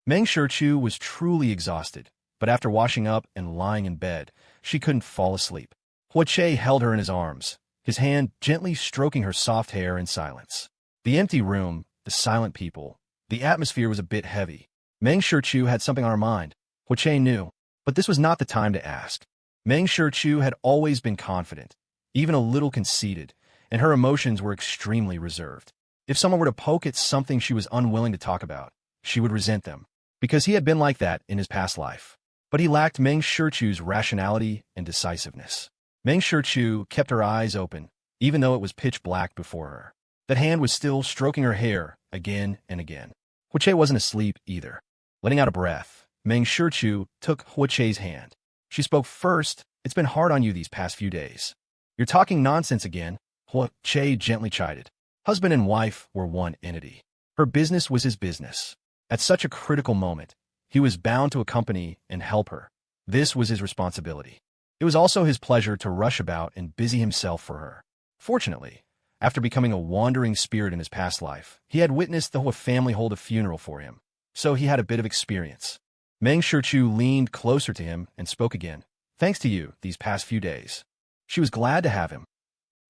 Meng Shichu was truly exhausted, but after washing up and lying in bed, she couldn't fall asleep. Hua Che held her in his arms, his hand gently stroking her soft hair in silence. The empty room, the silent people, the atmosphere was a bit heavy. Meng Shichu had something on her mind. Hua Che knew, but this was not the time to ask. Meng Shichu had always been confident, even a little conceited, and her emotions were extremely reserved. If someone were to poke at something she was unwilling to talk about, she would resent them, because he had been like that in his past life. But he lacked Meng Shichu's rationality and decisiveness. Meng Shichu kept her eyes open, even though it was pitch black before her. That hand was still stroking her hair again and again. Hua Che wasn't asleep either. Letting out a breath, Meng Shichu took Hua Che's hand. She spoke first. It's been hard on you these past few days. You're talking nonsense again, Hua Che gently chided. Husband and wife were one entity. Her business was his business. At such a critical moment, he was bound to accompany and help her. This was his responsibility. It was also his pleasure to rush about and busy himself for her. Fortunately, after becoming a wandering spirit in his past life, he had witnessed the Hua family hold a funeral for him, so he had a bit of experience. Meng Shichu leaned closer to him and spoke again. Thanks to you these past few days. She was glad to have him.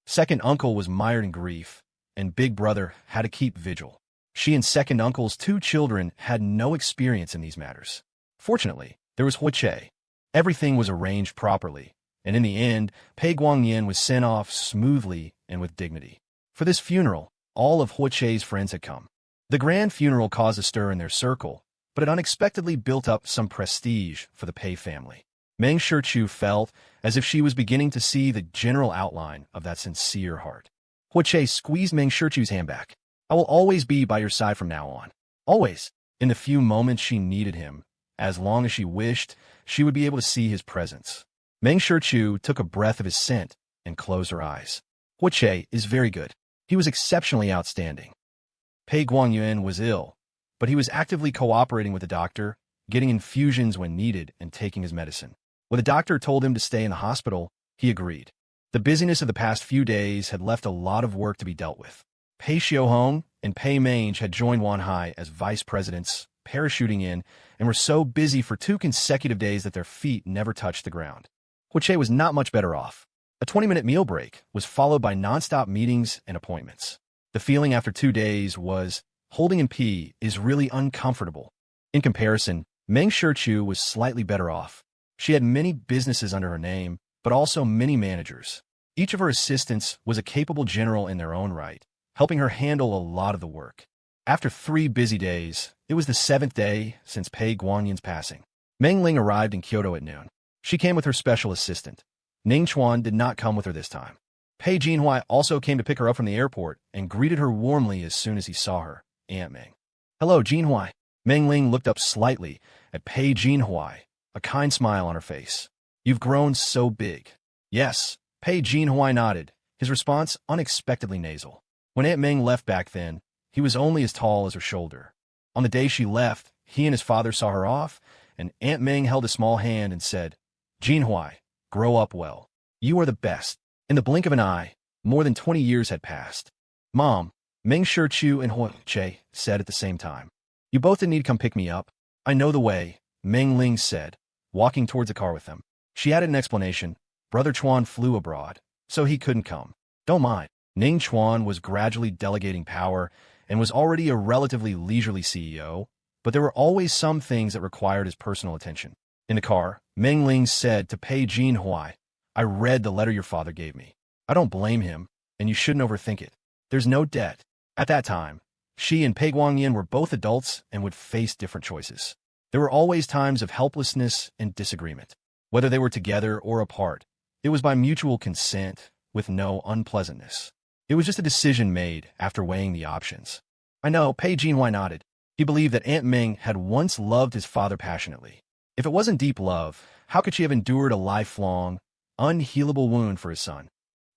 Second uncle was mired in grief, and big brother had to keep vigil. She and second uncle's 2 children had no experience in these matters. Fortunately, there was Hua Che. Everything was arranged properly, and in the end, Pei Guangyan was sent off smoothly and with dignity. For this funeral, all of Hua Che's friends had come. The grand funeral caused a stir in their circle, but it unexpectedly built up some prestige for the Pei family. Meng Shichu felt as if she was beginning to see the general outline of that sincere heart. Hua Che squeezed Meng Shichu's hand back. I will always be by your side from now on. Always. In the few moments she needed him, as long as she wished, she would be able to see his presence. Meng Shichu took a breath of his scent and closed her eyes. Hua Che is very good. He was exceptionally outstanding. Pei Guangyuan was ill, but he was actively cooperating with the doctor, getting infusions when needed and taking his medicine. When the doctor told him to stay in the hospital, he agreed. The busyness of the past few days had left a lot of work to be dealt with. Pei Xiaohong and Pei Mange had joined Wanhai as vice presidents, parachuting in, and were so busy for 2 consecutive days that their feet never touched the ground. Hua Che was not much better off. A 20-minute meal break was followed by non-stop meetings and appointments. The feeling after 2 days was, holding in P is really uncomfortable. In comparison, Meng Shichu was slightly better off. She had many businesses under her name, but also many managers. Each of her assistants was a capable general in their own right, helping her handle a lot of the work. After 3 busy days, it was the 7th day since Pei Guangyan's passing. Meng Ling arrived in Kyoto at noon. She came with her special assistant. Ning Chuan did not come with her this time. Pei Jinhui also came to pick her up from the airport and greeted her warmly as soon as he saw her. Aunt Meng. Hello, Jinhui. Meng Ling looked up slightly at Pei Jinhui, a kind smile on her face. You've grown so big. Yes, Pei Jinhui nodded, his response unexpectedly nasal. When Aunt Meng left back then, he was only as tall as her shoulder. On the day she left, he and his father saw her off, and Aunt Meng held a small hand and said, Jinhui, grow up well. You are the best. In the blink of an eye, more than 20 years had passed. Mom, Meng Shichu and Hua Che said at the same time. You both didn't need to come pick me up. I know the way, Meng Ling said, walking towards the car with them. She added an explanation. Brother Chuan flew abroad, so he couldn't come. Don't mind. Ning Chuan was gradually delegating power and was already a relatively leisurely CEO, but there were always some things that required his personal attention. In the car, Meng Ling said to Pei Jinhui, I read the letter your father gave me. I don't blame him, and you shouldn't overthink it. There's no debt. At that time, she and Pei Guangyan were both adults and would face different choices. There were always times of helplessness and disagreement. Whether they were together or apart, it was by mutual consent, with no unpleasantness. It was just a decision made after weighing the options. I know, Pei Jinhui nodded. He believed that Aunt Meng had once loved his father passionately. If it wasn't deep love, how could she have endured a lifelong, unhealable wound for his son?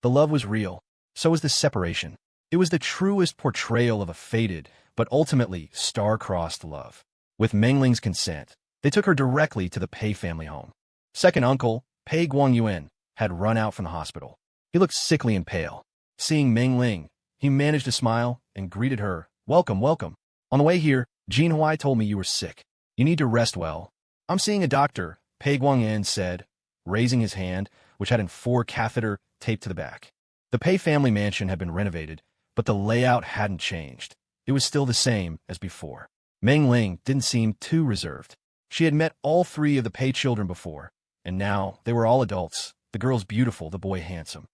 The love was real. So was the separation. It was the truest portrayal of a fated, but ultimately star-crossed love. With Meng Ling's consent, they took her directly to the Pei family home. Second uncle, Pei Guangyuan, had run out from the hospital. He looked sickly and pale. Seeing Meng Ling, he managed to smile and greeted her. Welcome, welcome. On the way here, Jinhui told me you were sick. You need to rest well. I'm seeing a doctor, Pei Guangyan said, raising his hand, which had an 4 catheter taped to the back. The Pei family mansion had been renovated, but the layout hadn't changed. It was still the same as before. Meng Ling didn't seem too reserved. She had met all 3 of the Pei children before, and now they were all adults, the girls beautiful, the boy handsome.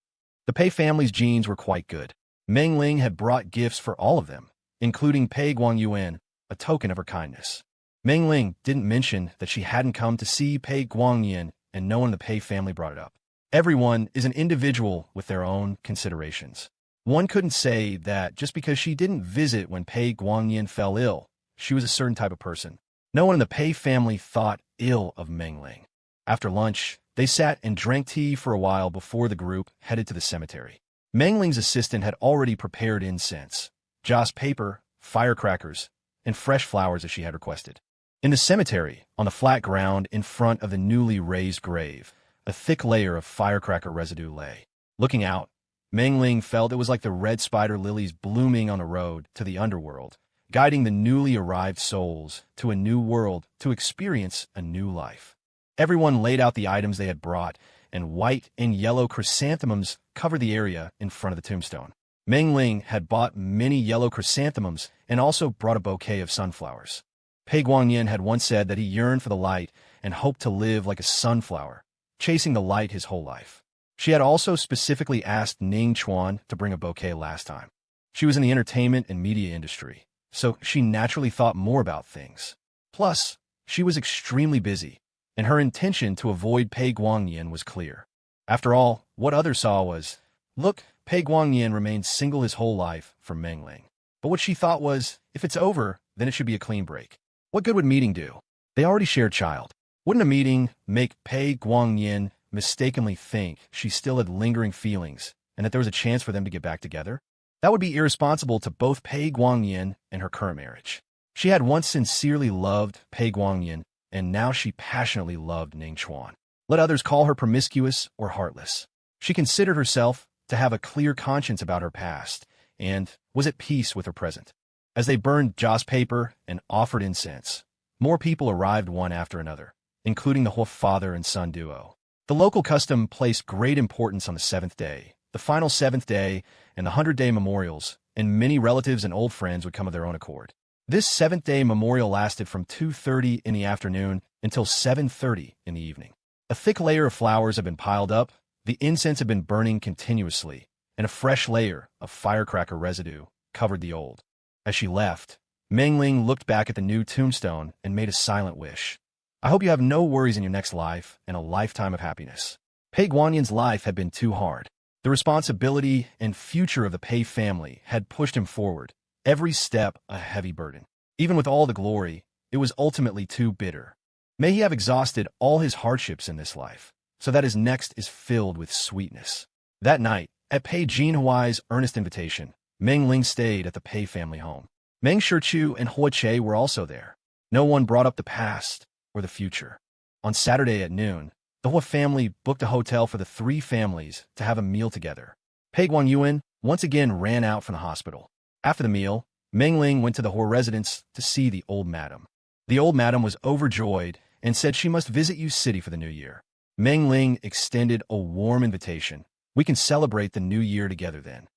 The Pei family's genes were quite good. Meng Ling had brought gifts for all of them, including Pei Guangyuan, a token of her kindness. Meng Ling didn't mention that she hadn't come to see Pei Guangyan, and no one in the Pei family brought it up. Everyone is an individual with their own considerations. One couldn't say that just because she didn't visit when Pei Guangyan fell ill, she was a certain type of person. No one in the Pei family thought ill of Meng Ling. After lunch, they sat and drank tea for a while before the group headed to the cemetery. Meng Ling's assistant had already prepared incense, joss paper, firecrackers, and fresh flowers as she had requested. In the cemetery, on the flat ground in front of the newly raised grave, a thick layer of firecracker residue lay. Looking out, Meng Ling felt it was like the red spider lilies blooming on a road to the underworld, guiding the newly arrived souls to a new world to experience a new life. Everyone laid out the items they had brought, and white and yellow chrysanthemums covered the area in front of the tombstone. Meng Ling had bought many yellow chrysanthemums and also brought a bouquet of sunflowers. Pei Guangyan had once said that he yearned for the light and hoped to live like a sunflower, chasing the light his whole life. She had also specifically asked Ning Chuan to bring a bouquet last time. She was in the entertainment and media industry, so she naturally thought more about things. Plus, she was extremely busy, and her intention to avoid Pei Guangyan was clear. After all, what others saw was, look, Pei Guangyan remained single his whole life for Meng Ling. But what she thought was, if it's over, then it should be a clean break. What good would meeting do? They already shared a child. Wouldn't a meeting make Pei Guangyan mistakenly think she still had lingering feelings and that there was a chance for them to get back together? That would be irresponsible to both Pei Guangyan and her current marriage. She had once sincerely loved Pei Guangyan, and now she passionately loved Ning Chuan. Let others call her promiscuous or heartless. She considered herself to have a clear conscience about her past and was at peace with her present. As they burned joss paper and offered incense, more people arrived one after another, including the whole father and son duo. The local custom placed great importance on the 7th day, the final 7th day, and the 100-day memorials, and many relatives and old friends would come of their own accord. This 7th-day memorial lasted from 2:30 in the afternoon until 7:30 in the evening. A thick layer of flowers had been piled up, the incense had been burning continuously, and a fresh layer of firecracker residue covered the old. As she left, Meng Ling looked back at the new tombstone and made a silent wish. I hope you have no worries in your next life and a lifetime of happiness. Pei Guanyan's life had been too hard. The responsibility and future of the Pei family had pushed him forward, every step a heavy burden. Even with all the glory, it was ultimately too bitter. May he have exhausted all his hardships in this life, so that his next is filled with sweetness. That night, at Pei Jinhuai's earnest invitation, Meng Ling stayed at the Pei family home. Meng Shichu and Hua Che were also there. No one brought up the past or the future. On Saturday at noon, the Hua family booked a hotel for the 3 families to have a meal together. Pei Guangyuan once again ran out from the hospital. After the meal, Meng Ling went to the Hua residence to see the old madam. The old madam was overjoyed and said she must visit Yu City for the new year. Meng Ling extended a warm invitation. We can celebrate the new year together then.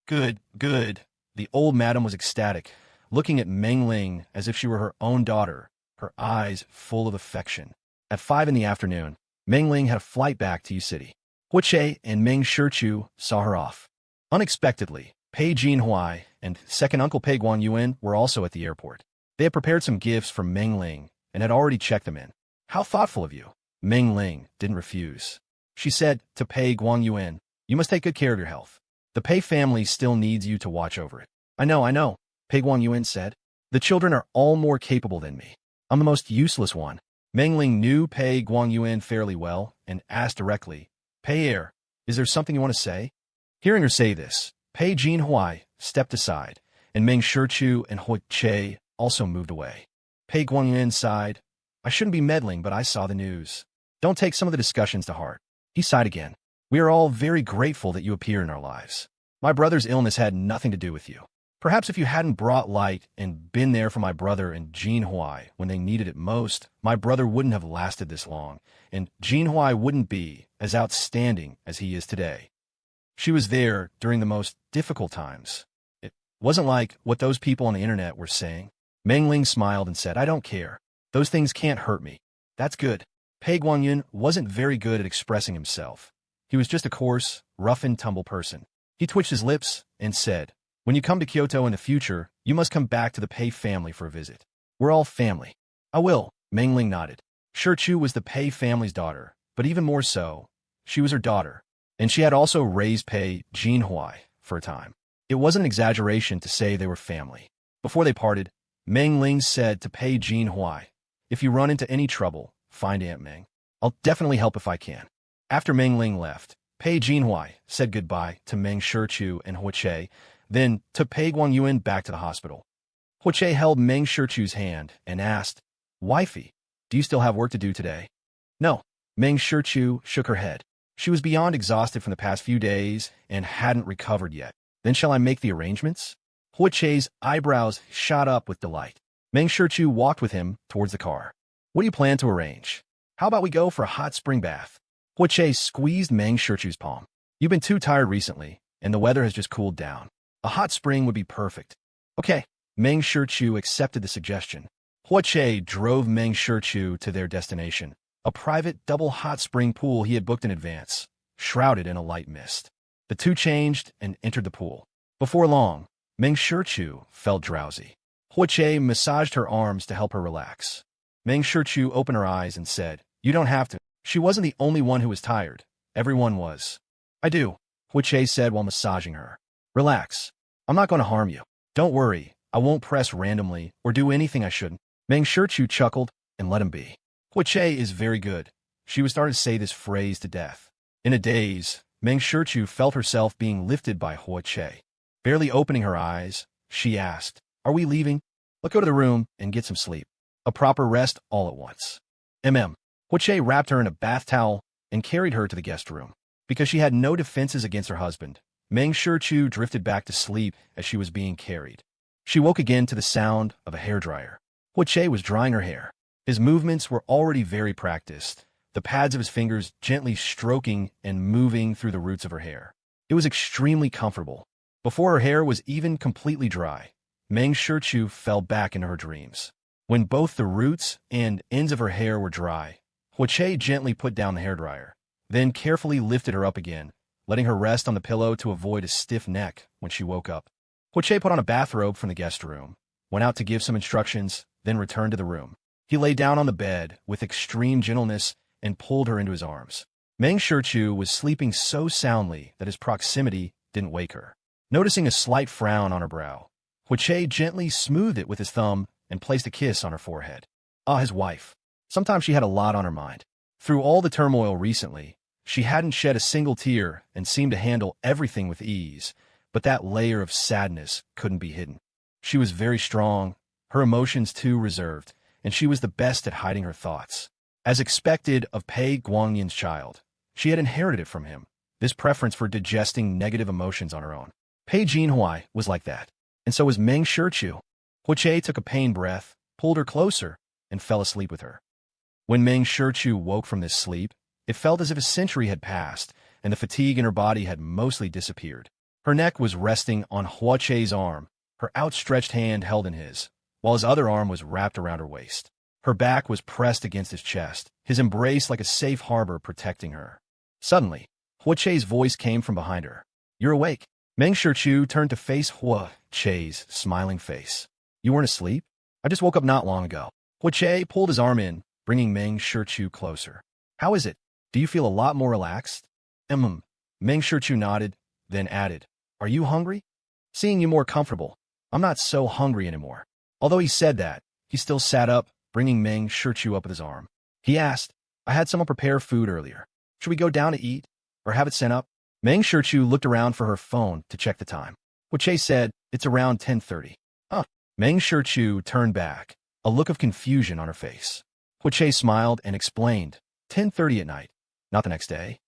Good, good. The old madam was ecstatic, looking at Meng Ling as if she were her own daughter, her eyes full of affection. At 5 in the afternoon, Meng Ling had a flight back to Yu City. Hua Che and Meng Shichu saw her off. Unexpectedly, Pei Jinhuai and second uncle Pei Guangyuan were also at the airport. They had prepared some gifts for Meng Ling and had already checked them in. How thoughtful of you. Meng Ling didn't refuse. She said to Pei Guangyuan, you must take good care of your health. The Pei family still needs you to watch over it. I know, Pei Guangyuan said. The children are all more capable than me. I'm the most useless one. Meng Ling knew Pei Guangyuan fairly well and asked directly, Pei is there something you want to say? Hearing her say this, Pei Jinhuai stepped aside, and Meng Shichu and Hua Che also moved away. Pei Guangyuan sighed, I shouldn't be meddling, but I saw the news. Don't take some of the discussions to heart. He sighed again. We are all very grateful that you appear in our lives. My brother's illness had nothing to do with you. Perhaps if you hadn't brought light and been there for my brother and Jean Huai when they needed it most, my brother wouldn't have lasted this long, and Jean Huai wouldn't be as outstanding as he is today. She was there during the most difficult times. It wasn't like what those people on the internet were saying. Meng Ling smiled and said, I don't care. Those things can't hurt me. That's good. Pei Guangyun wasn't very good at expressing himself. He was just a coarse, rough-and-tumble person. He twitched his lips and said, when you come to Kyoto in the future, you must come back to the Pei family for a visit. We're all family. I will, Meng Ling nodded. Chu was the Pei family's daughter, but even more so, she was her daughter, and she had also raised Pei Jinhuai for a time. It wasn't an exaggeration to say they were family. Before they parted, Meng Ling said to Pei Jinhuai, if you run into any trouble, find Aunt Meng. I'll definitely help if I can. After Meng Ling left, Pei Jinhuai said goodbye to Meng Shichu and Huache, then took Pei Guangyuan back to the hospital. Huache held Meng Shichu's hand and asked, Wifey, do you still have work to do today? No. Meng Shichu shook her head. She was beyond exhausted from the past few days and hadn't recovered yet. Then shall I make the arrangements? Huache's eyebrows shot up with delight. Meng Shichu walked with him towards the car. What do you plan to arrange? How about we go for a hot spring bath? Huache squeezed Meng Shichu's palm. You've been too tired recently, and the weather has just cooled down. A hot spring would be perfect. Okay. Meng Shichu accepted the suggestion. Huache drove Meng Shichu to their destination, a private double hot spring pool he had booked in advance, shrouded in a light mist. The two changed and entered the pool. Before long, Meng Shichu felt drowsy. Huache massaged her arms to help her relax. Meng Shichu opened her eyes and said, You don't have to. She wasn't the only one who was tired. Everyone was. I do, Huache said while massaging her. Relax. I'm not going to harm you. Don't worry, I won't press randomly or do anything I shouldn't. Meng Shichu chuckled and let him be. Huache is very good. She was starting to say this phrase to death. In a daze, Meng Shichu felt herself being lifted by Huache. Barely opening her eyes, she asked, Are we leaving? Let's go to the room and get some sleep. A proper rest all at once. Huache wrapped her in a bath towel and carried her to the guest room. Because she had no defenses against her husband, Meng Shichu drifted back to sleep as she was being carried. She woke again to the sound of a hairdryer. Huache was drying her hair. His movements were already very practiced, the pads of his fingers gently stroking and moving through the roots of her hair. It was extremely comfortable. Before her hair was even completely dry, Meng Shichu fell back into her dreams. When both the roots and ends of her hair were dry, Huache gently put down the hairdryer, then carefully lifted her up again, letting her rest on the pillow to avoid a stiff neck when she woke up. Huache put on a bathrobe from the guest room, went out to give some instructions, then returned to the room. He lay down on the bed with extreme gentleness and pulled her into his arms. Meng Shichu was sleeping so soundly that his proximity didn't wake her. Noticing a slight frown on her brow, Huache gently smoothed it with his thumb and placed a kiss on her forehead. His wife. Sometimes she had a lot on her mind. Through all the turmoil recently, she hadn't shed a single tear and seemed to handle everything with ease, but that layer of sadness couldn't be hidden. She was very strong, her emotions too reserved, and she was the best at hiding her thoughts. As expected of Pei Guangyun's child, she had inherited it from him, this preference for digesting negative emotions on her own. Pei Jinhuai was like that, and so was Meng Shichu. Huache took a pained breath, pulled her closer, and fell asleep with her. When Meng Shichu woke from this sleep, it felt as if a century had passed, and the fatigue in her body had mostly disappeared. Her neck was resting on Huache's arm, her outstretched hand held in his, while his other arm was wrapped around her waist. Her back was pressed against his chest, his embrace like a safe harbor protecting her. Suddenly, Huache's voice came from behind her. You're awake. Meng Shichu turned to face Huache's smiling face. You weren't asleep? I just woke up not long ago. Huache pulled his arm in, bringing Meng Shichu closer. How is it? Do you feel a lot more relaxed? Meng Shichu nodded, then added, Are you hungry? Seeing you more comfortable, I'm not so hungry anymore. Although he said that, he still sat up, bringing Meng Shichu up with his arm. He asked, I had someone prepare food earlier. Should we go down to eat, or have it sent up? Meng Shichu looked around for her phone to check the time. Huache said, It's around 10:30. Meng Shichu turned back, a look of confusion on her face. Huache smiled and explained, 10:30 at night, not the next day.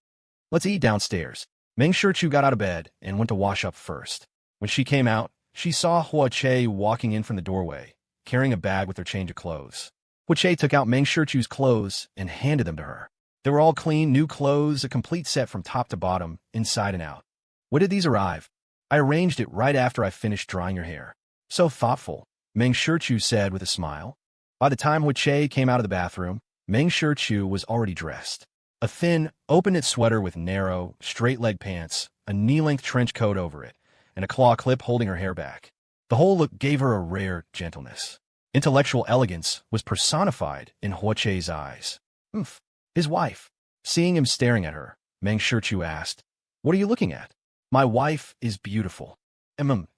Let's eat downstairs. Meng Shichu got out of bed and went to wash up first. When she came out, She saw Hua Che walking in from the doorway, carrying a bag with her change of clothes. Hua Che took out Meng Shichu's clothes and handed them to her. They were all clean, new clothes, a complete set from top to bottom, inside and out. When did these arrive? I arranged it right after I finished drying your hair. So thoughtful, Meng Shichu said with a smile. By the time Hua Che came out of the bathroom, Meng Shichu was already dressed. A thin, open-knit sweater with narrow, straight-leg pants, a knee-length trench coat over it, and a claw clip holding her hair back. The whole look gave her a rare gentleness. Intellectual elegance was personified in Hua Che's eyes. Oof. His wife. Seeing him staring at her, Meng Shichu asked, "What are you looking at?" "My wife is beautiful."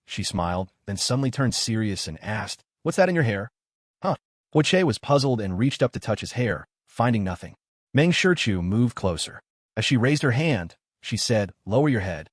She smiled, then suddenly turned serious and asked, "What's that in your hair?" "Huh." Hua Che was puzzled and reached up to touch his hair, finding nothing. Meng Shichu moved closer. As she raised her hand, she said, "Lower your head."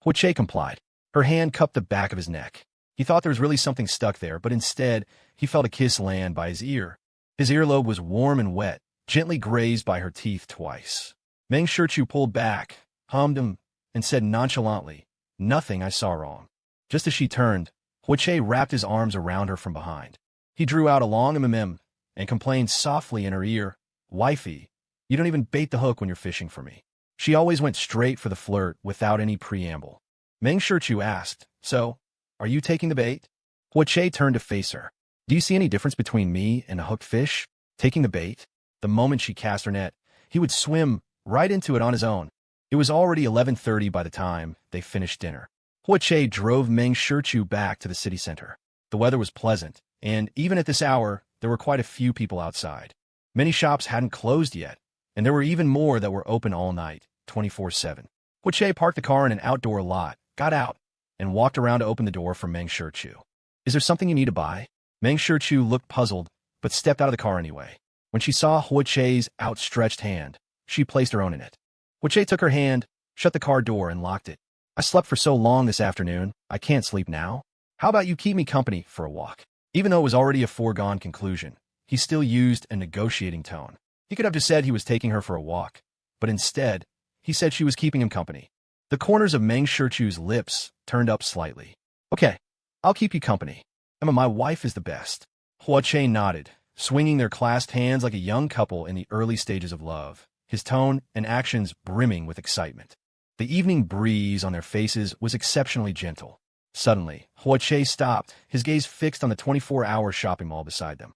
Hua Che complied. Her hand cupped the back of his neck. He thought there was really something stuck there, but instead, he felt a kiss land by his ear. His earlobe was warm and wet, gently grazed by her teeth twice. Meng Shichu pulled back, hummed him, and said nonchalantly, "Nothing I saw wrong." Just as she turned, Hua Che wrapped his arms around her from behind. He drew out a long and complained softly in her ear, "Wifey, you don't even bait the hook when you're fishing for me." She always went straight for the flirt without any preamble. Meng Shichu asked, "So, are you taking the bait?" Hua Che turned to face her. "Do you see any difference between me and a hooked fish? Taking the bait? The moment she cast her net, he would swim right into it on his own." It was already 11:30 by the time they finished dinner. Hua Che drove Meng Shichu back to the city center. The weather was pleasant, and even at this hour, there were quite a few people outside. Many shops hadn't closed yet, and there were even more that were open all night, 24/7. Hua Che parked the car in an outdoor lot, got out, and walked around to open the door for Meng Shichu. "Is there something you need to buy?" Meng Shichu looked puzzled, but stepped out of the car anyway. When she saw Hua Che's outstretched hand, she placed her own in it. Hua Che took her hand, shut the car door, and locked it. "I slept for so long this afternoon, I can't sleep now. How about you keep me company for a walk?" Even though it was already a foregone conclusion, he still used a negotiating tone. He could have just said he was taking her for a walk, but instead, he said she was keeping him company. The corners of Meng Shichu's lips turned up slightly. "Okay, I'll keep you company. My wife is the best." Hua Che nodded, swinging their clasped hands like a young couple in the early stages of love, his tone and actions brimming with excitement. The evening breeze on their faces was exceptionally gentle. Suddenly, Hua Che stopped, his gaze fixed on the 24-hour shopping mall beside them.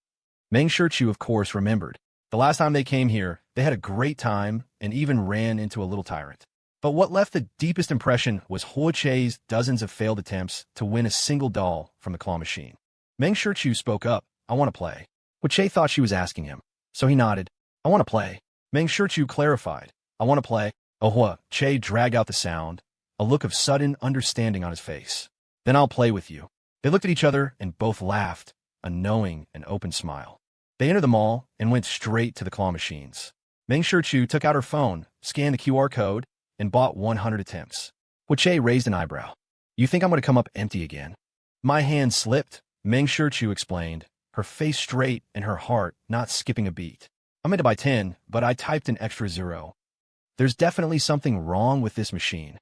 Meng Shichu, of course, remembered. The last time they came here, they had a great time and even ran into a little tyrant. But what left the deepest impression was Hua Che's dozens of failed attempts to win a single doll from the claw machine. Meng Shichu spoke up, "I want to play." Hua Che thought she was asking him, so he nodded. "I want to play." Meng Shichu clarified, "I want to play." Hua Che dragged out the sound, a look of sudden understanding on his face. "Then I'll play with you." They looked at each other and both laughed, a knowing and open smile. They entered the mall and went straight to the claw machines. Meng Shichu took out her phone, scanned the QR code, and bought 100 attempts. Hua Che raised an eyebrow. "You think I'm going to come up empty again?" "My hand slipped," Meng Shichu explained, her face straight and her heart not skipping a beat. "I meant to buy 10, but I typed an extra 0. There's definitely something wrong with this machine."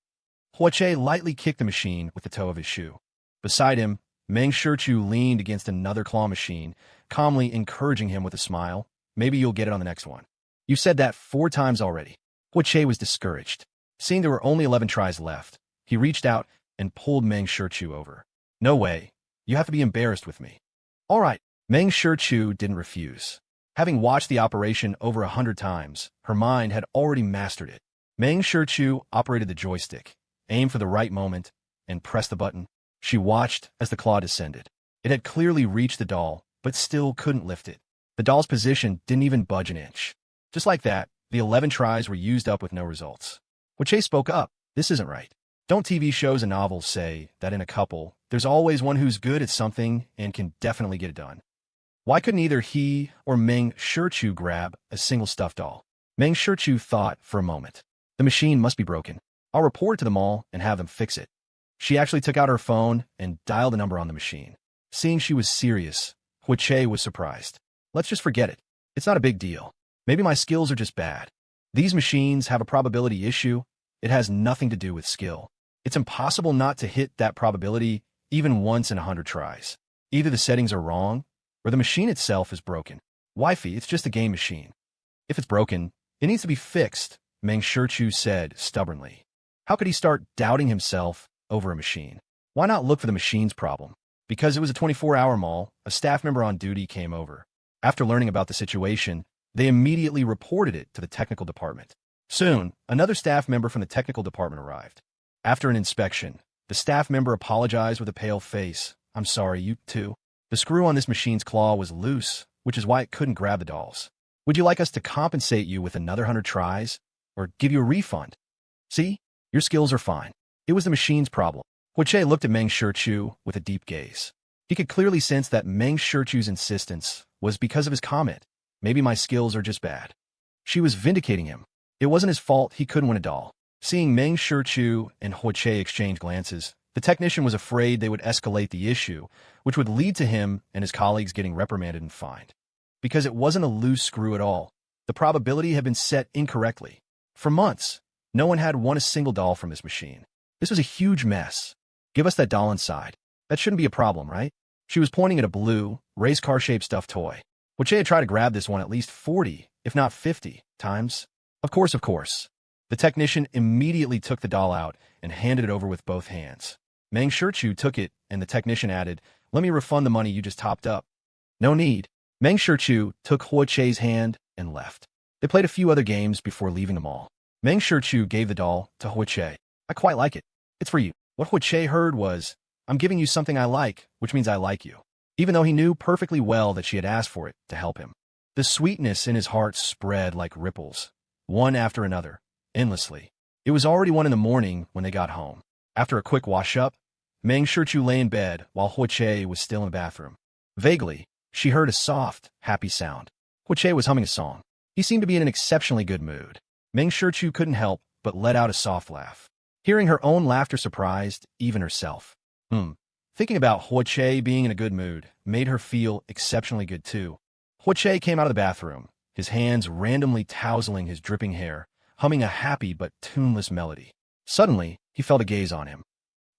Hua Che lightly kicked the machine with the toe of his shoe. Beside him, Meng Shichu leaned against another claw machine, calmly encouraging him with a smile. "Maybe you'll get it on the next one." "You said that 4 times already." Hua Che was discouraged. Seeing there were only 11 tries left, he reached out and pulled Meng Shichu over. "No way. You have to be embarrassed with me." "All right." Meng Shichu didn't refuse. Having watched the operation over 100 times, her mind had already mastered it. Meng Shichu operated the joystick, aimed for the right moment, and pressed the button. She watched as the claw descended. It had clearly reached the doll, but still couldn't lift it. The doll's position didn't even budge an inch. Just like that, the 11 tries were used up with no results. Hua Che spoke up. "This isn't right. Don't TV shows and novels say that in a couple, there's always one who's good at something and can definitely get it done? Why couldn't either he or Meng Shichu grab a single stuffed doll?" Meng Shichu thought for a moment. "The machine must be broken. I'll report it to the mall and have them fix it." She actually took out her phone and dialed the number on the machine. Seeing she was serious, Hua Che was surprised. "Let's just forget it. It's not a big deal. Maybe my skills are just bad. These machines have a probability issue. It has nothing to do with skill. It's impossible not to hit that probability, even once in 100 tries. Either the settings are wrong, or the machine itself is broken. Wifey, it's just a game machine. If it's broken, it needs to be fixed, Meng Shichu said stubbornly. How could he start doubting himself over a machine? Why not look for the machine's problem? Because it was a 24-hour mall, a staff member on duty came over. After learning about the situation, they immediately reported it to the technical department. Soon, another staff member from the technical department arrived. After an inspection, the staff member apologized with a pale face. I'm sorry, you too. The screw on this machine's claw was loose, which is why it couldn't grab the dolls. Would you like us to compensate you with another 100 tries? Or give you a refund? See? Your skills are fine. It was the machine's problem. Huiche looked at Meng Shichu with a deep gaze. He could clearly sense that Meng Shichu's insistence was because of his comment. Maybe my skills are just bad. She was vindicating him. It wasn't his fault he couldn't win a doll. Seeing Meng Shichu and Huiche exchange glances, the technician was afraid they would escalate the issue, which would lead to him and his colleagues getting reprimanded and fined. Because it wasn't a loose screw at all. The probability had been set incorrectly. For months, no one had won a single doll from this machine. This was a huge mess. Give us that doll inside. That shouldn't be a problem, right? She was pointing at a blue, race car-shaped stuffed toy. Huiche had tried to grab this one at least 40, if not 50, times. Of course. The technician immediately took the doll out and handed it over with both hands. Meng Shichu took it, and the technician added, "Let me refund the money you just topped up." No need. Meng Shichu took Huiche's hand and left. They played a few other games before leaving the mall. Meng Shichu gave the doll to Huiche. I quite like it. It's for you. What Huiche heard was, I'm giving you something I like, which means I like you. Even though he knew perfectly well that she had asked for it to help him. The sweetness in his heart spread like ripples, one after another, endlessly. It was already 1 in the morning when they got home. After a quick wash-up, Meng Shichu lay in bed while Huiche was still in the bathroom. Vaguely, she heard a soft, happy sound. Huiche was humming a song. He seemed to be in an exceptionally good mood. Meng Shichu couldn't help but let out a soft laugh. Hearing her own laughter surprised even herself. Thinking about Huiche being in a good mood made her feel exceptionally good too. Huiche came out of the bathroom, his hands randomly tousling his dripping hair, humming a happy but tuneless melody. Suddenly, he felt a gaze on him.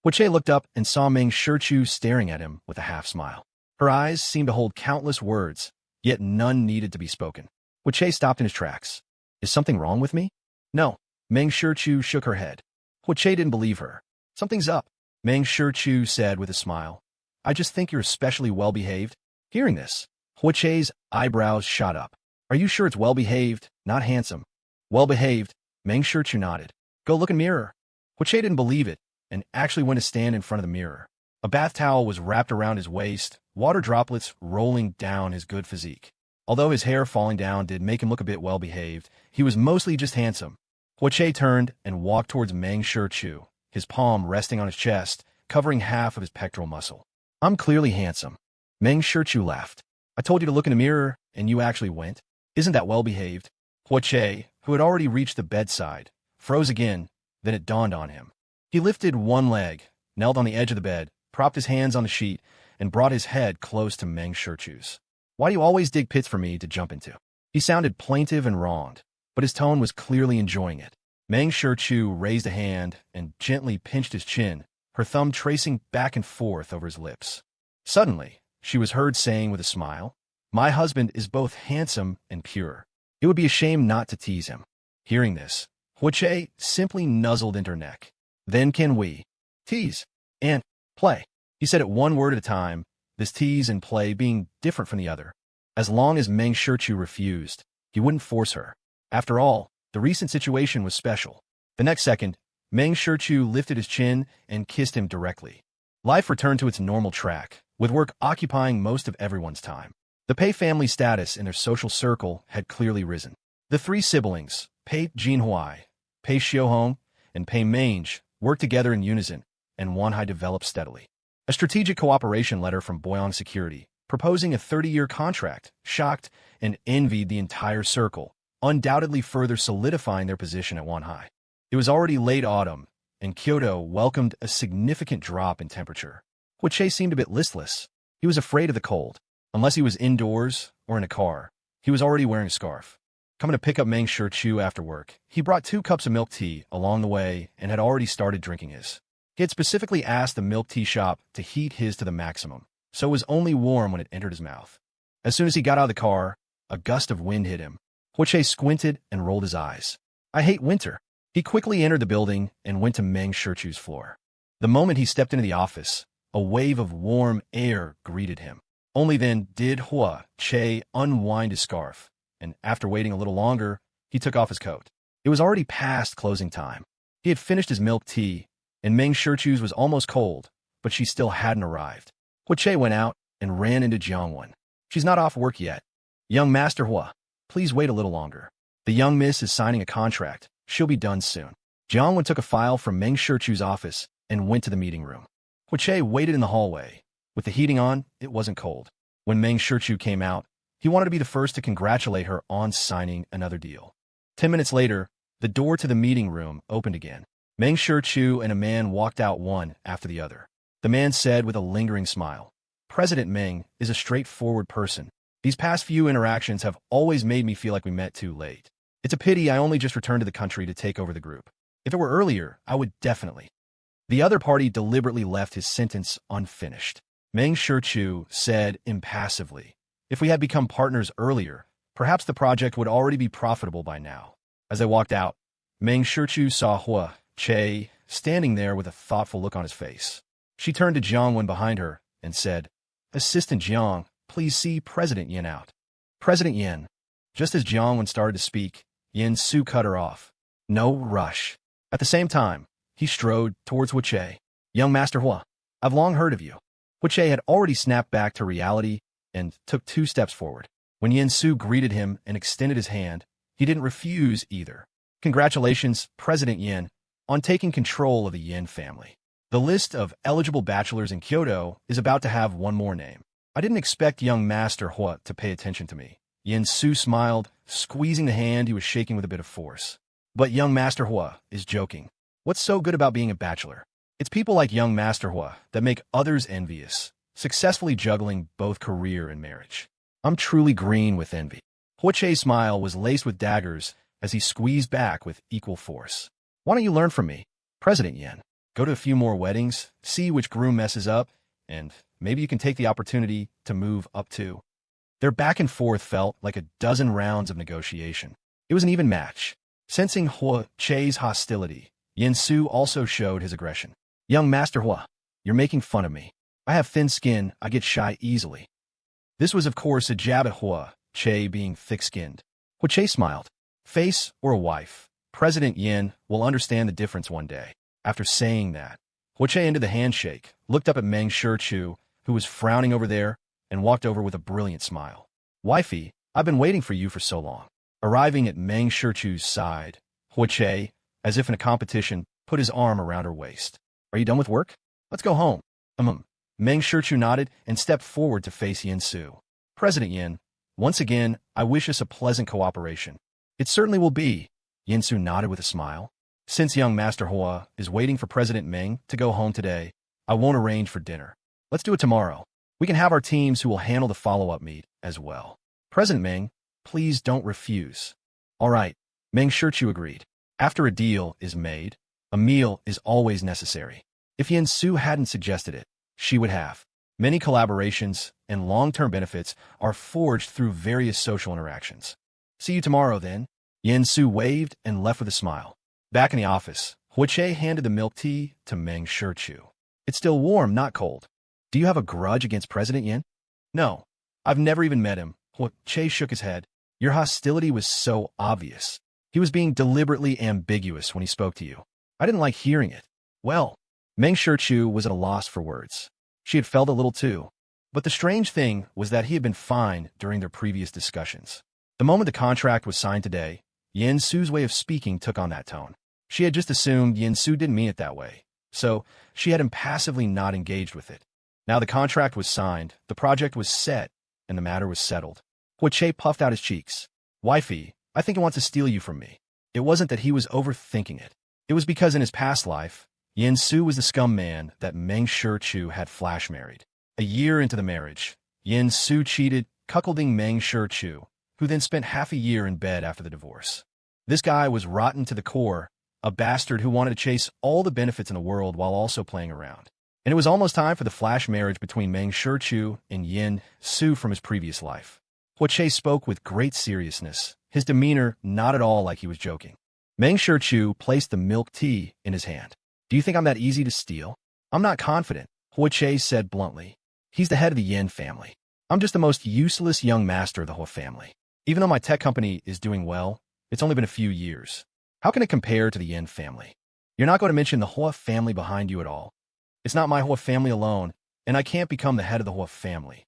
Huiche looked up and saw Meng Shichu staring at him with a half-smile. Her eyes seemed to hold countless words, yet none needed to be spoken. Huiche stopped in his tracks. Is something wrong with me? No. Meng Shichu shook her head. Huiche didn't believe her. Something's up, Meng Shichu said with a smile. I just think you're especially well-behaved. Hearing this, Huiche's eyebrows shot up. Are you sure it's well-behaved, not handsome? Well-behaved, Meng Shichu nodded. Go look in the mirror. Huiche didn't believe it, and actually went to stand in front of the mirror. A bath towel was wrapped around his waist, water droplets rolling down his good physique. Although his hair falling down did make him look a bit well-behaved, he was mostly just handsome. Huiche turned and walked towards Meng Shichu, his palm resting on his chest, covering half of his pectoral muscle. I'm clearly handsome. Meng Shichu laughed. I told you to look in the mirror, and you actually went. Isn't that well-behaved? Huiche, who had already reached the bedside, froze again, then it dawned on him. He lifted one leg, knelt on the edge of the bed, propped his hands on the sheet, and brought his head close to Meng Shichu's. Why do you always dig pits for me to jump into? He sounded plaintive and wronged, but his tone was clearly enjoying it. Meng Shichu raised a hand and gently pinched his chin, her thumb tracing back and forth over his lips. Suddenly, she was heard saying with a smile, My husband is both handsome and pure. It would be a shame not to tease him. Hearing this, Huiche simply nuzzled into her neck. Then can we tease and play? He said it one word at a time, this tease and play being different from the other. As long as Meng Shichu refused, he wouldn't force her. After all, the recent situation was special. The next second, Meng Shichu lifted his chin and kissed him directly. Life returned to its normal track, with work occupying most of everyone's time. The Pei family status in their social circle had clearly risen. The 3 siblings, Pei Jinhui, Pei Xiuhong, and Pei Mange, worked together in unison, and Wanhai developed steadily. A strategic cooperation letter from Boyang Security, proposing a 30-year contract, shocked and envied the entire circle, undoubtedly further solidifying their position at Wanhai. It was already late autumn, and Kyoto welcomed a significant drop in temperature. Huiche seemed a bit listless. He was afraid of the cold. Unless he was indoors or in a car, he was already wearing a scarf. Coming to pick up Meng Shichu after work, he brought 2 cups of milk tea along the way and had already started drinking his. He had specifically asked the milk tea shop to heat his to the maximum, so it was only warm when it entered his mouth. As soon as he got out of the car, a gust of wind hit him. Huiche squinted and rolled his eyes. I hate winter. He quickly entered the building and went to Meng Shichu's floor. The moment he stepped into the office, a wave of warm air greeted him. Only then did Huiche unwind his scarf, and after waiting a little longer, he took off his coat. It was already past closing time. He had finished his milk tea, and Meng Shichu's was almost cold, but she still hadn't arrived. Huiche went out and ran into Jiangwen. She's not off work yet. Young Master Hua, please wait a little longer. The young miss is signing a contract. She'll be done soon. Jiangwen took a file from Meng Shichu's office and went to the meeting room. Huiche waited in the hallway. With the heating on, it wasn't cold. When Meng Shichu came out, he wanted to be the first to congratulate her on signing another deal. 10 minutes later, the door to the meeting room opened again. Meng Shichu and a man walked out one after the other. The man said with a lingering smile, President Meng is a straightforward person. These past few interactions have always made me feel like we met too late. It's a pity I only just returned to the country to take over the group. If it were earlier, I would definitely. The other party deliberately left his sentence unfinished. Meng Shichu said impassively, if we had become partners earlier, perhaps the project would already be profitable by now. As they walked out, Meng Shichu saw Huiche standing there with a thoughtful look on his face. She turned to Jiangwen behind her and said, Assistant Jiang, please see President Yin out. President Yin. Just as Jiangwen started to speak, Yin Su cut her off. No rush. At the same time, he strode towards Huiche. Young Master Hua, I've long heard of you. Huiche had already snapped back to reality and took 2 steps forward. When Yin Su greeted him and extended his hand, he didn't refuse either. Congratulations, President Yin, on taking control of the Yin family. The list of eligible bachelors in Kyoto is about to have one more name. I didn't expect young Master Hua to pay attention to me. Yin Su smiled, squeezing the hand he was shaking with a bit of force. But young Master Hua is joking. What's so good about being a bachelor? It's people like young Master Hua that make others envious, successfully juggling both career and marriage. I'm truly green with envy. Huiche's smile was laced with daggers as he squeezed back with equal force. Why don't you learn from me, President Yin? Go to a few more weddings, see which groom messes up, and maybe you can take the opportunity to move up too. Their back and forth felt like a dozen rounds of negotiation. It was an even match. Sensing Huiche's hostility, Yin Su also showed his aggression. Young Master Hua, you're making fun of me. I have thin skin, I get shy easily. This was of course a jab at Huiche being thick-skinned. Huiche smiled. Face or a wife, President Yin will understand the difference one day. After saying that, Huiche ended the handshake, looked up at Meng Shichu, who was frowning over there, and walked over with a brilliant smile. Wifey, I've been waiting for you for so long. Arriving at Meng Shichu's side, Huiche, as if in a competition, put his arm around her waist. Are you done with work? Let's go home. Meng Shichu nodded and stepped forward to face Yin Su. President Yin, once again, I wish us a pleasant cooperation. It certainly will be. Yin Su nodded with a smile. Since young Master Hua is waiting for President Meng to go home today, I won't arrange for dinner. Let's do it tomorrow. We can have our teams who will handle the follow-up meet as well. President Meng, please don't refuse. All right, Meng Shichu agreed. After a deal is made, a meal is always necessary. If Yin Su hadn't suggested it, she would have. Many collaborations and long-term benefits are forged through various social interactions. See you tomorrow, then. Yin Su waved and left with a smile. Back in the office, Huiche handed the milk tea to Meng Shichu. It's still warm, not cold. Do you have a grudge against President Yin? No. I've never even met him. Huiche shook his head. Your hostility was so obvious. He was being deliberately ambiguous when he spoke to you. I didn't like hearing it. Well, Meng Shichu was at a loss for words. She had felt a little too. But the strange thing was that he had been fine during their previous discussions. The moment the contract was signed today, Yin Su's way of speaking took on that tone. She had just assumed Yin Su didn't mean it that way, so she had impassively not engaged with it. Now the contract was signed, the project was set, and the matter was settled. Huiche puffed out his cheeks. Wifey, I think he wants to steal you from me. It wasn't that he was overthinking it. It was because in his past life, Yin Su was the scum man that Meng Shichu had flash married. A year into the marriage, Yin Su cheated, cuckolding Meng Shichu, who then spent half a year in bed after the divorce. This guy was rotten to the core, a bastard who wanted to chase all the benefits in the world while also playing around. And it was almost time for the flash marriage between Meng Shichu and Yin Su from his previous life. Che spoke with great seriousness, his demeanor not at all like he was joking. Meng Shichu placed the milk tea in his hand. Do you think I'm that easy to steal? I'm not confident, Che said bluntly. He's the head of the Yin family. I'm just the most useless young master of the whole family. Even though my tech company is doing well, it's only been a few years. How can it compare to the Yin family? You're not going to mention the Hua family behind you at all. It's not my Hua family alone, and I can't become the head of the Hua family.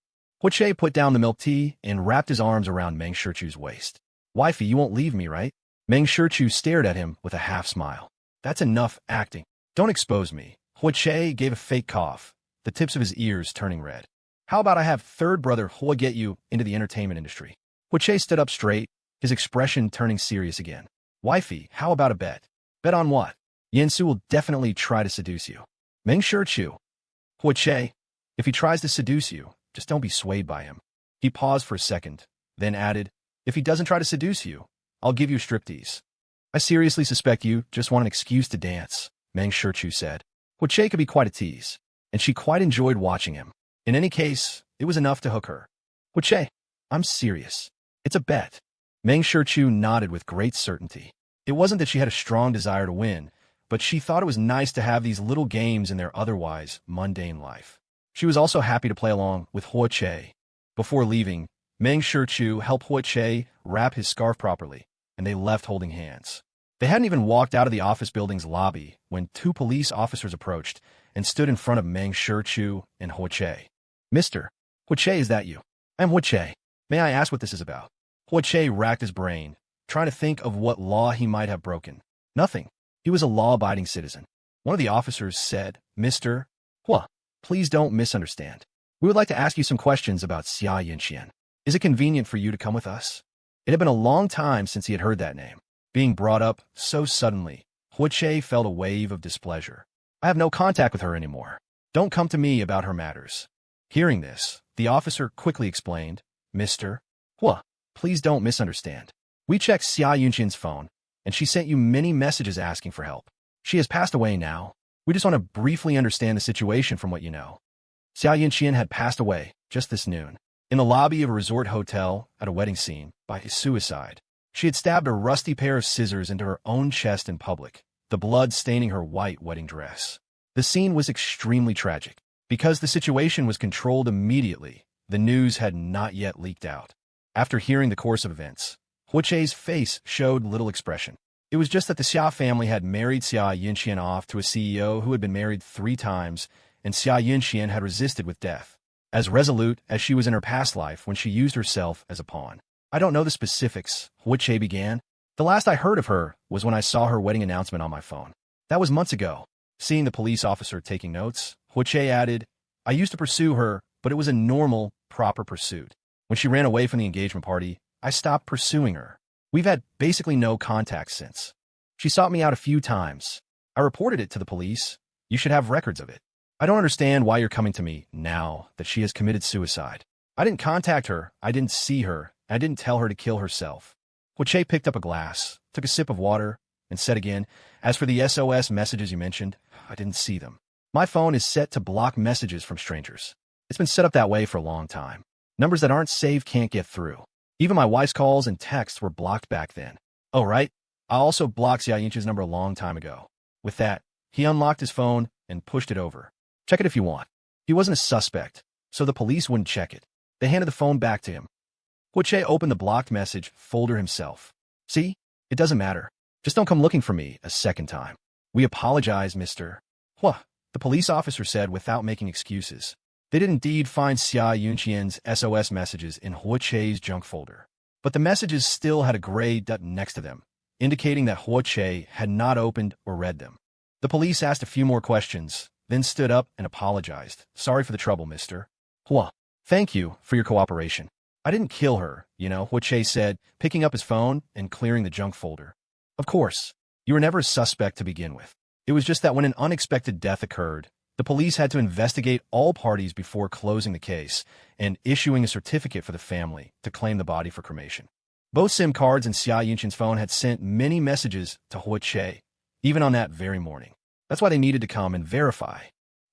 Che put down the milk tea and wrapped his arms around Meng Shichu's waist. Wifey, you won't leave me, right? Meng Shichu stared at him with a half-smile. That's enough acting. Don't expose me. Che gave a fake cough, the tips of his ears turning red. How about I have third brother Hua get you into the entertainment industry? Che stood up straight, his expression turning serious again. Wifey, how about a bet? Bet on what? Yansu will definitely try to seduce you. Meng Shichu. Che, if he tries to seduce you, just don't be swayed by him. He paused for a second, then added, if he doesn't try to seduce you, I'll give you striptease. I seriously suspect you just want an excuse to dance, Meng Shichu said. Che could be quite a tease, and she quite enjoyed watching him. In any case, it was enough to hook her. Che, I'm serious. It's a bet. Meng Shichu nodded with great certainty. It wasn't that she had a strong desire to win, but she thought it was nice to have these little games in their otherwise mundane life. She was also happy to play along with Che. Before leaving, Meng Shichu helped Che wrap his scarf properly, and they left holding hands. They hadn't even walked out of the office building's lobby when two police officers approached and stood in front of Meng Shichu and Che. Mister, Che, is that you? I'm Che. May I ask what this is about? Che racked his brain, trying to think of what law he might have broken. Nothing. He was a law-abiding citizen. One of the officers said, Mr. Hua, please don't misunderstand. We would like to ask you some questions about Xia Yinxian. Is it convenient for you to come with us? It had been a long time since he had heard that name. Being brought up so suddenly, Che felt a wave of displeasure. I have no contact with her anymore. Don't come to me about her matters. Hearing this, the officer quickly explained, Mr. Hua, please don't misunderstand. We checked Xia Yunqian's phone, and she sent you many messages asking for help. She has passed away now. We just want to briefly understand the situation from what you know. Xia Yunqian had passed away just this noon, in the lobby of a resort hotel at a wedding scene, by suicide. She had stabbed a rusty pair of scissors into her own chest in public, the blood staining her white wedding dress. The scene was extremely tragic. Because the situation was controlled immediately, the news had not yet leaked out. After hearing the course of events, Che's face showed little expression. It was just that the Xia family had married Xia Yinxian off to a CEO who had been married 3 times, and Xia Yinxian had resisted with death, as resolute as she was in her past life when she used herself as a pawn. I don't know the specifics, Che began. The last I heard of her was when I saw her wedding announcement on my phone. That was months ago. Seeing the police officer taking notes, Che added, I used to pursue her, but it was a normal, proper pursuit. When she ran away from the engagement party, I stopped pursuing her. We've had basically no contact since. She sought me out a few times. I reported it to the police. You should have records of it. I don't understand why you're coming to me now that she has committed suicide. I didn't contact her, I didn't see her, and I didn't tell her to kill herself. Che picked up a glass, took a sip of water, and said again, as for the SOS messages you mentioned, I didn't see them. My phone is set to block messages from strangers. It's been set up that way for a long time. Numbers that aren't saved can't get through. Even my wife's calls and texts were blocked back then. Oh, right? I also blocked Xia Yinqian's number a long time ago. With that, he unlocked his phone and pushed it over. Check it if you want. He wasn't a suspect, so the police wouldn't check it. They handed the phone back to him. Che opened the blocked message folder himself. See? It doesn't matter. Just don't come looking for me a second time. We apologize, Mr. Hua, the police officer said without making excuses. They did indeed find Xia Yunqian's SOS messages in Che's junk folder. But the messages still had a gray dot next to them, indicating that Che had not opened or read them. The police asked a few more questions, then stood up and apologized. Sorry for the trouble, Mr. Hua. Thank you for your cooperation. I didn't kill her, you know, Che said, picking up his phone and clearing the junk folder. Of course, you were never a suspect to begin with. It was just that when an unexpected death occurred, the police had to investigate all parties before closing the case and issuing a certificate for the family to claim the body for cremation. Both SIM cards and Xia Yinqian's phone had sent many messages to Che, even on that very morning. That's why they needed to come and verify.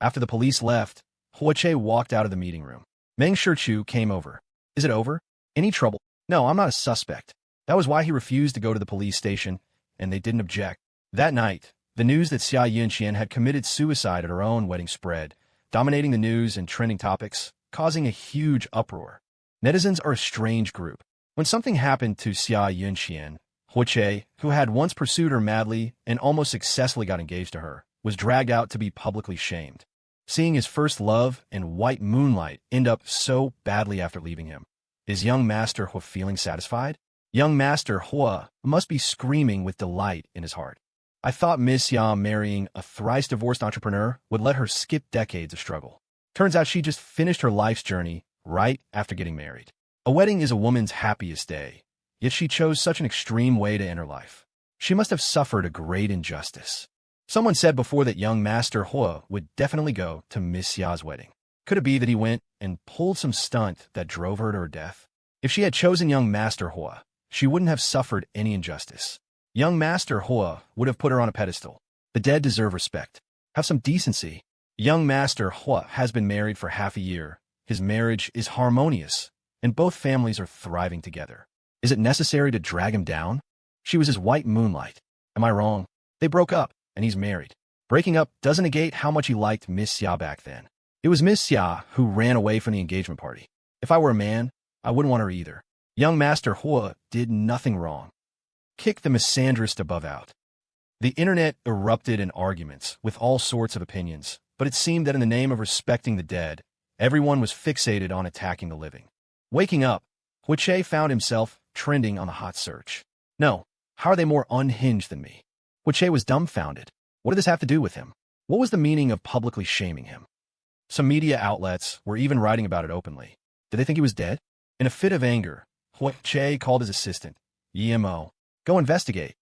After the police left, Huache walked out of the meeting room. Meng Shichu came over. Is it over? Any trouble? No, I'm not a suspect. That was why he refused to go to the police station, and they didn't object. That night, the news that Xia Yunqian had committed suicide at her own wedding spread, dominating the news and trending topics, causing a huge uproar. Netizens are a strange group. When something happened to Xia Yunqian, Huache, who had once pursued her madly and almost successfully got engaged to her, was dragged out to be publicly shamed. Seeing his first love and white moonlight end up so badly after leaving him. Is young Master Hua feeling satisfied? Young Master Hua must be screaming with delight in his heart. I thought Miss Xia marrying a thrice-divorced entrepreneur would let her skip decades of struggle. Turns out she just finished her life's journey right after getting married. A wedding is a woman's happiest day, yet she chose such an extreme way to end her life. She must have suffered a great injustice. Someone said before that young Master Hua would definitely go to Miss Xia's wedding. Could it be that he went and pulled some stunt that drove her to her death? If she had chosen young Master Hua, she wouldn't have suffered any injustice. Young Master Hua would have put her on a pedestal. The dead deserve respect. Have some decency. Young Master Hua has been married for half a year. His marriage is harmonious, and both families are thriving together. Is it necessary to drag him down? She was his white moonlight. Am I wrong? They broke up, and he's married. Breaking up doesn't negate how much he liked Miss Xia back then. It was Miss Xia who ran away from the engagement party. If I were a man, I wouldn't want her either. Young Master Hua did nothing wrong. Kick the misandrist above out. The internet erupted in arguments with all sorts of opinions, but it seemed that in the name of respecting the dead, everyone was fixated on attacking the living. Waking up, Huache found himself trending on the hot search. No, how are they more unhinged than me? Huache was dumbfounded. What did this have to do with him? What was the meaning of publicly shaming him? Some media outlets were even writing about it openly. Did they think he was dead? In a fit of anger, Huache called his assistant, Yemo. Go investigate.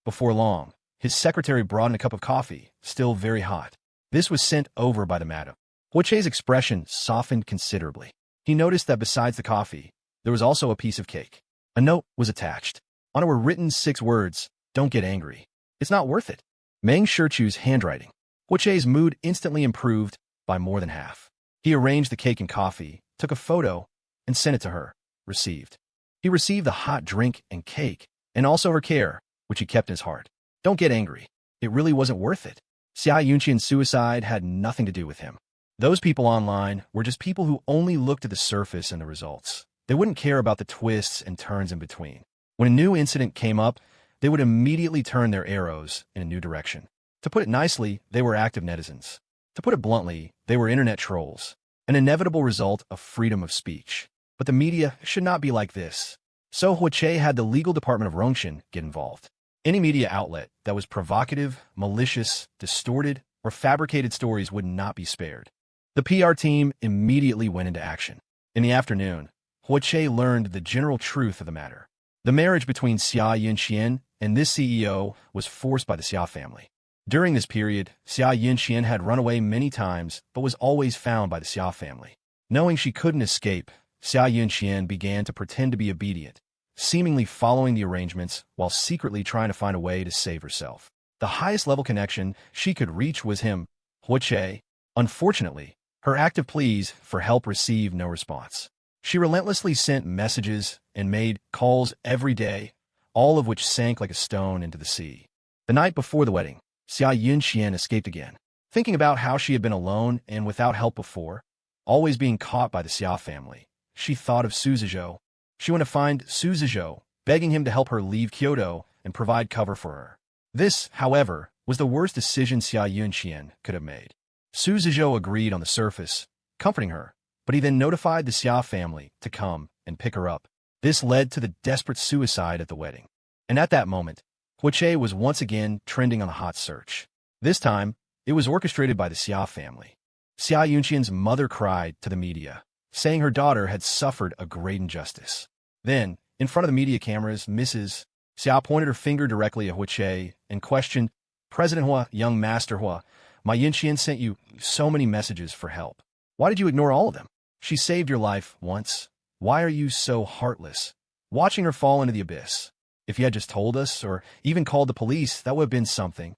Before long, his secretary brought in a cup of coffee, still very hot. This was sent over by the madam. Huache's expression softened considerably. He noticed that besides the coffee, there was also a piece of cake. A note was attached. On it were written 6 words, "Don't get angry. It's not worth it." Meng Shichu's handwriting. Huache's mood instantly improved by more than half. He arranged the cake and coffee, took a photo, and sent it to her. Received. He received the hot drink and cake, and also her care, which he kept in his heart. Don't get angry. It really wasn't worth it. Xia Yunqian's suicide had nothing to do with him. Those people online were just people who only looked at the surface and the results. They wouldn't care about the twists and turns in between. When a new incident came up, they would immediately turn their arrows in a new direction. To put it nicely, they were active netizens. To put it bluntly, they were internet trolls, an inevitable result of freedom of speech. But the media should not be like this. So Huache had the legal department of Rongshan get involved. Any media outlet that was provocative, malicious, distorted, or fabricated stories would not be spared. The PR team immediately went into action. In the afternoon, Huache learned the general truth of the matter. The marriage between Xia Yunqian and this CEO was forced by the Xia family. During this period, Xia Yunqian had run away many times but was always found by the Xia family. Knowing she couldn't escape, Xia Yunqian began to pretend to be obedient, seemingly following the arrangements while secretly trying to find a way to save herself. The highest level connection she could reach was him, Huache. Unfortunately, her active pleas for help received no response. She relentlessly sent messages and made calls every day, all of which sank like a stone into the sea. The night before the wedding, Xia Yunqian escaped again. Thinking about how she had been alone and without help before, always being caught by the Xia family, she thought of Su Zizhou. She went to find Su Zizhou, begging him to help her leave Kyoto and provide cover for her. This, however, was the worst decision Xia Yunqian could have made. Su Zizhou agreed on the surface, comforting her, but he then notified the Xia family to come and pick her up. This led to the desperate suicide at the wedding. And at that moment, Huache was once again trending on the hot search. This time, it was orchestrated by the Xia family. Xia Yunqian's mother cried to the media, saying her daughter had suffered a great injustice. Then, in front of the media cameras, Mrs. Xia pointed her finger directly at Huache and questioned, "President Hua, young Master Hua, my Yunqian sent you so many messages for help. Why did you ignore all of them? She saved your life once. Why are you so heartless? Watching her fall into the abyss. If you had just told us, or even called the police, that would have been something.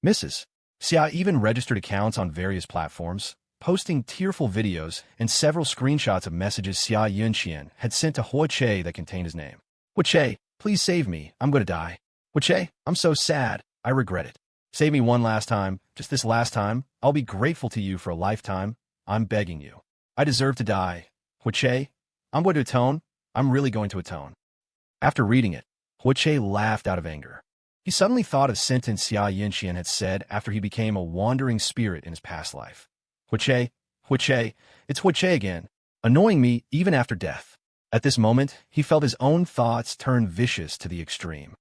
Mrs. Xia even registered accounts on various platforms, posting tearful videos and several screenshots of messages Xia Yunxian had sent to Hua Che that contained his name. Hua Che, please save me. I'm going to die. Hua Che, I'm so sad. I regret it. Save me one last time, just this last time. I'll be grateful to you for a lifetime. I'm begging you. I deserve to die. Hua Che, I'm going to atone. I'm really going to atone. After reading it, Hua Che laughed out of anger. He suddenly thought of a sentence Xia Yunxian had said after he became a wandering spirit in his past life. Hua Che, it's Hua Che again, annoying me even after death. At this moment, he felt his own thoughts turn vicious to the extreme.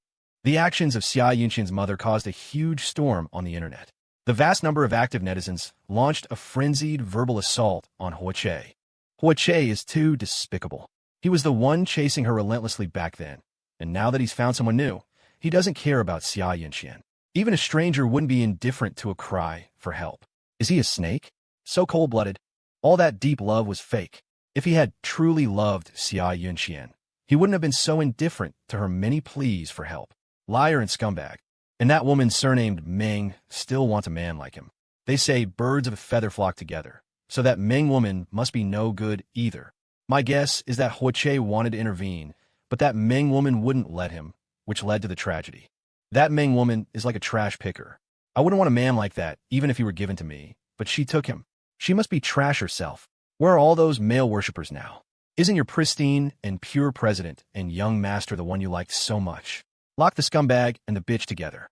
The actions of Xia Yunxian's mother caused a huge storm on the internet. The vast number of active netizens launched a frenzied verbal assault on Hua Che. Hua Che is too despicable. He was the one chasing her relentlessly back then, and now that he's found someone new, he doesn't care about Xia Yunxian. Even a stranger wouldn't be indifferent to a cry for help. Is he a snake? So cold-blooded. All that deep love was fake. If he had truly loved Xia Yunxian, he wouldn't have been so indifferent to her many pleas for help. Liar and scumbag. And that woman surnamed Meng still wants a man like him. They say birds of a feather flock together, so that Meng woman must be no good either. My guess is that Hua Che wanted to intervene, but that Meng woman wouldn't let him, which led to the tragedy. That Meng woman is like a trash picker. I wouldn't want a man like that, even if he were given to me, but she took him. She must be trash herself. Where are all those male worshippers now? Isn't your pristine and pure president and young master the one you liked so much? Lock the scumbag and the bitch together.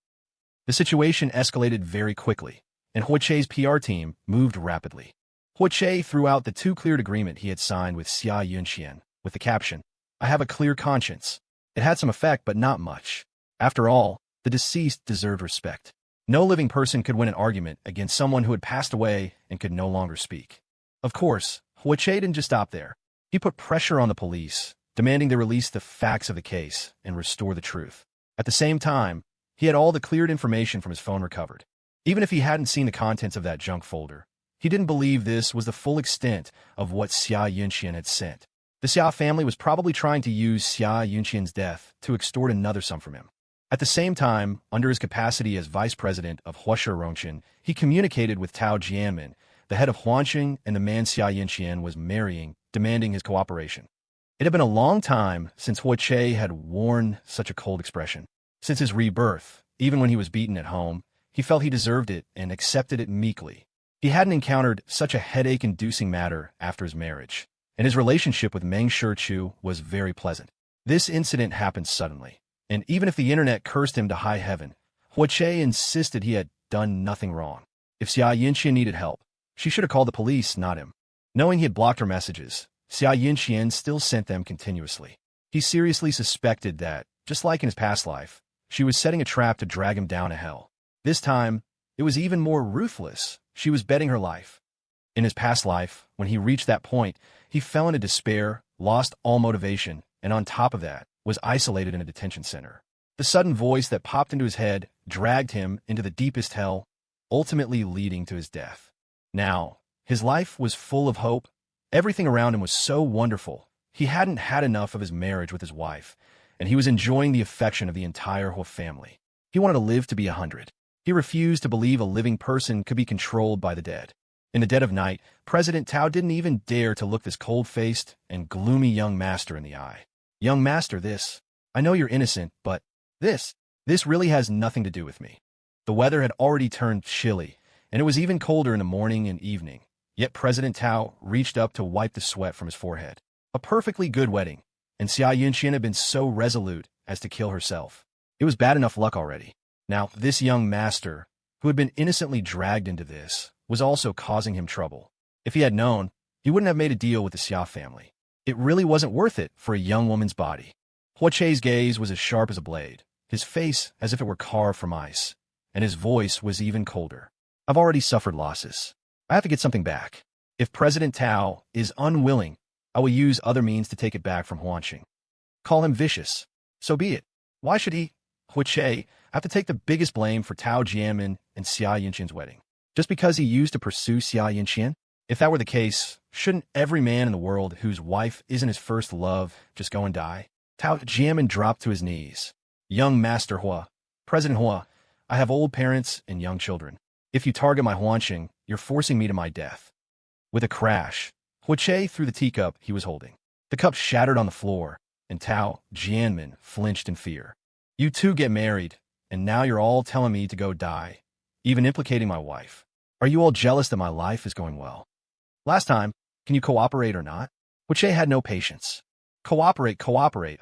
The situation escalated very quickly, and Hua Che's PR team moved rapidly. Hua Che threw out the two-cleared agreement he had signed with Xia Yunxian, with the caption, "I have a clear conscience." It had some effect, but not much. After all, the deceased deserved respect. No living person could win an argument against someone who had passed away and could no longer speak. Of course, Hua Che didn't just stop there. He put pressure on the police, demanding they release the facts of the case and restore the truth. At the same time, he had all the cleared information from his phone recovered. Even if he hadn't seen the contents of that junk folder, he didn't believe this was the full extent of what Xia Yunxian had sent. The Xia family was probably trying to use Xia Yunxian's death to extort another sum from him. At the same time, under his capacity as vice president of Huashe Rongqing, he communicated with Tao Jianmin, the head of Huanqing and the man Xia Yunxian was marrying, demanding his cooperation. It had been a long time since Hua Che had worn such a cold expression. Since his rebirth, even when he was beaten at home, he felt he deserved it and accepted it meekly. He hadn't encountered such a headache-inducing matter after his marriage, and his relationship with Meng Shichu was very pleasant. This incident happened suddenly, and even if the internet cursed him to high heaven, Hua Che insisted he had done nothing wrong. If Xia Yunxian needed help, she should have called the police, not him. Knowing he had blocked her messages, Xia Yunxian still sent them continuously. He seriously suspected that, just like in his past life, she was setting a trap to drag him down to hell. This time, it was even more ruthless. She was betting her life. In his past life, when he reached that point, he fell into despair, lost all motivation, and on top of that, was isolated in a detention center. The sudden voice that popped into his head dragged him into the deepest hell, ultimately leading to his death. Now, his life was full of hope. Everything around him was so wonderful. He hadn't had enough of his marriage with his wife, and he was enjoying the affection of the entire Hua family. He wanted to live to be 100. He refused to believe a living person could be controlled by the dead. In the dead of night, President Tao didn't even dare to look this cold-faced and gloomy young master in the eye. Young master, I know you're innocent, but this really has nothing to do with me. The weather had already turned chilly, and it was even colder in the morning and evening. Yet President Tao reached up to wipe the sweat from his forehead. A perfectly good wedding, and Xia Yunxian had been so resolute as to kill herself. It was bad enough luck already. Now, this young master, who had been innocently dragged into this, was also causing him trouble. If he had known, he wouldn't have made a deal with the Xia family. It really wasn't worth it for a young woman's body. Hua Che's gaze was as sharp as a blade, his face as if it were carved from ice, and his voice was even colder. I've already suffered losses. I have to get something back. If President Tao is unwilling, I will use other means to take it back from Huanqing. Call him vicious. So be it. Why should he, Hua Che, have to take the biggest blame for Tao Jianmin and Xia Yunxian's wedding? Just because he used to pursue Xia Yunxian? If that were the case, shouldn't every man in the world whose wife isn't his first love just go and die? Tao Jianmin dropped to his knees. Young Master Hua, President Hua, I have old parents and young children. If you target my Huanqing, you're forcing me to my death. With a crash, Huache threw the teacup he was holding. The cup shattered on the floor, and Tao Jianmin flinched in fear. You two get married, and now you're all telling me to go die, even implicating my wife. Are you all jealous that my life is going well? Last time, can you cooperate or not? Huache had no patience. Cooperate,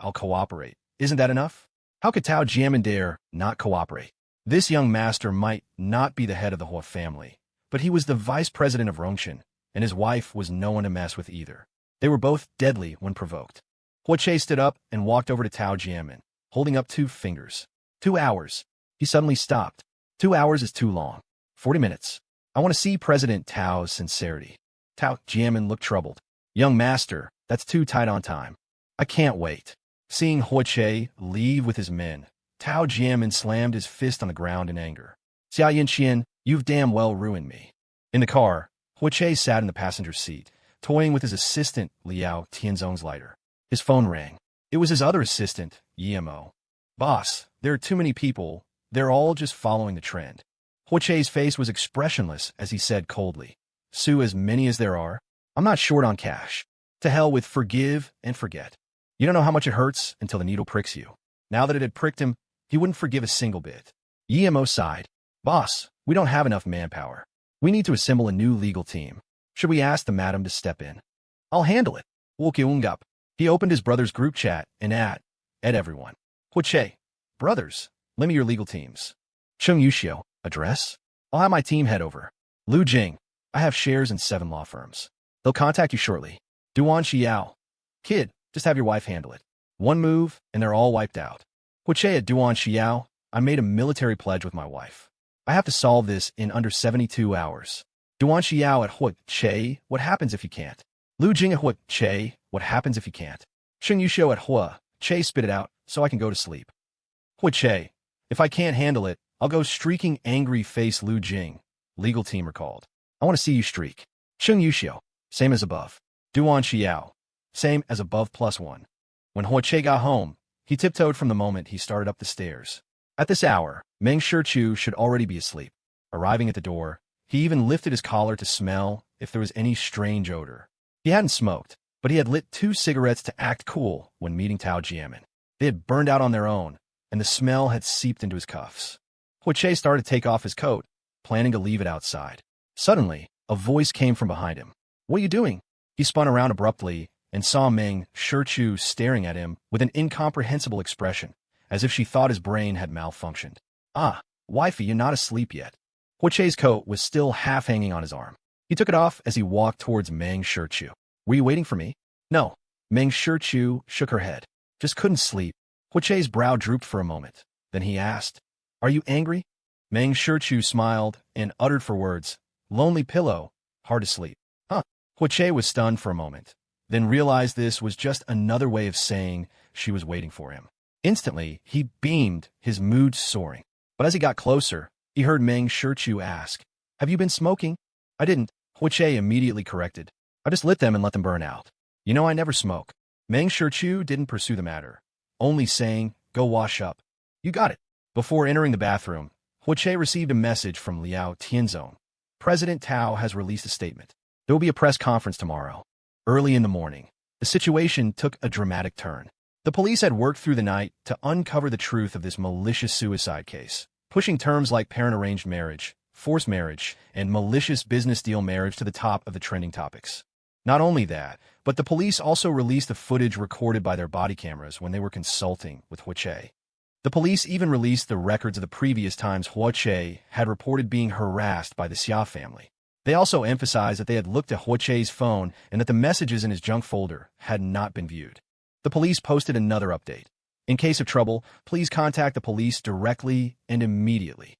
I'll cooperate. Isn't that enough? How could Tao Jianmin dare not cooperate? This young master might not be the head of the Hua family, but he was the vice president of Rongchen, and his wife was no one to mess with either. They were both deadly when provoked. Huache stood up and walked over to Tao Jianmin, holding up 2 fingers. 2 hours. He suddenly stopped. 2 hours is too long. 40 minutes. I want to see President Tao's sincerity. Tao Jianmin looked troubled. Young master, that's too tight on time. I can't wait. Seeing Huache leave with his men, Tao Jianmin slammed his fist on the ground in anger. Xia Yinqian, you've damn well ruined me. In the car, Huache sat in the passenger seat, toying with his assistant Liao Tianzong's lighter. His phone rang. It was his other assistant, Yimo. Boss, there are too many people. They're all just following the trend. Huache's face was expressionless as he said coldly, Sue as many as there are. I'm not short on cash. To hell with forgive and forget. You don't know how much it hurts until the needle pricks you. Now that it had pricked him, he wouldn't forgive a single bit. Yimo sighed. Boss, we don't have enough manpower. We need to assemble a new legal team. Should we ask the madam to step in? I'll handle it. Wolkeungup. He opened his brother's group chat and at everyone. Huache, brothers, lend me your legal teams. Chung Yuxiu, address? I'll have my team head over. Lu Jing, I have shares in 7 law firms. They'll contact you shortly. Duan Xiao. Kid, just have your wife handle it. One move, and they're all wiped out. Huache at Duan Xiao, I made a military pledge with my wife. I have to solve this in under 72 hours. Duan Xiao at Huache, what happens if you can't? Lu Jing at Huache, what happens if you can't? Sheng Yuxiu at Huache, spit it out, so I can go to sleep. Huache, if I can't handle it, I'll go streaking angry face Lu Jing. Legal team recalled. I want to see you streak. Sheng Yuxiu, same as above. Duan Xiao, same as above +1. When Huache got home, he tiptoed from the moment he started up the stairs. At this hour, Meng Shichu should already be asleep. Arriving at the door, he even lifted his collar to smell if there was any strange odor. He hadn't smoked, but he had lit 2 cigarettes to act cool when meeting Tao Jianmin. They had burned out on their own, and the smell had seeped into his cuffs. Huache started to take off his coat, planning to leave it outside. Suddenly, a voice came from behind him. What are you doing? He spun around abruptly and saw Meng Shichu staring at him with an incomprehensible expression, as if she thought his brain had malfunctioned. Ah, wifey, you're not asleep yet. Huache's coat was still half hanging on his arm. He took it off as he walked towards Meng Shichu. Were you waiting for me? No. Meng Shichu shook her head. Just couldn't sleep. Huache's brow drooped for a moment. Then he asked, Are you angry? Meng Shichu smiled and uttered 4 words. Lonely pillow, hard to sleep. Huh. Huache was stunned for a moment, then realized this was just another way of saying she was waiting for him. Instantly, he beamed, his mood soaring. But as he got closer, he heard Meng Shichu ask, Have you been smoking? I didn't. Huache immediately corrected. I just lit them and let them burn out. You know I never smoke. Meng Shichu didn't pursue the matter, only saying, Go wash up. You got it. Before entering the bathroom, Huache received a message from Liao Tianzong. President Tao has released a statement. There will be a press conference tomorrow. Early in the morning, the situation took a dramatic turn. The police had worked through the night to uncover the truth of this malicious suicide case, pushing terms like parent-arranged marriage, forced marriage, and malicious business deal marriage to the top of the trending topics. Not only that, but the police also released the footage recorded by their body cameras when they were consulting with Huache. The police even released the records of the previous times Huache had reported being harassed by the Xia family. They also emphasized that they had looked at Huache's phone and that the messages in his junk folder had not been viewed. The police posted another update. In case of trouble, please contact the police directly and immediately.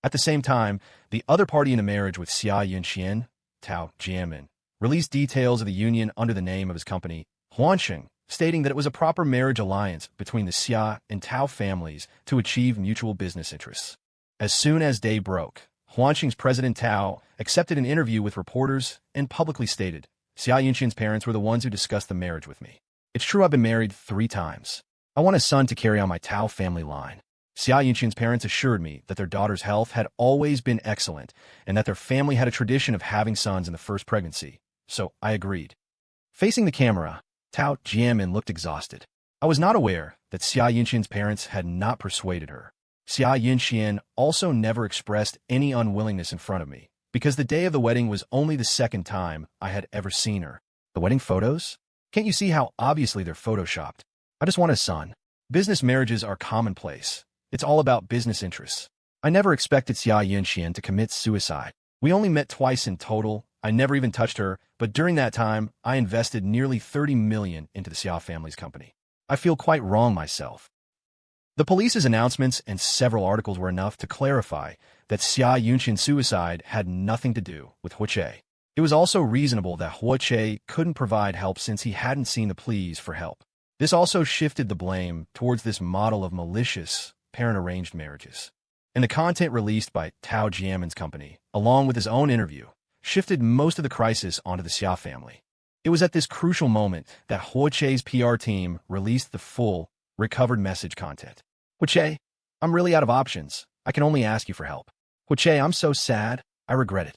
At the same time, the other party in the marriage with Xia Yinqian, Tao Jianmin, released details of the union under the name of his company, Huanqing, stating that it was a proper marriage alliance between the Xia and Tao families to achieve mutual business interests. As soon as day broke, Huanqing's President Tao accepted an interview with reporters and publicly stated, Xia Yinqian's parents were the ones who discussed the marriage with me. It's true I've been married 3 times. I want a son to carry on my Tao family line. Xia Yinqian's parents assured me that their daughter's health had always been excellent and that their family had a tradition of having sons in the first pregnancy, so I agreed. Facing the camera, Tao Jianmin looked exhausted. I was not aware that Xia Yinqian's parents had not persuaded her. Xia Yinqian also never expressed any unwillingness in front of me, because the day of the wedding was only the second time I had ever seen her. The wedding photos? Can't you see how obviously they're photoshopped? I just want a son. Business marriages are commonplace. It's all about business interests. I never expected Xia Yinqian to commit suicide. We only met twice in total. I never even touched her, but during that time, I invested nearly 30 million into the Xia family's company. I feel quite wrong myself. The police's announcements and several articles were enough to clarify that Xia Yunqian's suicide had nothing to do with Huoche. It was also reasonable that Huoche couldn't provide help since he hadn't seen the pleas for help. This also shifted the blame towards this model of malicious, parent-arranged marriages. And the content released by Tao Jianmin's company, along with his own interview, shifted most of the crisis onto the Xia family. It was at this crucial moment that Huoche's PR team released the full, recovered message content. Huoche, I'm really out of options. I can only ask you for help. Huoche, I'm so sad. I regret it.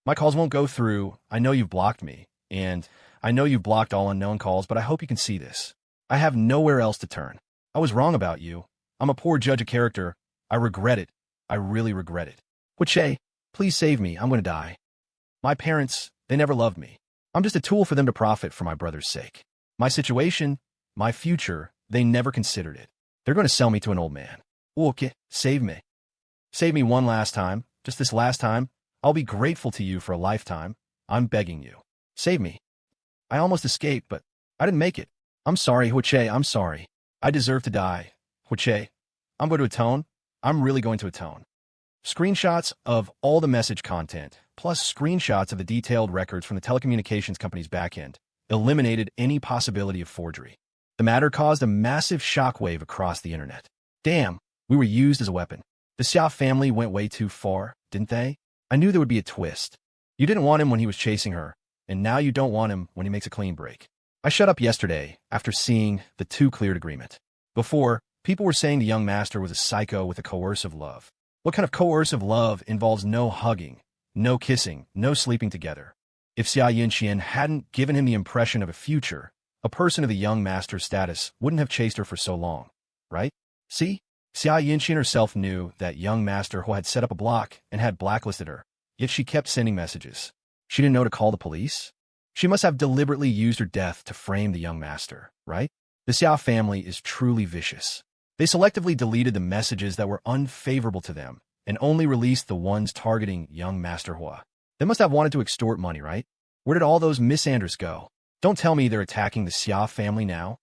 My calls won't go through. I know you've blocked me, and I know you've blocked all unknown calls, but I hope you can see this. I have nowhere else to turn. I was wrong about you. I'm a poor judge of character. I regret it. I really regret it. Huoche, please save me. I'm going to die. My parents, they never loved me. I'm just a tool for them to profit for my brother's sake. My situation, my future, they never considered it. They're going to sell me to an old man. Okay, save me. Save me one last time, just this last time. I'll be grateful to you for a lifetime. I'm begging you. Save me. I almost escaped, but I didn't make it. I'm sorry, Huoche, I'm sorry. I deserve to die. Huoche, I'm going to atone. I'm really going to atone. Screenshots of all the message content, plus screenshots of the detailed records from the telecommunications company's backend, eliminated any possibility of forgery. The matter caused a massive shockwave across the internet. Damn, we were used as a weapon. The Xia family went way too far, didn't they? I knew there would be a twist. You didn't want him when he was chasing her, and now you don't want him when he makes a clean break. I shut up yesterday after seeing the two-cleared agreement. Before, people were saying the young master was a psycho with a coercive love. What kind of coercive love involves no hugging, no kissing, no sleeping together? If Xia Yinqian hadn't given him the impression of a future, a person of the young master's status wouldn't have chased her for so long, right? See? Xia Yinqian herself knew that young master who had set up a block and had blacklisted her, yet she kept sending messages. She didn't know to call the police? She must have deliberately used her death to frame the young master, right? The Xia family is truly vicious. They selectively deleted the messages that were unfavorable to them and only released the ones targeting young Master Hua. They must have wanted to extort money, right? Where did all those misanders go? Don't tell me they're attacking the Xia family now.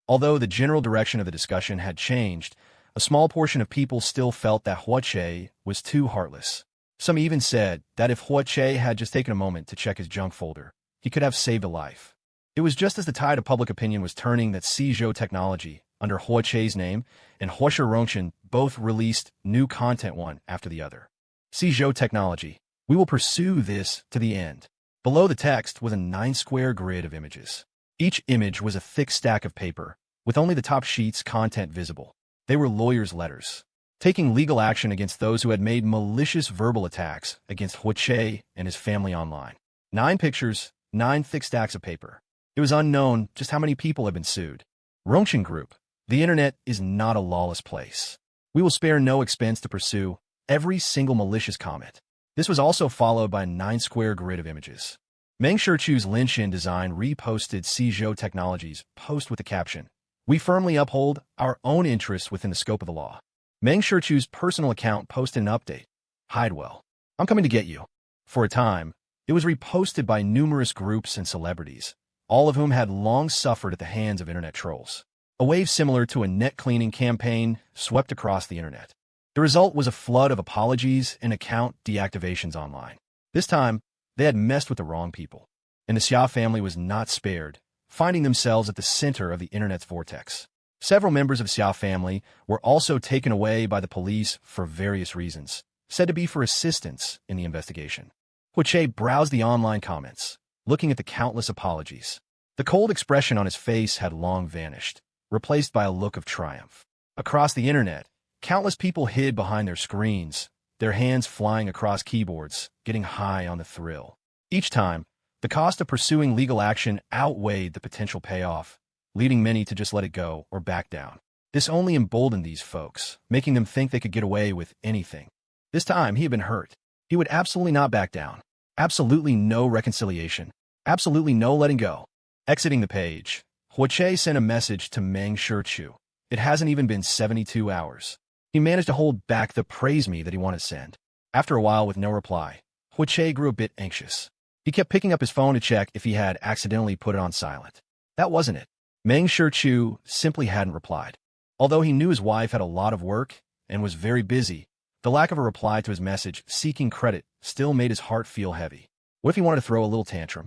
Although the general direction of the discussion had changed, a small portion of people still felt that Huoche was too heartless. Some even said that if Huoche had just taken a moment to check his junk folder, he could have saved a life. It was just as the tide of public opinion was turning that Xizhou Technology, under Huoche's name, and Huoshi Rongchen both released new content one after the other. Xizhou Technology, we will pursue this to the end. Below the text was a 9-square grid of images. Each image was a thick stack of paper, with only the top sheet's content visible. They were lawyers' letters, taking legal action against those who had made malicious verbal attacks against Huoche and his family online. 9 pictures, 9 thick stacks of paper. It was unknown just how many people had been sued. Rongchen Group, the internet is not a lawless place. We will spare no expense to pursue every single malicious comment. This was also followed by a 9-square grid of images. Meng Shichu's Linshin design reposted Xizhou Technology's post with the caption, "We firmly uphold our own interests within the scope of the law." Meng Shichu's personal account posted an update. Hidewell, I'm coming to get you. For a time, it was reposted by numerous groups and celebrities, all of whom had long suffered at the hands of internet trolls. A wave similar to a net-cleaning campaign swept across the internet. The result was a flood of apologies and account deactivations online. This time, they had messed with the wrong people, and the Xia family was not spared, finding themselves at the center of the internet's vortex. Several members of Xia family were also taken away by the police for various reasons, said to be for assistance in the investigation. Huoche browsed the online comments, looking at the countless apologies. The cold expression on his face had long vanished, replaced by a look of triumph. Across the internet, Countless people hid behind their screens, their hands flying across keyboards, getting high on the thrill. Each time, the cost of pursuing legal action outweighed the potential payoff, leading many to just let it go or back down. This only emboldened these folks, making them think they could get away with anything. This time, he had been hurt. He would absolutely not back down. Absolutely no reconciliation. Absolutely no letting go. Exiting the page, Huache sent a message to Meng Shichu. It hasn't even been 72 hours. He managed to hold back the praise me that he wanted to send. After a while with no reply, Huache grew a bit anxious. He kept picking up his phone to check if he had accidentally put it on silent. That wasn't it. Meng Shichu simply hadn't replied. Although he knew his wife had a lot of work and was very busy, the lack of a reply to his message seeking credit still made his heart feel heavy. What if he wanted to throw a little tantrum?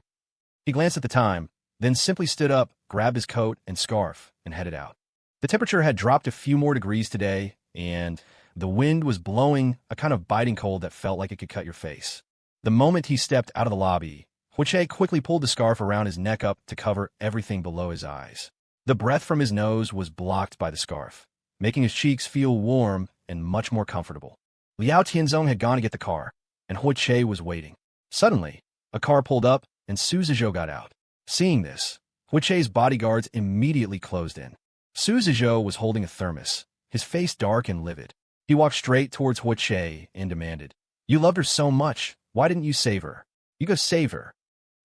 He glanced at the time, then simply stood up, grabbed his coat and scarf, and headed out. The temperature had dropped a few more degrees today, and the wind was blowing a kind of biting cold that felt like it could cut your face. The moment he stepped out of the lobby, Huache quickly pulled the scarf around his neck up to cover everything below his eyes. The breath from his nose was blocked by the scarf, making his cheeks feel warm and much more comfortable. Liao Tianzong had gone to get the car, and Huache was waiting. Suddenly, a car pulled up, and Su Zizhou got out. Seeing this, Huache's bodyguards immediately closed in. Su Zizhou was holding a thermos, his face dark and livid. He walked straight towards Huache and demanded, "You loved her so much. Why didn't you save her? You go save her."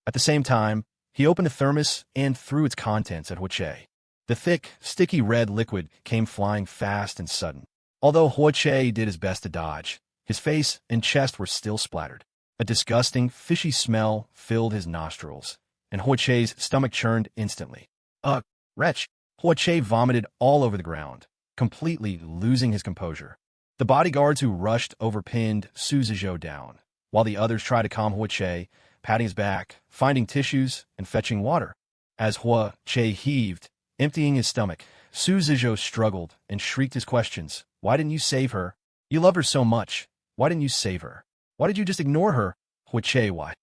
At the same time, he opened the thermos and threw its contents at Huache. The thick, sticky red liquid came flying fast and sudden. Although Huache did his best to dodge, his face and chest were still splattered. A disgusting, fishy smell filled his nostrils, and Huache's stomach churned instantly. Ugh, wretch! Huache vomited all over the ground, completely losing his composure. The bodyguards who rushed over pinned Su Zizhou down, while the others tried to calm Huache, patting his back, finding tissues, and fetching water. As Huache heaved, emptying his stomach, Su Zizhou struggled and shrieked his questions. "Why didn't you save her? You loved her so much. Why didn't you save her? Why did you just ignore her? Huache, why?"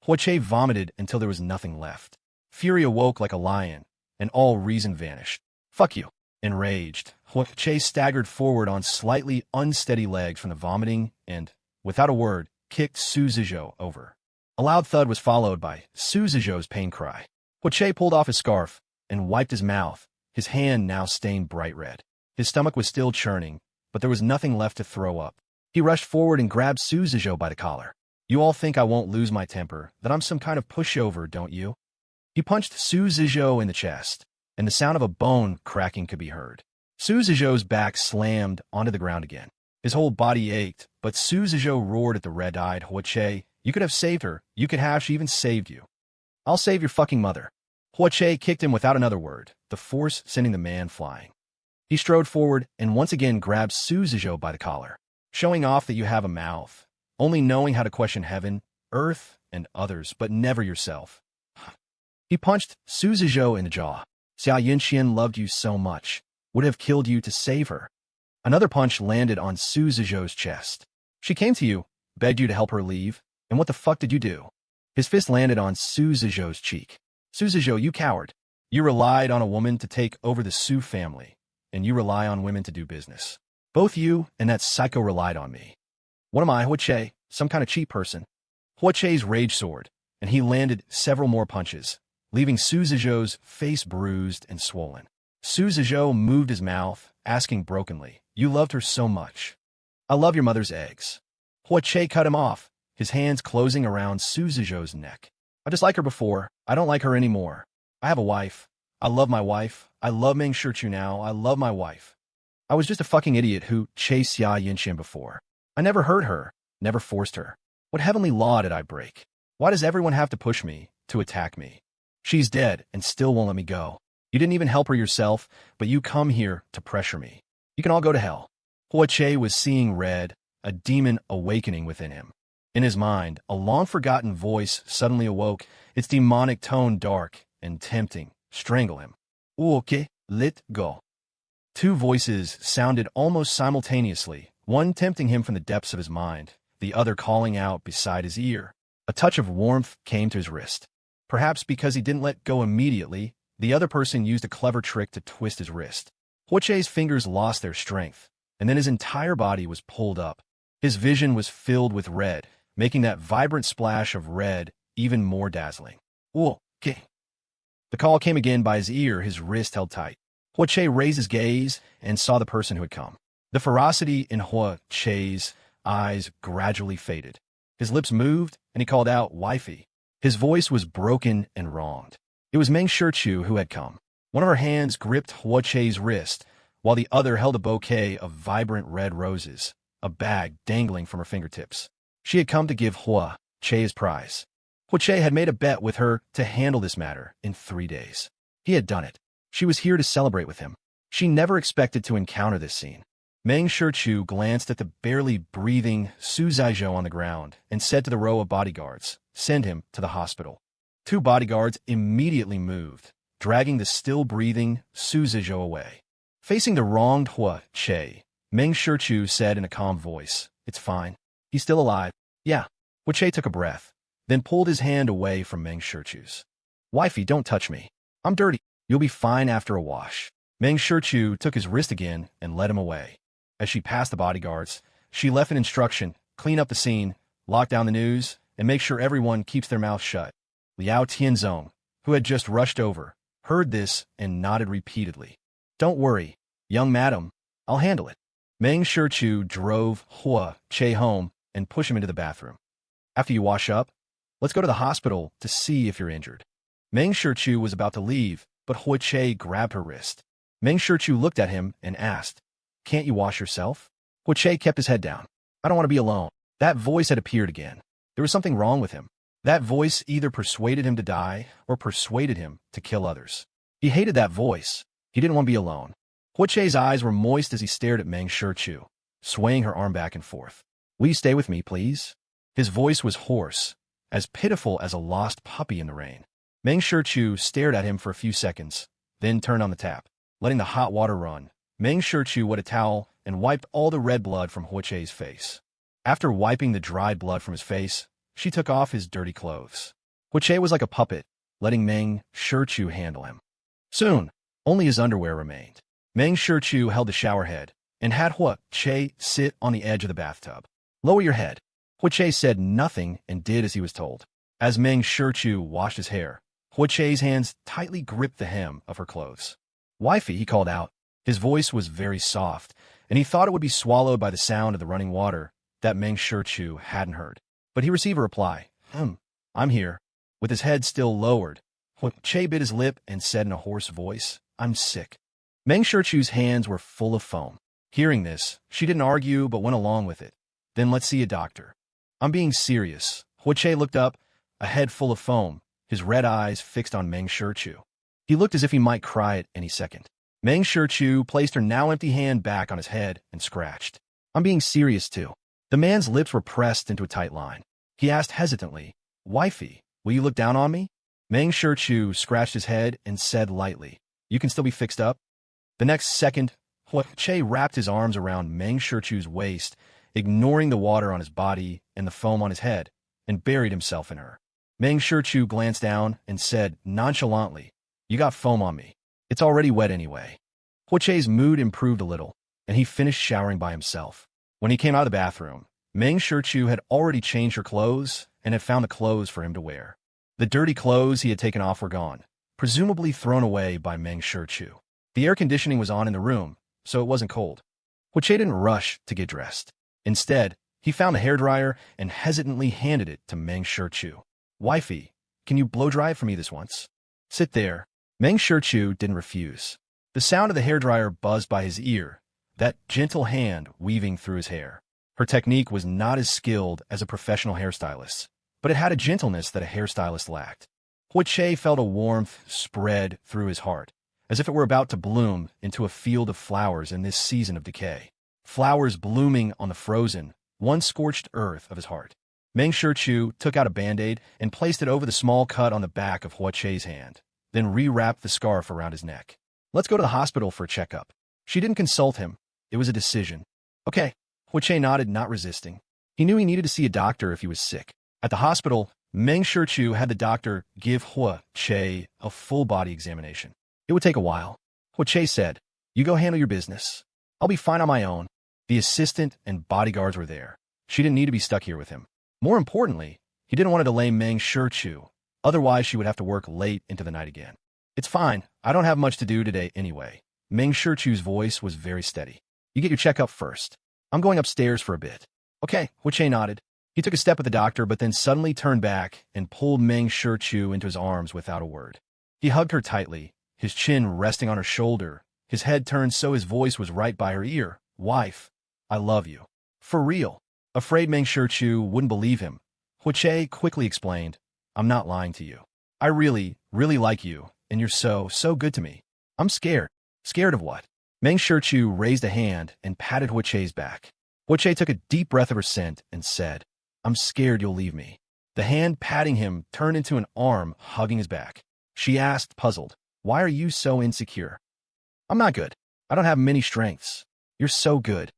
Huache vomited until there was nothing left. Fury awoke like a lion, and all reason vanished. "Fuck you." Enraged, Huache staggered forward on slightly unsteady legs from the vomiting and, without a word, kicked Su Zizhou over. A loud thud was followed by Su Zizhou's pain cry. Huache pulled off his scarf and wiped his mouth, his hand now stained bright red. His stomach was still churning, but there was nothing left to throw up. He rushed forward and grabbed Su Zizhou by the collar. "You all think I won't lose my temper, that I'm some kind of pushover, don't you?" He punched Su Zizhou in the chest, and the sound of a bone cracking could be heard. Su Zizhou's back slammed onto the ground again. His whole body ached, but Su Zizhou roared at the red-eyed Huache. "You could have saved her. You could have. She even saved you." "I'll save your fucking mother." Huache kicked him without another word, the force sending the man flying. He strode forward and once again grabbed Su Zizhou by the collar. "Showing off that you have a mouth, only knowing how to question heaven, earth, and others, but never yourself." He punched Su Zizhou in the jaw. "Xia Yinxian loved you so much, would have killed you to save her." Another punch landed on Su Zizhou's chest. "She came to you, begged you to help her leave, and what the fuck did you do?" His fist landed on Su Zizhou's cheek. "Su Zizhou, you coward. You relied on a woman to take over the Su family, and you rely on women to do business. Both you and that psycho relied on me. What am I, Huache? Some kind of cheap person?" Huache's rage soared, and he landed several more punches, leaving Su Zizhou's face bruised and swollen. Su Zizhou moved his mouth, asking brokenly, "You loved her so much." "I love your mother's eggs." Huache cut him off, his hands closing around Su Zizhou's neck. "I just like her before. I don't like her anymore. I have a wife. I love my wife. I love Meng Shichu now. I love my wife. I was just a fucking idiot who chased Xia Yinxian before. I never hurt her, never forced her. What heavenly law did I break? Why does everyone have to push me, to attack me? She's dead and still won't let me go. You didn't even help her yourself, but you come here to pressure me. You can all go to hell." Huache was seeing red, a demon awakening within him. In his mind, a long-forgotten voice suddenly awoke, its demonic tone dark and tempting. Strangle him. "Okay, let go." Two voices sounded almost simultaneously, one tempting him from the depths of his mind, the other calling out beside his ear. A touch of warmth came to his wrist. Perhaps because he didn't let go immediately, the other person used a clever trick to twist his wrist. Huache's fingers lost their strength, and then his entire body was pulled up. His vision was filled with red, making that vibrant splash of red even more dazzling. Okay. The call came again by his ear, his wrist held tight. Hua Che raised his gaze and saw the person who had come. The ferocity in Hua Che's eyes gradually faded. His lips moved, and he called out, "Wifey." His voice was broken and wronged. It was Meng Shichu who had come. One of her hands gripped Hua Che's wrist, while the other held a bouquet of vibrant red roses, a bag dangling from her fingertips. She had come to give Hua Che his prize. Hua Che had made a bet with her to handle this matter in 3 days. He had done it. She was here to celebrate with him. She never expected to encounter this scene. Meng Shichu glanced at the barely breathing Su Zizhou on the ground and said to the row of bodyguards, "Send him to the hospital." 2 bodyguards immediately moved, dragging the still-breathing Su Zizhou away. Facing the wronged Hua Che, Meng Shichu said in a calm voice, "It's fine. He's still alive." "Yeah." Hua Che took a breath, then pulled his hand away from Meng Shichu's. "Wifey, don't touch me. I'm dirty. You'll be fine after a wash." Meng Shichu took his wrist again and led him away. As she passed the bodyguards, she left an instruction: clean up the scene, lock down the news, and make sure everyone keeps their mouth shut. Liao Tianzong, who had just rushed over, heard this and nodded repeatedly. "Don't worry, young madam. I'll handle it." Meng Shichu drove Hua Che home and pushed him into the bathroom. "After you wash up, let's go to the hospital to see if you're injured." Meng Shichu was about to leave, but Hua Che grabbed her wrist. Meng Shichu looked at him and asked, "Can't you wash yourself?" Hua Che kept his head down. "I don't want to be alone." That voice had appeared again. There was something wrong with him. That voice either persuaded him to die or persuaded him to kill others. He hated that voice. He didn't want to be alone. Hua Che's eyes were moist as he stared at Meng Shichu, swaying her arm back and forth. "Will you stay with me, please?" His voice was hoarse, as pitiful as a lost puppy in the rain. Meng Shichu stared at him for a few seconds, then turned on the tap, letting the hot water run. Meng Shichu wet a towel and wiped all the red blood from Hua Che's face. After wiping the dried blood from his face, she took off his dirty clothes. Hua Che was like a puppet, letting Meng Shichu handle him. Soon, only his underwear remained. Meng Shichu held the shower head and had Hua Che sit on the edge of the bathtub. "Lower your head." Hua Che said nothing and did as he was told. As Meng Shichu washed his hair, Hua Che's hands tightly gripped the hem of her clothes. "Wifey," he called out. His voice was very soft, and he thought it would be swallowed by the sound of the running water that Meng Shichu hadn't heard. But he received a reply, "I'm here." With his head still lowered, Hua Che bit his lip and said in a hoarse voice, "I'm sick." Meng Shichu's hands were full of foam. Hearing this, she didn't argue but went along with it. "Then let's see a doctor." "I'm being serious." Hua Che looked up, a head full of foam, his red eyes fixed on Meng Shichu. He looked as if he might cry at any second. Meng Shichu placed her now empty hand back on his head and scratched. "I'm being serious too." The man's lips were pressed into a tight line. He asked hesitantly, "Wifey, will you look down on me?" Meng Shichu scratched his head and said lightly, "You can still be fixed up." The next second, Hua Che wrapped his arms around Meng Shichu's waist, ignoring the water on his body and the foam on his head, and buried himself in her. Meng Shichu glanced down and said nonchalantly, "You got foam on me. It's already wet anyway." Hua Che's mood improved a little, and he finished showering by himself. When he came out of the bathroom, Meng Shichu had already changed her clothes and had found the clothes for him to wear. The dirty clothes he had taken off were gone, presumably thrown away by Meng Shichu. The air conditioning was on in the room, so it wasn't cold. Hua Che didn't rush to get dressed. Instead, he found a hairdryer and hesitantly handed it to Meng Shichu. "Wifey, can you blow-dry it for me this once?" "Sit there." Meng Shichu didn't refuse. The sound of the hairdryer buzzed by his ear, that gentle hand weaving through his hair. Her technique was not as skilled as a professional hairstylist's, but it had a gentleness that a hairstylist lacked. Hua Che felt a warmth spread through his heart, as if it were about to bloom into a field of flowers in this season of decay. Flowers blooming on the frozen, once-scorched earth of his heart. Meng Shichu took out a Band-Aid and placed it over the small cut on the back of Hua Che's hand, then rewrapped the scarf around his neck. "Let's go to the hospital for a checkup." She didn't consult him. It was a decision. "Okay." Hua Che nodded, not resisting. He knew he needed to see a doctor if he was sick. At the hospital, Meng Shichu had the doctor give Hua Che a full-body examination. It would take a while. Hua Che said, "You go handle your business. I'll be fine on my own." The assistant and bodyguards were there. She didn't need to be stuck here with him. More importantly, he didn't want to delay Meng Shichu. Otherwise, she would have to work late into the night again. It's fine. I don't have much to do today anyway. Meng Shichu's voice was very steady. You get your checkup first. I'm going upstairs for a bit. Okay, Huiche nodded. He took a step at the doctor, but then suddenly turned back and pulled Meng Shichu into his arms without a word. He hugged her tightly, his chin resting on her shoulder, his head turned so his voice was right by her ear. Wife, I love you. For real. Afraid Meng Shichu wouldn't believe him, Huiche quickly explained, I'm not lying to you. I really, really like you, and you're so good to me. I'm scared. Scared of what? Meng Shichu raised a hand and patted Huiche's back. Huiche took a deep breath of her scent and said, I'm scared you'll leave me. The hand patting him turned into an arm hugging his back. She asked, puzzled, why are you so insecure? I'm not good. I don't have many strengths. You're so good.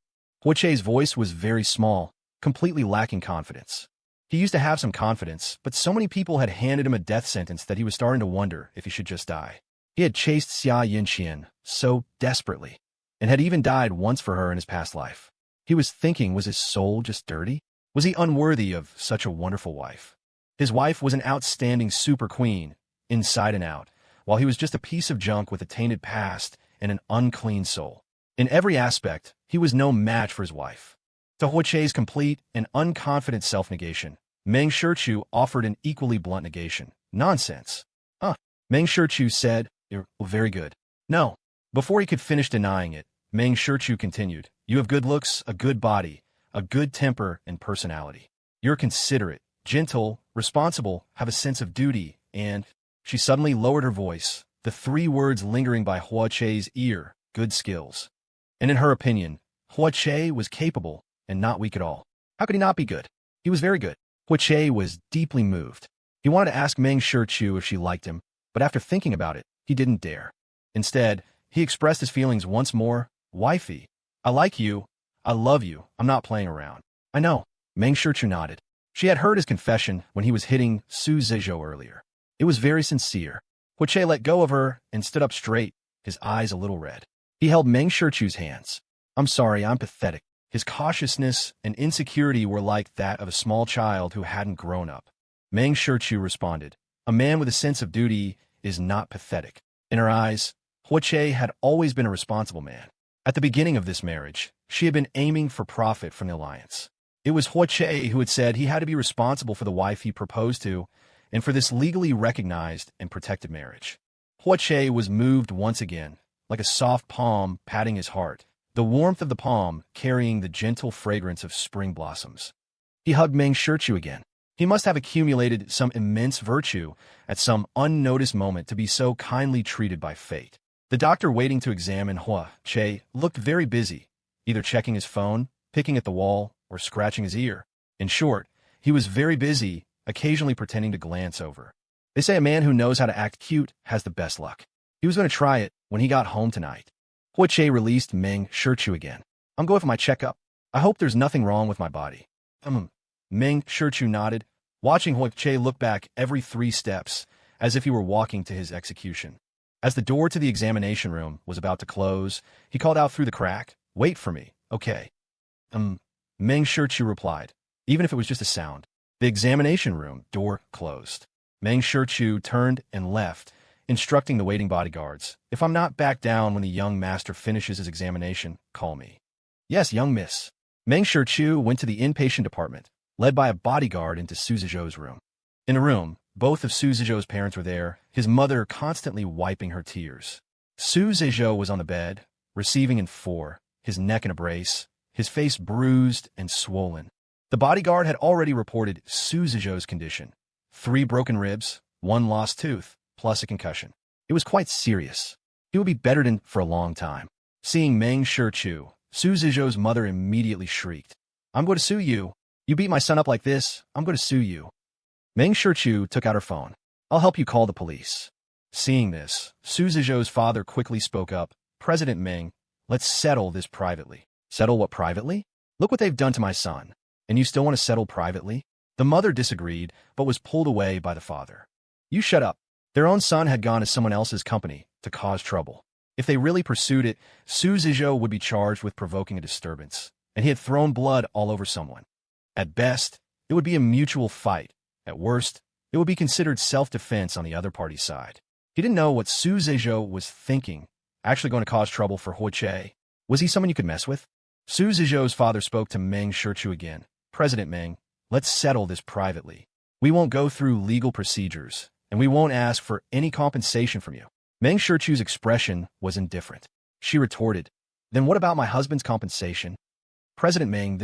Huiche's voice was very small, completely lacking confidence. He used to have some confidence, but so many people had handed him a death sentence that he was starting to wonder if he should just die. He had chased Xia Yinqian so desperately, and had even died once for her in his past life. He was thinking, was his soul just dirty? Was he unworthy of such a wonderful wife? His wife was an outstanding super queen, inside and out, while he was just a piece of junk with a tainted past and an unclean soul. In every aspect, he was no match for his wife. To Huiche's complete and unconfident self-negation, Meng Shichu offered an equally blunt negation. Nonsense. Meng Shichu said, you're very good. No. Before he could finish denying it, Meng Shichu continued, you have good looks, a good body, a good temper and personality. You're considerate, gentle, responsible, have a sense of duty, and... She suddenly lowered her voice, the 3 words lingering by Huiche's ear, good skills. And in her opinion, Huiche was capable and not weak at all. How could he not be good? He was very good. Huiche was deeply moved. He wanted to ask Meng Shichu if she liked him, but after thinking about it, he didn't dare. Instead, he expressed his feelings once more. Wifey, I like you. I love you. I'm not playing around. I know. Meng Shichu nodded. She had heard his confession when he was hitting Su Zizhou earlier. It was very sincere. Huiche let go of her and stood up straight, his eyes a little red. He held Meng Shichu's hands. I'm sorry, I'm pathetic. His cautiousness and insecurity were like that of a small child who hadn't grown up. Meng Shichu responded, a man with a sense of duty is not pathetic. In her eyes, Huiche had always been a responsible man. At the beginning of this marriage, she had been aiming for profit from the alliance. It was Huiche who had said he had to be responsible for the wife he proposed to, and for this legally recognized and protected marriage. Huiche was moved once again, like a soft palm patting his heart, the warmth of the palm carrying the gentle fragrance of spring blossoms. He hugged Meng Shichu again. He must have accumulated some immense virtue at some unnoticed moment to be so kindly treated by fate. The doctor waiting to examine Huiche looked very busy, either checking his phone, picking at the wall, or scratching his ear. In short, he was very busy, occasionally pretending to glance over. They say a man who knows how to act cute has the best luck. He was going to try it when he got home tonight. Huiche released Meng Shichu again. I'm going for my checkup. I hope there's nothing wrong with my body. Meng Shichu nodded, watching Huiche look back every 3 steps, as if he were walking to his execution. As the door to the examination room was about to close, he called out through the crack, wait for me, okay. Meng Shichu replied, even if it was just a sound. The examination room door closed. Meng Shichu turned and left, instructing the waiting bodyguards, if I'm not back down when the young master finishes his examination, call me. Yes, young miss. Meng Shichu went to the inpatient department, led by a bodyguard into Su Zizhou's room. In a room, both of Su Zizhou's parents were there, his mother constantly wiping her tears. Su Zizhou was on the bed, receiving in 4, his neck in a brace, his face bruised and swollen. The bodyguard had already reported Su Zizhou's condition. 3 broken ribs, 1 lost tooth, plus a concussion. It was quite serious. He would be bedridden for a long time. Seeing Meng Shichu, Su Zizhou's mother immediately shrieked, I'm going to sue you. You beat my son up like this, I'm going to sue you. Meng Shichu took out her phone. I'll help you call the police. Seeing this, Su Zizhou's father quickly spoke up, President Meng, let's settle this privately. Settle what privately? Look what they've done to my son. And you still want to settle privately? The mother disagreed, but was pulled away by the father. You shut up. Their own son had gone to someone else's company to cause trouble. If they really pursued it, Su Zizhou would be charged with provoking a disturbance. and he had thrown blood all over someone. At best, it would be a mutual fight. At worst, it would be considered self-defense on the other party's side. He didn't know what Su Zizhou was thinking, actually going to cause trouble for Huo Che. Was he someone you could mess with? Su Zizhou's father spoke to Meng Shichu again. President Meng, let's settle this privately. We won't go through legal procedures, and we won't ask for any compensation from you. Meng Shichu's expression was indifferent. She retorted, then what about my husband's compensation? President Meng,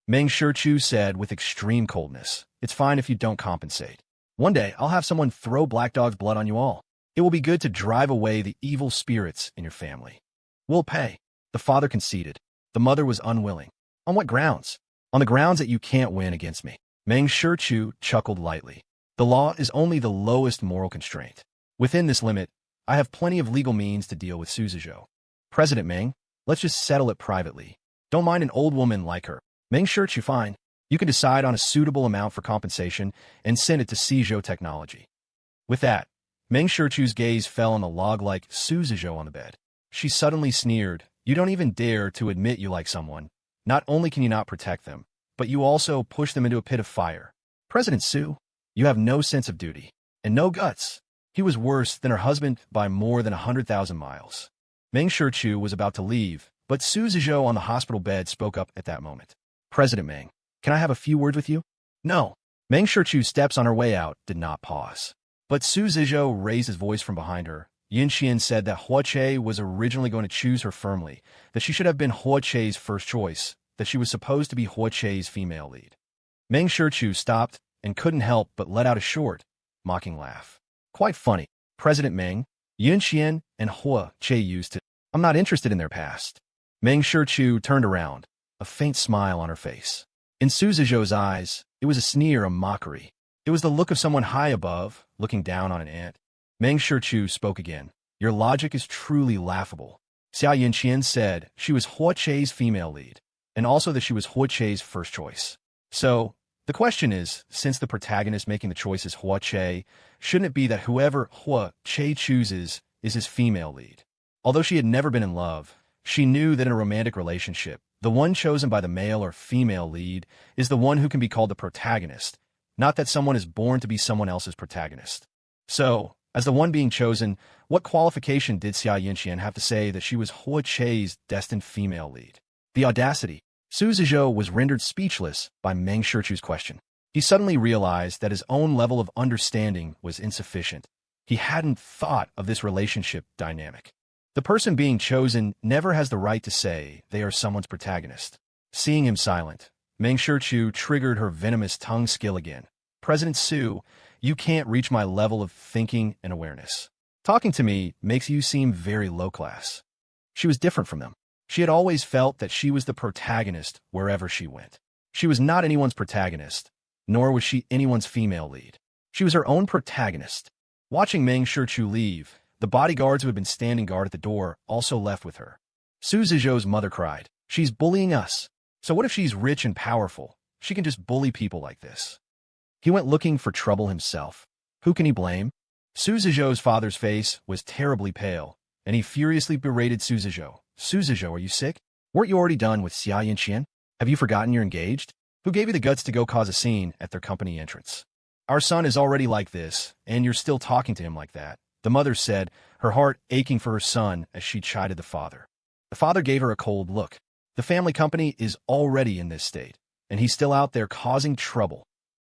Meng Shichu said with extreme coldness. It's fine if you don't compensate. One day, I'll have someone throw Black Dog's blood on you all. It will be good to drive away the evil spirits in your family. We'll pay. The father conceded. The mother was unwilling. On what grounds? On the grounds that you can't win against me. Meng Shichu chuckled lightly. The law is only the lowest moral constraint. Within this limit, I have plenty of legal means to deal with Su Zizhou. President Meng, let's just settle it privately. Don't mind an old woman like her. Meng Shichu, fine. You can decide on a suitable amount for compensation and send it to Zizhou Technology. With that, Meng Shichu's gaze fell on the log-like Su Zizhou on the bed. She suddenly sneered. You don't even dare to admit you like someone. Not only can you not protect them, but you also push them into a pit of fire. President Su, you have no sense of duty and no guts. He was worse than her husband by more than 100,000 miles. Meng Shichu was about to leave, but Su Zizhou on the hospital bed spoke up at that moment. President Meng, can I have a few words with you? No. Meng Shichu's steps on her way out did not pause. But Su Zizhou raised his voice from behind her. Yinxian said that Huo Che was originally going to choose her firmly, that she should have been Huo Che's first choice, that she was supposed to be Huo Che's female lead. Meng Shichu stopped and couldn't help but let out a short, mocking laugh. Quite funny. President Meng, Yinxian and Huo Che used to. I'm not interested in their past. Meng Shichu turned around, a faint smile on her face. In Su Zizhou's eyes, it was a sneer, a mockery. It was the look of someone high above, looking down on an ant. Meng Shichu spoke again. Your logic is truly laughable. Xia Yinqian said she was Huo Che's female lead, and also that she was Huo Che's first choice. So, the question is, since the protagonist making the choice is Huo Che, shouldn't it be that whoever Huo Che chooses is his female lead? Although she had never been in love, she knew that in a romantic relationship, the one chosen by the male or female lead is the one who can be called the protagonist, not that someone is born to be someone else's protagonist. So, as the one being chosen, what qualification did Xia Yinqian have to say that she was Huo Che's destined female lead? The audacity. Su Zizhou was rendered speechless by Meng Shichu's question. He suddenly realized that his own level of understanding was insufficient. He hadn't thought of this relationship dynamic. The person being chosen never has the right to say they are someone's protagonist. Seeing him silent, Meng Shichu triggered her venomous tongue skill again. President Su, you can't reach my level of thinking and awareness. Talking to me makes you seem very low class. She was different from them. She had always felt that she was the protagonist wherever she went. She was not anyone's protagonist, nor was she anyone's female lead. She was her own protagonist. Watching Meng Shichu leave, the bodyguards who had been standing guard at the door also left with her. Su Zizhou's mother cried, she's bullying us. So what if she's rich and powerful? She can just bully people like this. He went looking for trouble himself. Who can he blame? Su Zizhou's father's face was terribly pale, and he furiously berated Su Zizhou. Su Zizhou, are you sick? Weren't you already done with Xia Yinqian? Have you forgotten you're engaged? Who gave you the guts to go cause a scene at their company entrance? Our son is already like this, and you're still talking to him like that, the mother said, her heart aching for her son as she chided the father. The father gave her a cold look. The family company is already in this state, and he's still out there causing trouble.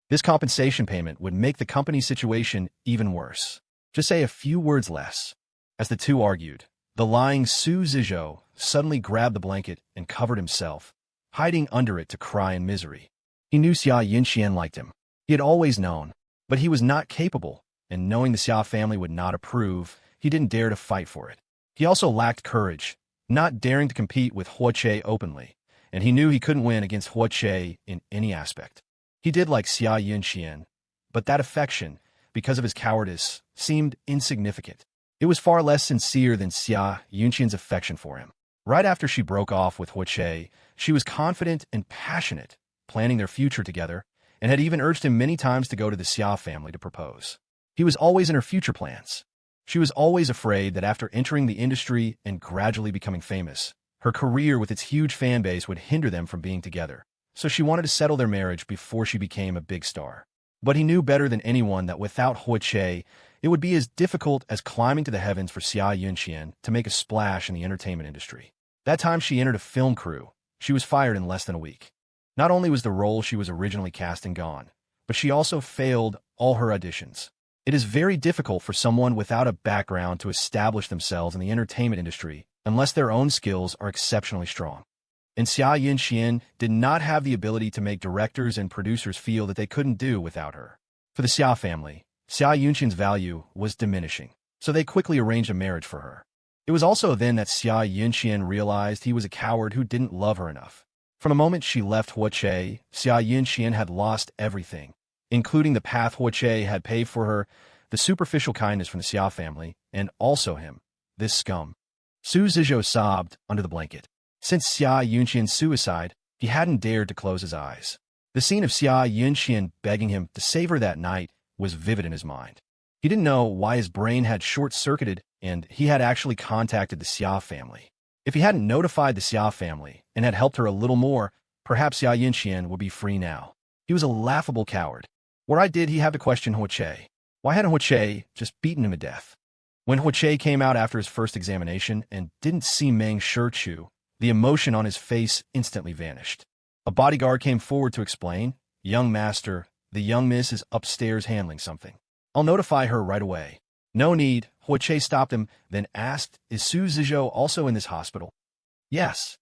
This compensation payment would make the company's situation even worse. Just say a few words less. As the two argued, the lying Su Zizhou suddenly grabbed the blanket and covered himself, hiding under it to cry in misery. He knew Xia Yinqian liked him. He had always known, but he was not capable, and knowing the Xia family would not approve, he didn't dare to fight for it. He also lacked courage, not daring to compete with Huo Che openly, and he knew he couldn't win against Huo Che in any aspect. He did like Xia Yinqian, but that affection, because of his cowardice, seemed insignificant. It was far less sincere than Xia Yinqian's affection for him. Right after she broke off with Huo Che, she was confident and passionate, planning their future together, and had even urged him many times to go to the Xia family to propose. He was always in her future plans. She was always afraid that after entering the industry and gradually becoming famous, Her career with its huge fan base would hinder them from being together, so she wanted to settle their marriage before she became a big star. But he knew better than anyone that without Che, it would be as difficult as climbing to the heavens for Xia Yunqian to make a splash in the entertainment industry. That time she entered a film crew, she was fired in less than a week. Not only was the role she was originally casting gone, but she also failed all her auditions. It is very difficult for someone without a background to establish themselves in the entertainment industry unless their own skills are exceptionally strong. And Xia Yunqian did not have the ability to make directors and producers feel that they couldn't do without her. For the Xia family, Xia Yunqian's value was diminishing, so they quickly arranged a marriage for her. It was also then that Xia Yunqian realized he was a coward who didn't love her enough. From the moment she left Che, Xia Yunqian had lost everything, including the path Che had paved for her, the superficial kindness from the Xia family, and also him, this scum. Su Zizhou sobbed under the blanket. Since Xia Yunqian's suicide, he hadn't dared to close his eyes. The scene of Xia Yunqian begging him to save her that night was vivid in his mind. He didn't know why his brain had short-circuited, and he had actually contacted the Xia family. If he hadn't notified the Xia family and had helped her a little more, perhaps Xia Yunqian would be free now. He was a laughable coward. Why did he have to question Che? Why hadn't Che just beaten him to death? When Che came out after his first examination and didn't see Meng Shichu, the emotion on his face instantly vanished. A bodyguard came forward to explain, "Young master, the young miss is upstairs handling something. I'll notify her right away." "No need," Che stopped him, then asked, "Is Su Zizhou also in this hospital?" "Yes."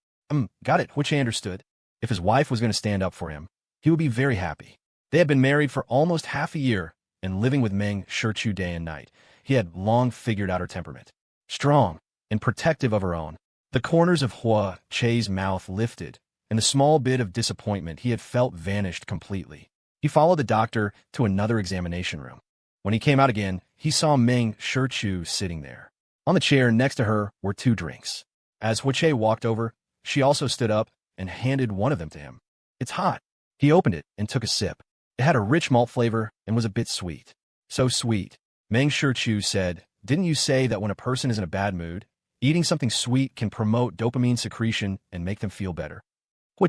Got it," Che understood. If his wife was going to stand up for him, he would be very happy. They had been married for almost half a year, and living with Meng Shichu day and night, he had long figured out her temperament. Strong and protective of her own. The corners of Che's mouth lifted, and the small bit of disappointment he had felt vanished completely. He followed the doctor to another examination room. When he came out again, he saw Meng Shichu sitting there. On the chair next to her were 2 drinks. As Che walked over, she also stood up and handed one of them to him. "It's hot." He opened it and took a sip. It had a rich malt flavor and was a bit sweet. "So sweet." Meng Shichu said, "Didn't you say that when a person is in a bad mood, eating something sweet can promote dopamine secretion and make them feel better?"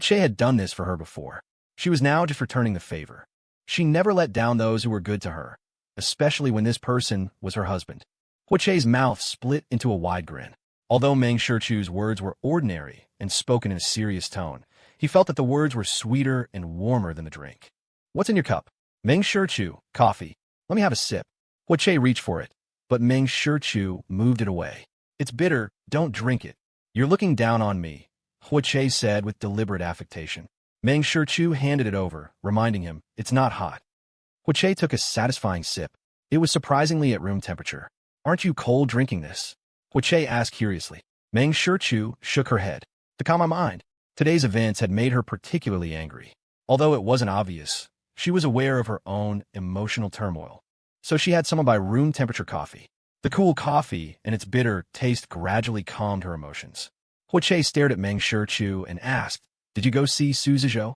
Che had done this for her before. She was now just returning the favor. She never let down those who were good to her, especially when this person was her husband. Che's mouth split into a wide grin. Although Meng Shichu's words were ordinary and spoken in a serious tone, he felt that the words were sweeter and warmer than the drink. "What's in your cup?" "Meng Shichu, coffee." "Let me have a sip." Che reached for it, but Meng Shichu moved it away. "It's bitter, don't drink it." "You're looking down on me," Che said with deliberate affectation. Meng Shichu handed it over, reminding him, "It's not hot." Che took a satisfying sip. It was surprisingly at room temperature. "Aren't you cold drinking this?" Che asked curiously. Meng Shichu shook her head. "To calm my mind." Today's events had made her particularly angry. Although it wasn't obvious, she was aware of her own emotional turmoil. So she had some of my room temperature coffee. The cool coffee and its bitter taste gradually calmed her emotions. Che stared at Meng Shichu and asked, "Did you go see Su Zizhou?"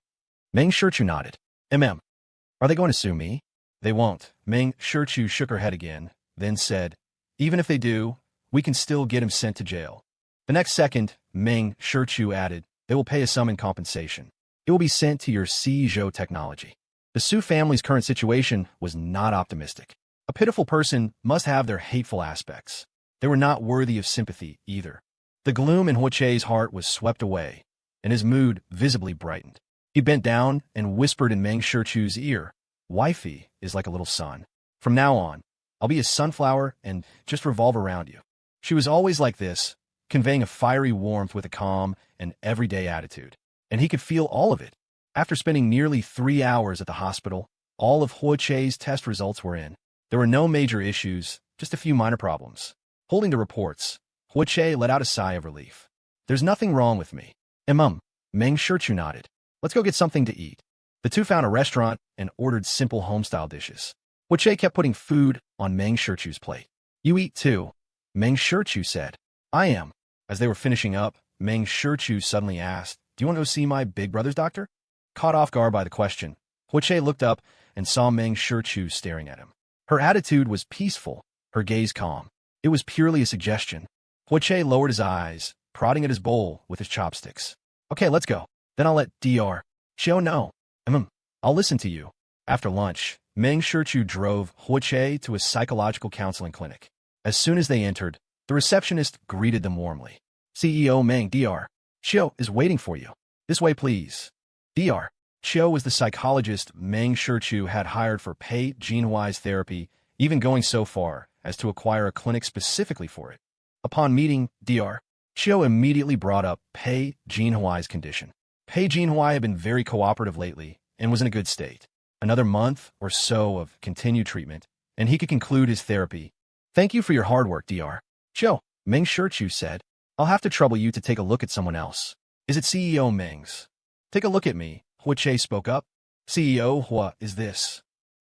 Meng Shichu nodded. Are they going to sue me?" "They won't." Meng Shichu shook her head again, then said, "Even if they do, we can still get him sent to jail." The next second, Meng Shichu added, "They will pay a sum in compensation. It will be sent to your Zizhou technology." The Su family's current situation was not optimistic. A pitiful person must have their hateful aspects. They were not worthy of sympathy either. The gloom in Che's heart was swept away, and his mood visibly brightened. He bent down and whispered in Meng Shichu's ear, "Wifey is like a little sun. From now on, I'll be a sunflower and just revolve around you." She was always like this, conveying a fiery warmth with a calm and everyday attitude. And he could feel all of it. After spending nearly 3 hours at the hospital, all of Che's test results were in. There were no major issues, just a few minor problems. Holding the reports, Che let out a sigh of relief. "There's nothing wrong with me." Meng Shichu nodded. "Let's go get something to eat." The two found a restaurant and ordered simple home-style dishes. Che kept putting food on Meng Shichu's plate. "You eat too," Meng Shichu said. "I am." As they were finishing up, Meng Shichu suddenly asked, "Do you want to go see my big brother's doctor?" Caught off guard by the question, Che looked up and saw Meng Shichu staring at him. Her attitude was peaceful, her gaze calm. It was purely a suggestion. Che lowered his eyes, prodding at his bowl with his chopsticks. Okay, let's go. Then I'll let Dr. Chiu know. I'll listen to you. After lunch, Meng Shichu drove Huache to a psychological counseling clinic. As soon as they entered, the receptionist greeted them warmly. CEO Meng Dr. Chiu is waiting for you. This way, please. Dr. Chiu was the psychologist Meng Shichu had hired for Pei Jinhuai's therapy, even going so far as to acquire a clinic specifically for it. Upon meeting Dr. Chiu immediately brought up Pei Jinhuai's condition. Pei Jinhuai had been very cooperative lately and was in a good state. Another month or so of continued treatment, and he could conclude his therapy. Thank you for your hard work, Dr. Chiu, Meng Shichu said. I'll have to trouble you to take a look at someone else. Is it CEO Meng's? Take a look at me, Huache spoke up. CEO Hua, is this?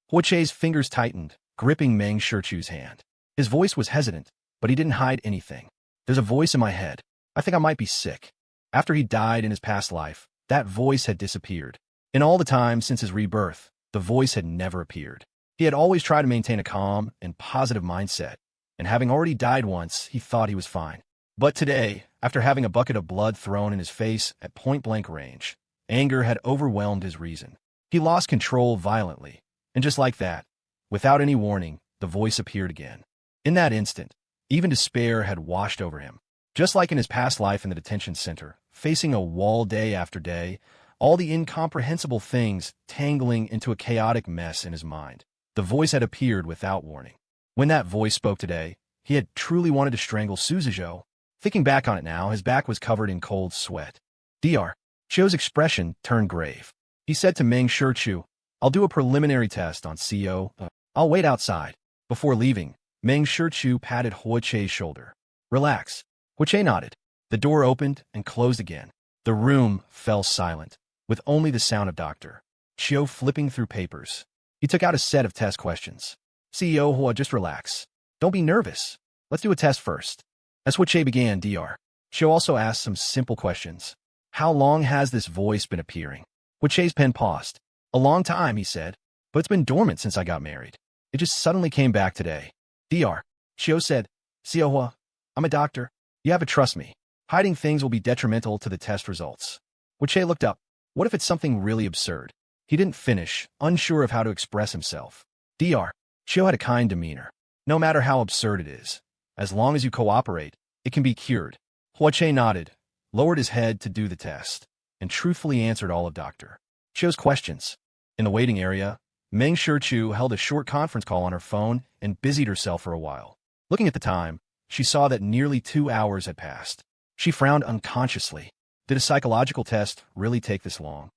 Huache's fingers tightened, gripping Meng Shichu's hand. His voice was hesitant, but he didn't hide anything. There's a voice in my head. I think I might be sick. After he died in his past life, that voice had disappeared. In all the time since his rebirth, the voice had never appeared. He had always tried to maintain a calm and positive mindset, and having already died once, he thought he was fine. But today, after having a bucket of blood thrown in his face at point-blank range, anger had overwhelmed his reason. He lost control violently, and just like that, without any warning, the voice appeared again. In that instant, even despair had washed over him. Just like in his past life in the detention center, facing a wall day after day, all the incomprehensible things tangling into a chaotic mess in his mind. The voice had appeared without warning. When that voice spoke today, he had truly wanted to strangle Suzujo. Thinking back on it now, his back was covered in cold sweat. Dr. Chiu's expression turned grave. He said to Meng Shichu, I'll do a preliminary test on CO. I'll wait outside. Before leaving, Meng Shichu patted Huache's shoulder. Relax. Huache nodded. The door opened and closed again. The room fell silent, with only the sound of Dr. Chiu flipping through papers. He took out a set of test questions. CEO Hua, just relax. Don't be nervous. Let's do a test first. As Huache began, Dr. Chiu also asked some simple questions. How long has this voice been appearing? Huache's pen paused. A long time, he said, but it's been dormant since I got married. It just suddenly came back today. Dr. Chiu said, CEO Hua, I'm a doctor. You have to trust me. Hiding things will be detrimental to the test results. Huache looked up. What if it's something really absurd? He didn't finish, unsure of how to express himself. Dr. Chiu had a kind demeanor. No matter how absurd it is, as long as you cooperate, it can be cured. Huache nodded, lowered his head to do the test, and truthfully answered all of Dr. Chiu's questions. In the waiting area, Meng Shichu held a short conference call on her phone and busied herself for a while. Looking at the time, she saw that nearly 2 hours had passed. She frowned unconsciously. Did a psychological test really take this long?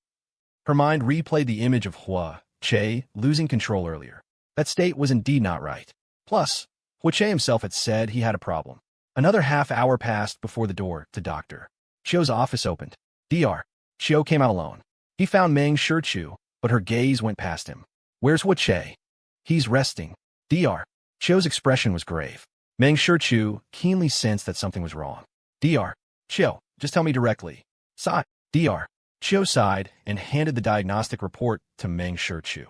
Her mind replayed the image of Huache losing control earlier. That state was indeed not right. Plus, Huache himself had said he had a problem. Another half-hour passed before the door to Dr. Chiu's office opened. Dr. Chiu came out alone. He found Meng Shichu, but her gaze went past him. Where's Huache? He's resting. Dr. Chiu's expression was grave. Meng Shichu keenly sensed that something was wrong. Dr. Chiu, just tell me directly. Sigh. Dr. Chiu sighed and handed the diagnostic report to Meng Shichu.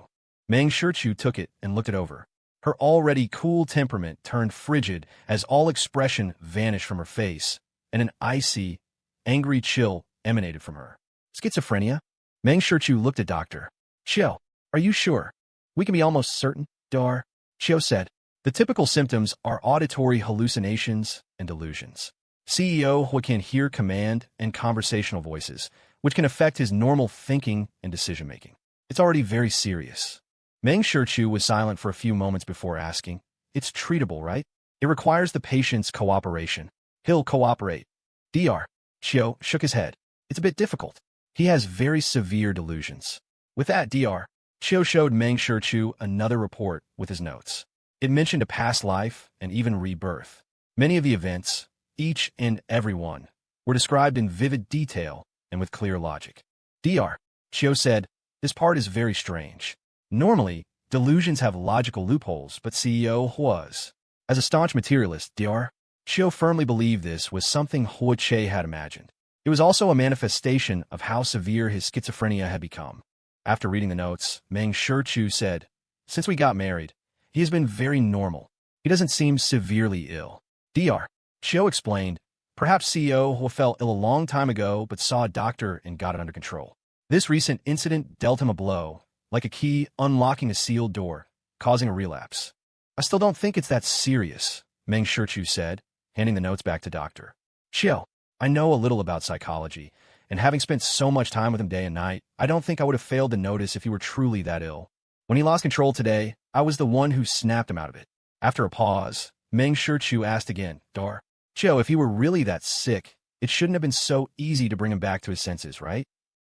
Meng Shichu took it and looked it over. Her already cool temperament turned frigid as all expression vanished from her face, and an icy, angry chill emanated from her. Schizophrenia? Meng Shichu looked at Dr. Chiu. Are you sure? We can be almost certain, Dr. Chiu said. The typical symptoms are auditory hallucinations and delusions. CEO Hua can hear command and conversational voices, which can affect his normal thinking and decision-making. It's already very serious. Meng Shichu was silent for a few moments before asking, It's treatable, right? It requires the patient's cooperation. He'll cooperate. Dr. Chiu shook his head. It's a bit difficult. He has very severe delusions. With that, Dr. Chiu showed Meng Shichu another report with his notes. It mentioned a past life and even rebirth. Many of the events, each and every one, were described in vivid detail and with clear logic. Dr. Chiu said, This part is very strange. Normally, delusions have logical loopholes, but CEO Hua's. As a staunch materialist, Dr. Chiu firmly believed this was something Huache had imagined. It was also a manifestation of how severe his schizophrenia had become. After reading the notes, Meng Shichu said, Since we got married, he has been very normal. He doesn't seem severely ill. Dr. Chiu explained, Perhaps CEO who fell ill a long time ago but saw a doctor and got it under control. This recent incident dealt him a blow, like a key unlocking a sealed door, causing a relapse. I still don't think it's that serious, Meng Shichu said, handing the notes back to Dr. Chiao. I know a little about psychology, and having spent so much time with him day and night, I don't think I would have failed to notice if he were truly that ill. When he lost control today, I was the one who snapped him out of it. After a pause, Meng Shichu asked again, Dr. Chiao, if he were really that sick, it shouldn't have been so easy to bring him back to his senses, right?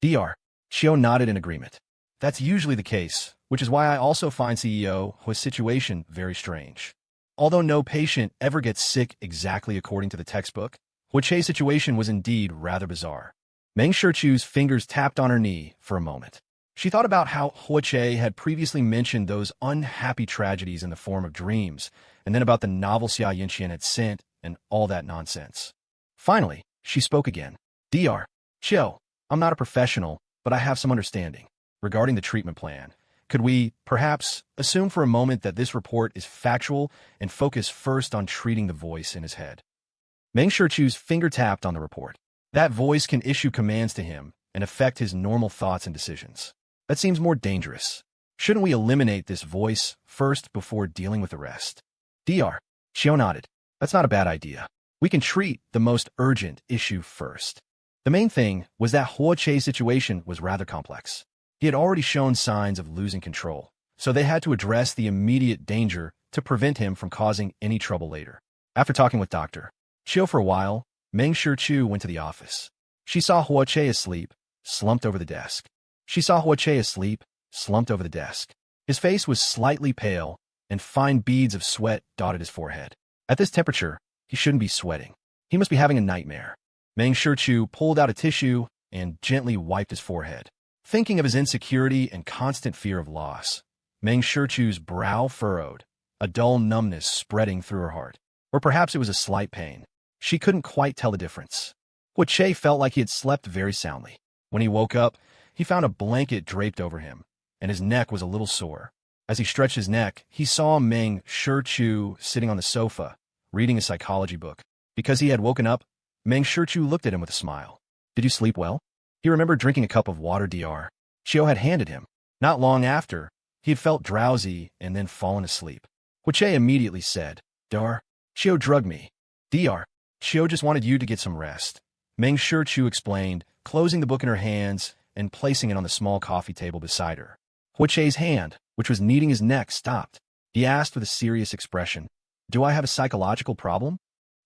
Dr. Chiao nodded in agreement. That's usually the case, which is why I also find CEO Hu's situation very strange. Although no patient ever gets sick exactly according to the textbook, Hui's situation was indeed rather bizarre. Meng Shichu's fingers tapped on her knee for a moment. She thought about how Hui had previously mentioned those unhappy tragedies in the form of dreams, and then about the novel Xia Yinxian had sent, and all that nonsense. Finally, she spoke again. Dr. Chiao, I'm not a professional, but I have some understanding. Regarding the treatment plan, could we, perhaps, assume for a moment that this report is factual and focus first on treating the voice in his head? Meng Shichu's finger tapped on the report. That voice can issue commands to him and affect his normal thoughts and decisions. That seems more dangerous. Shouldn't we eliminate this voice first before dealing with the rest? Dr. Chiao nodded. That's not a bad idea. We can treat the most urgent issue first. The main thing was that Hui's situation was rather complex. He had already shown signs of losing control, so they had to address the immediate danger to prevent him from causing any trouble later. After talking with Dr. Chiao for a while, Meng Shichu went to the office. She saw Hui asleep, slumped over the desk. His face was slightly pale, and fine beads of sweat dotted his forehead. At this temperature, he shouldn't be sweating. He must be having a nightmare. Meng Shichu pulled out a tissue and gently wiped his forehead. Thinking of his insecurity and constant fear of loss, Meng Shichu's brow furrowed, a dull numbness spreading through her heart. Or perhaps it was a slight pain. She couldn't quite tell the difference. Hui felt like he had slept very soundly. When he woke up, he found a blanket draped over him, and his neck was a little sore. As he stretched his neck, he saw Meng Shichu sitting on the sofa, reading a psychology book. Because he had woken up, Meng Shichu looked at him with a smile. Did you sleep well? He remembered drinking a cup of water Dr. Chiao had handed him. Not long after, he had felt drowsy and then fallen asleep. Hui immediately said, Dr. Chiao drugged me. Dr. Chiao just wanted you to get some rest. Meng Shichu explained, closing the book in her hands and placing it on the small coffee table beside her. Hui's hand, which was kneading his neck, stopped. He asked with a serious expression, Do I have a psychological problem?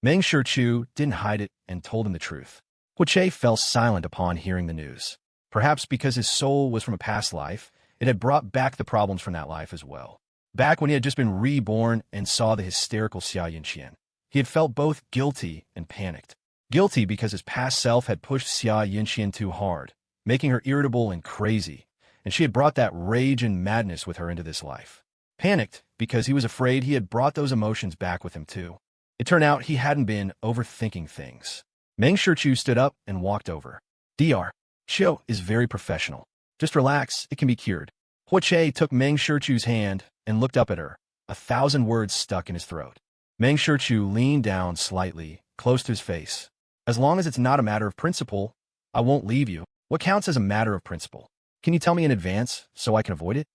Meng Shichu didn't hide it and told him the truth. Hui fell silent upon hearing the news. Perhaps because his soul was from a past life, it had brought back the problems from that life as well. Back when he had just been reborn and saw the hysterical Xia Yinxian, he had felt both guilty and panicked. Guilty because his past self had pushed Xia Yinxian too hard, making her irritable and crazy, and she had brought that rage and madness with her into this life. Panicked because he was afraid he had brought those emotions back with him too. It turned out he hadn't been overthinking things. Meng Shichu stood up and walked over. Dr. Chiao is very professional. Just relax, it can be cured. Hui took Meng Shichu's hand and looked up at her, 1,000 words stuck in his throat. Meng Shichu leaned down slightly, close to his face. As long as it's not a matter of principle, I won't leave you. What counts as a matter of principle? Can you tell me in advance so I can avoid it?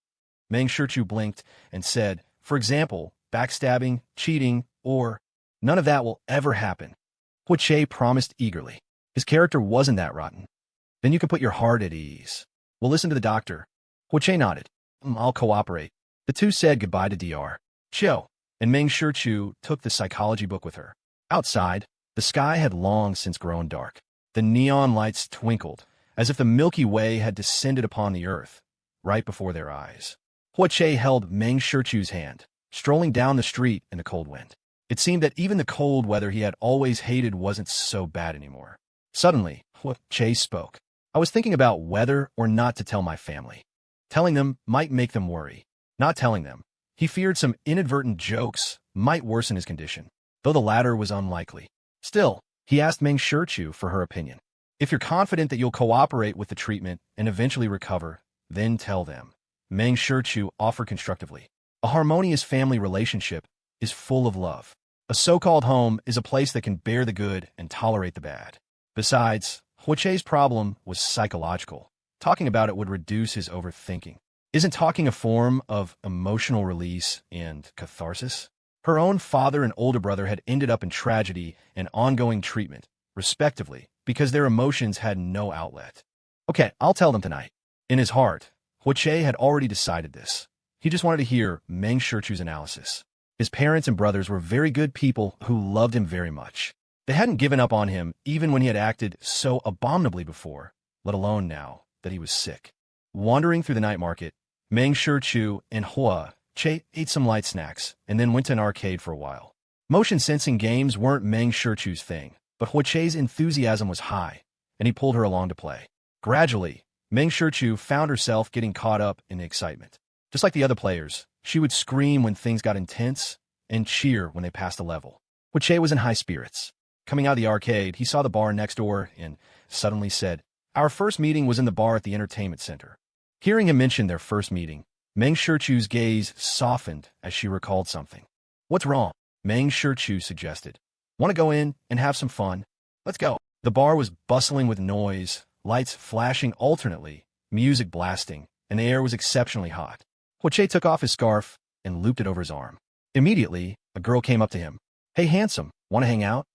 Meng Shichu blinked and said, for example, backstabbing, cheating, or none of that will ever happen. Hui promised eagerly. His character wasn't that rotten. Then you can put your heart at ease. We'll listen to the doctor. Hui nodded. I'll cooperate. The two said goodbye to Dr. Chiao, and Meng Shichu took the psychology book with her. Outside, the sky had long since grown dark. The neon lights twinkled, as if the Milky Way had descended upon the earth, right before their eyes. Hui held Meng Shichu's hand, strolling down the street in the cold wind. It seemed that even the cold weather he had always hated wasn't so bad anymore. Suddenly, Hui spoke. I was thinking about whether or not to tell my family. Telling them might make them worry. Not telling them, he feared some inadvertent jokes might worsen his condition, though the latter was unlikely. Still, he asked Meng Shichu for her opinion. If you're confident that you'll cooperate with the treatment and eventually recover, then tell them. Meng Shichu offered constructively. A harmonious family relationship is full of love. A so-called home is a place that can bear the good and tolerate the bad. Besides, Huiche's problem was psychological. Talking about it would reduce his overthinking. Isn't talking a form of emotional release and catharsis? Her own father and older brother had ended up in tragedy and ongoing treatment, respectively, because their emotions had no outlet. Okay, I'll tell them tonight. In his heart, Huiche had already decided this. He just wanted to hear Meng Shichu's analysis. His parents and brothers were very good people who loved him very much. They hadn't given up on him even when he had acted so abominably before, let alone now that he was sick. Wandering through the night market, Meng Shichu and Hua Che ate some light snacks and then went to an arcade for a while. Motion sensing games weren't Meng Shichu's thing, but Huiche's enthusiasm was high, and he pulled her along to play. Gradually, Meng Shichu found herself getting caught up in the excitement. Just like the other players, she would scream when things got intense and cheer when they passed a level. Huiche was in high spirits. Coming out of the arcade, he saw the bar next door and suddenly said, "Our first meeting was in the bar at the entertainment center." Hearing him mention their first meeting, Meng Shichu's gaze softened as she recalled something. "What's wrong?" Meng Shichu suggested. "Want to go in and have some fun? Let's go." The bar was bustling with noise, lights flashing alternately, music blasting, and the air was exceptionally hot. Huiche took off his scarf and looped it over his arm. Immediately, a girl came up to him. "Hey, handsome, want to hang out?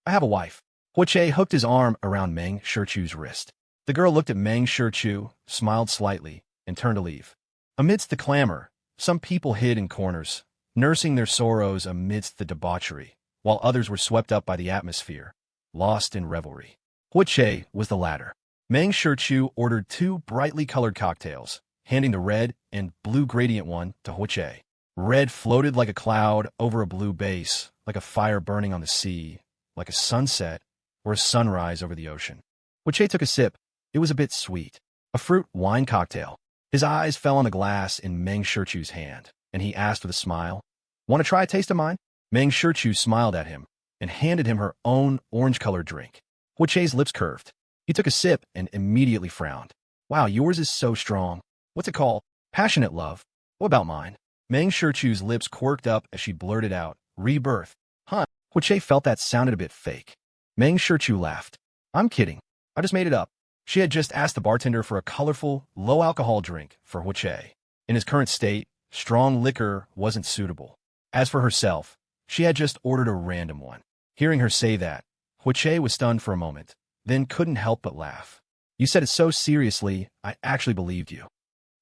I have a wife." Huiche hooked his arm around Meng Shichu's wrist. The girl looked at Meng Shichu, smiled slightly, and turned to leave. Amidst the clamor, some people hid in corners, nursing their sorrows amidst the debauchery, while others were swept up by the atmosphere, lost in revelry. Huiche was the latter. Meng Shichu ordered 2 brightly colored cocktails, handing the red and blue gradient one to Huiche. Red floated like a cloud over a blue base, like a fire burning on the sea, like a sunset or a sunrise over the ocean. Huiche took a sip. It was a bit sweet. A fruit wine cocktail. His eyes fell on the glass in Meng Shichu's hand, and he asked with a smile, "Want to try a taste of mine?" Meng Shichu smiled at him and handed him her own orange-colored drink. Huiche's lips curved. He took a sip and immediately frowned. "Wow, yours is so strong. What's it called? Passionate love. What about mine?" Meng Shichu's lips quirked up as she blurted out, "Rebirth." "Huh?" Huiche felt that sounded a bit fake. Meng Shichu laughed. "I'm kidding. I just made it up." She had just asked the bartender for a colorful, low-alcohol drink for Huiche. In his current state, strong liquor wasn't suitable. As for herself, she had just ordered a random one. Hearing her say that, Huiche was stunned for a moment, then couldn't help but laugh. "You said it so seriously, I actually believed you."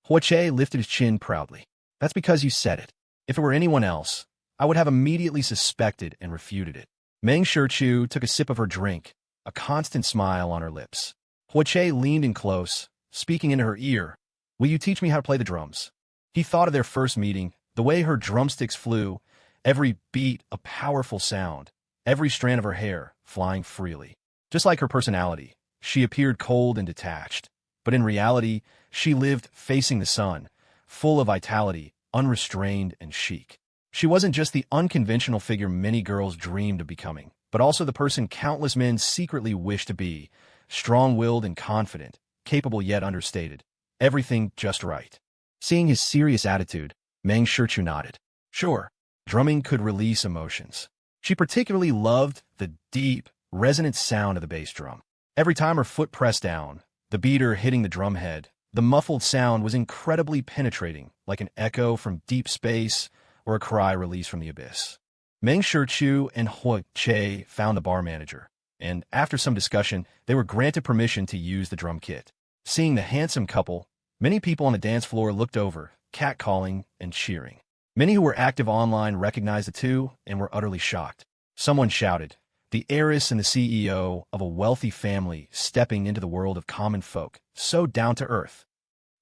Huiche lifted his chin proudly. "That's because you said it. If it were anyone else, I would have immediately suspected and refuted it." Meng Shichu took a sip of her drink, a constant smile on her lips. Huiche leaned in close, speaking into her ear. "Will you teach me how to play the drums?" He thought of their first meeting, the way her drumsticks flew, every beat a powerful sound, every strand of her hair flying freely. Just like her personality, she appeared cold and detached, but in reality, she lived facing the sun, full of vitality, unrestrained and chic. She wasn't just the unconventional figure many girls dreamed of becoming, but also the person countless men secretly wished to be, strong-willed and confident, capable yet understated. Everything just right. Seeing his serious attitude, Meng Shichu nodded. Sure, drumming could release emotions. She particularly loved the deep, resonant sound of the bass drum. Every time her foot pressed down, the beater hitting the drum head, the muffled sound was incredibly penetrating, like an echo from deep space or a cry released from the abyss. Meng Shichu and Huiche found the bar manager, and after some discussion, they were granted permission to use the drum kit. Seeing the handsome couple, many people on the dance floor looked over, catcalling and cheering. Many who were active online recognized the two and were utterly shocked. Someone shouted, "The heiress and the CEO of a wealthy family stepping into the world of common folk, so down to earth."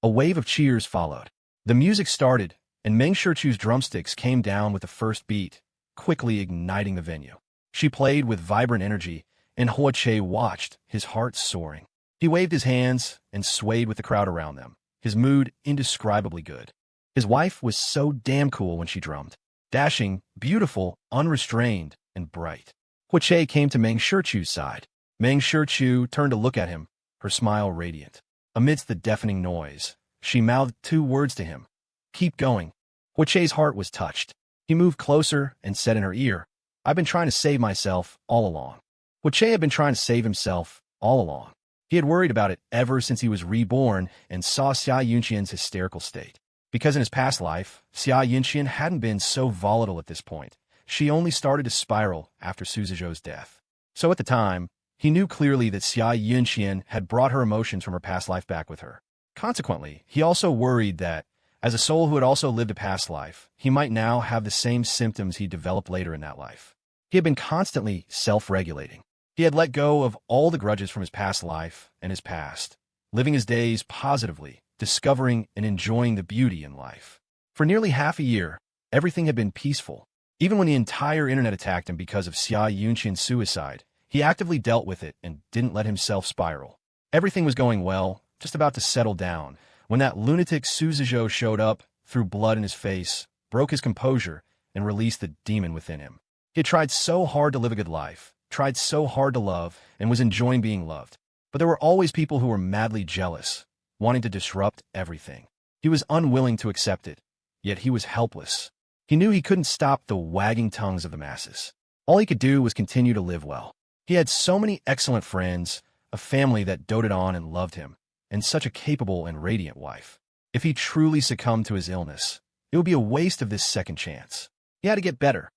A wave of cheers followed. The music started, and Meng Shichu's drumsticks came down with the first beat, quickly igniting the venue. She played with vibrant energy, and Huiche watched, his heart soaring. He waved his hands and swayed with the crowd around them, his mood indescribably good. His wife was so damn cool when she drummed. Dashing, beautiful, unrestrained, and bright. Huiche came to Meng Shichu's side. Meng Shichu turned to look at him, her smile radiant. Amidst the deafening noise, she mouthed 2 words to him. "Keep going." Huiche's heart was touched. He moved closer and said in her ear, I've been trying to save myself all along. Che had been trying to save himself all along. He had worried about it ever since he was reborn and saw Xia Yunqian's hysterical state. Because in his past life, Xia Yunqian hadn't been so volatile at this point. She only started to spiral after Su Zizhou's death. So at the time, he knew clearly that Xia Yunqian had brought her emotions from her past life back with her. Consequently, he also worried that, as a soul who had also lived a past life, he might now have the same symptoms he developed later in that life. He had been constantly self-regulating. He had let go of all the grudges from his past life and his past, living his days positively, discovering and enjoying the beauty in life. For nearly half a year, everything had been peaceful. Even when the entire internet attacked him because of Xia Yunqian's suicide, he actively dealt with it and didn't let himself spiral. Everything was going well, just about to settle down, when that lunatic Su Zizhou showed up, threw blood in his face, broke his composure, and released the demon within him. He had tried so hard to live a good life, tried so hard to love, and was enjoying being loved. But there were always people who were madly jealous, wanting to disrupt everything. He was unwilling to accept it, yet he was helpless. He knew he couldn't stop the wagging tongues of the masses. All he could do was continue to live well. He had so many excellent friends, a family that doted on and loved him, and such a capable and radiant wife. If he truly succumbed to his illness, it would be a waste of this second chance. He had to get better.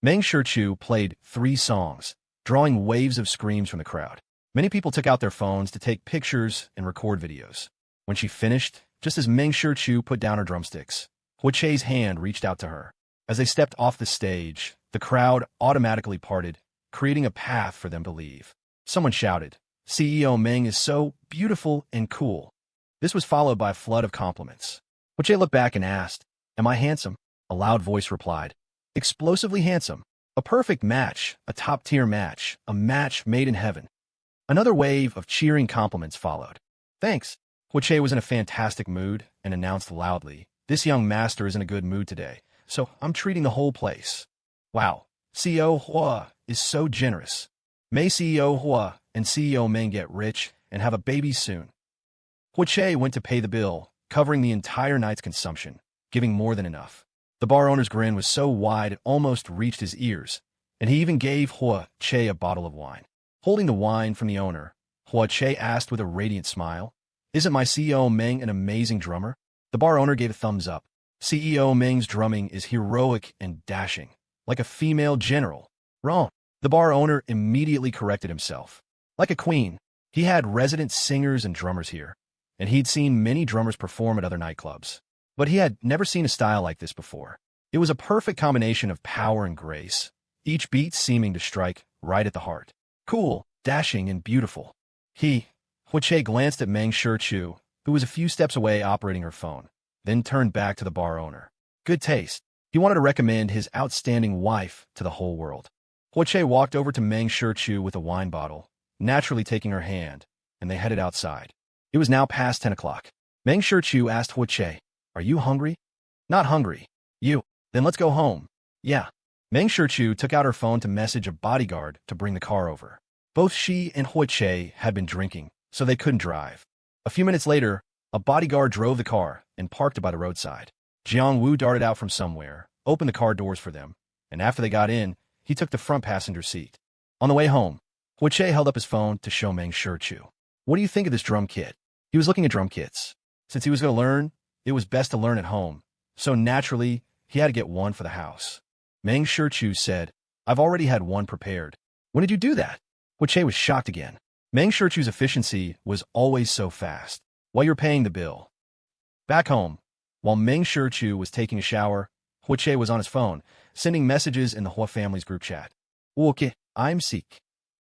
Meng Shichu played 3 songs, drawing waves of screams from the crowd. Many people took out their phones to take pictures and record videos. When she finished, just as Meng Shichu put down her drumsticks, Che's hand reached out to her. As they stepped off the stage, the crowd automatically parted, creating a path for them to leave. Someone shouted, "CEO Meng is so beautiful and cool." This was followed by a flood of compliments. Che looked back and asked, "Am I handsome?" A loud voice replied, "Explosively handsome. A perfect match, a top-tier match, a match made in heaven." Another wave of cheering compliments followed. "Thanks." Che was in a fantastic mood and announced loudly, "This young master is in a good mood today, so I'm treating the whole place." Wow, CEO Hua is so generous. May CEO Hua and CEO Meng get rich and have a baby soon. Che went to pay the bill, covering the entire night's consumption, giving more than enough. The bar owner's grin was so wide it almost reached his ears, and he even gave Che a bottle of wine. Holding the wine from the owner, Che asked with a radiant smile, "Isn't my CEO Meng an amazing drummer?" The bar owner gave a thumbs up. CEO Meng's drumming is heroic and dashing, like a female general. Wrong. The bar owner immediately corrected himself. Like a queen, he had resident singers and drummers here, and he'd seen many drummers perform at other nightclubs. But he had never seen a style like this before. It was a perfect combination of power and grace, each beat seeming to strike right at the heart. Cool, dashing, and beautiful. Che glanced at Meng Shichu, who was a few steps away operating her phone, then turned back to the bar owner. Good taste. He wanted to recommend his outstanding wife to the whole world. Che walked over to Meng Shichu with a wine bottle, naturally taking her hand, and they headed outside. It was now past 10 o'clock. Meng Shichu asked Che, "Are you hungry?" "Not hungry." "You? Then let's go home." "Yeah." Meng Shichu took out her phone to message a bodyguard to bring the car over. Both she and Che had been drinking, so they couldn't drive. A few minutes later, a bodyguard drove the car and parked it by the roadside. Jiang Wu darted out from somewhere, opened the car doors for them, and after they got in, he took the front passenger seat. On the way home, Che held up his phone to show Meng Shichu. "What do you think of this drum kit?" He was looking at drum kits. Since he was going to learn, it was best to learn at home, so naturally, he had to get one for the house. Meng Shichu said, "I've already had one prepared." "When did you do that?" Che was shocked again. Meng Shichu's efficiency was always so fast. "While you're paying the bill." Back home, while Meng Shichu was taking a shower, Che was on his phone, sending messages in the Hua family's group chat. "Okay, I'm sick."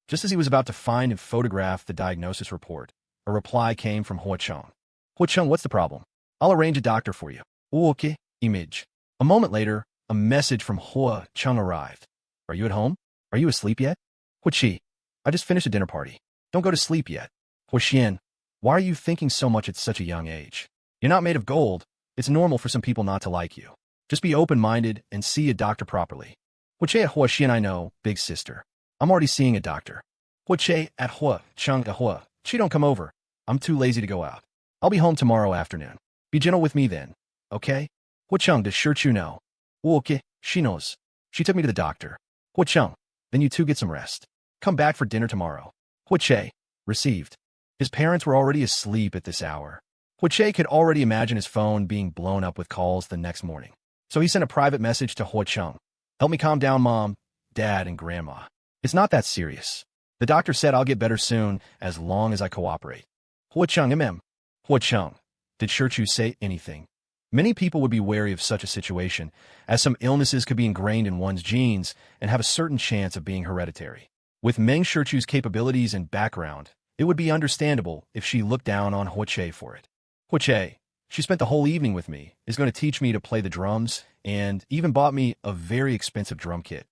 Just as he was about to find and photograph the diagnosis report, a reply came from Hua Cheng. "Hua Cheng, what's the problem? I'll arrange a doctor for you." "Okay." Image. A moment later, a message from Hua Cheng arrived. "Are you at home? Are you asleep yet?" "Chi, I just finished a dinner party. Don't go to sleep yet." "Hua Xian, why are you thinking so much at such a young age? You're not made of gold. It's normal for some people not to like you. Just be open-minded and see a doctor properly." "Che at Hua Xian, I know, big sister. I'm already seeing a doctor." Che at Hua Cheng at Hua. "She don't come over. I'm too lazy to go out. I'll be home tomorrow afternoon. Be gentle with me then, okay?" "Hua Cheng, does Shichu know?" "Okay, she knows. She took me to the doctor." Hua Cheng, then you two get some rest. Come back for dinner tomorrow. Hua Che, received. His parents were already asleep at this hour. Hua Che could already imagine his phone being blown up with calls the next morning. So he sent a private message to Hua Cheng. Help me calm down, Mom, Dad, and Grandma. It's not that serious. The doctor said I'll get better soon as long as I cooperate. Hua Cheng, Hua Cheng, did Shirchu say anything? Many people would be wary of such a situation, as some illnesses could be ingrained in one's genes and have a certain chance of being hereditary. With Meng Shirchu's capabilities and background, it would be understandable if she looked down on Hua Che for it. Hua Che, she spent the whole evening with me, is going to teach me to play the drums, and even bought me a very expensive drum kit.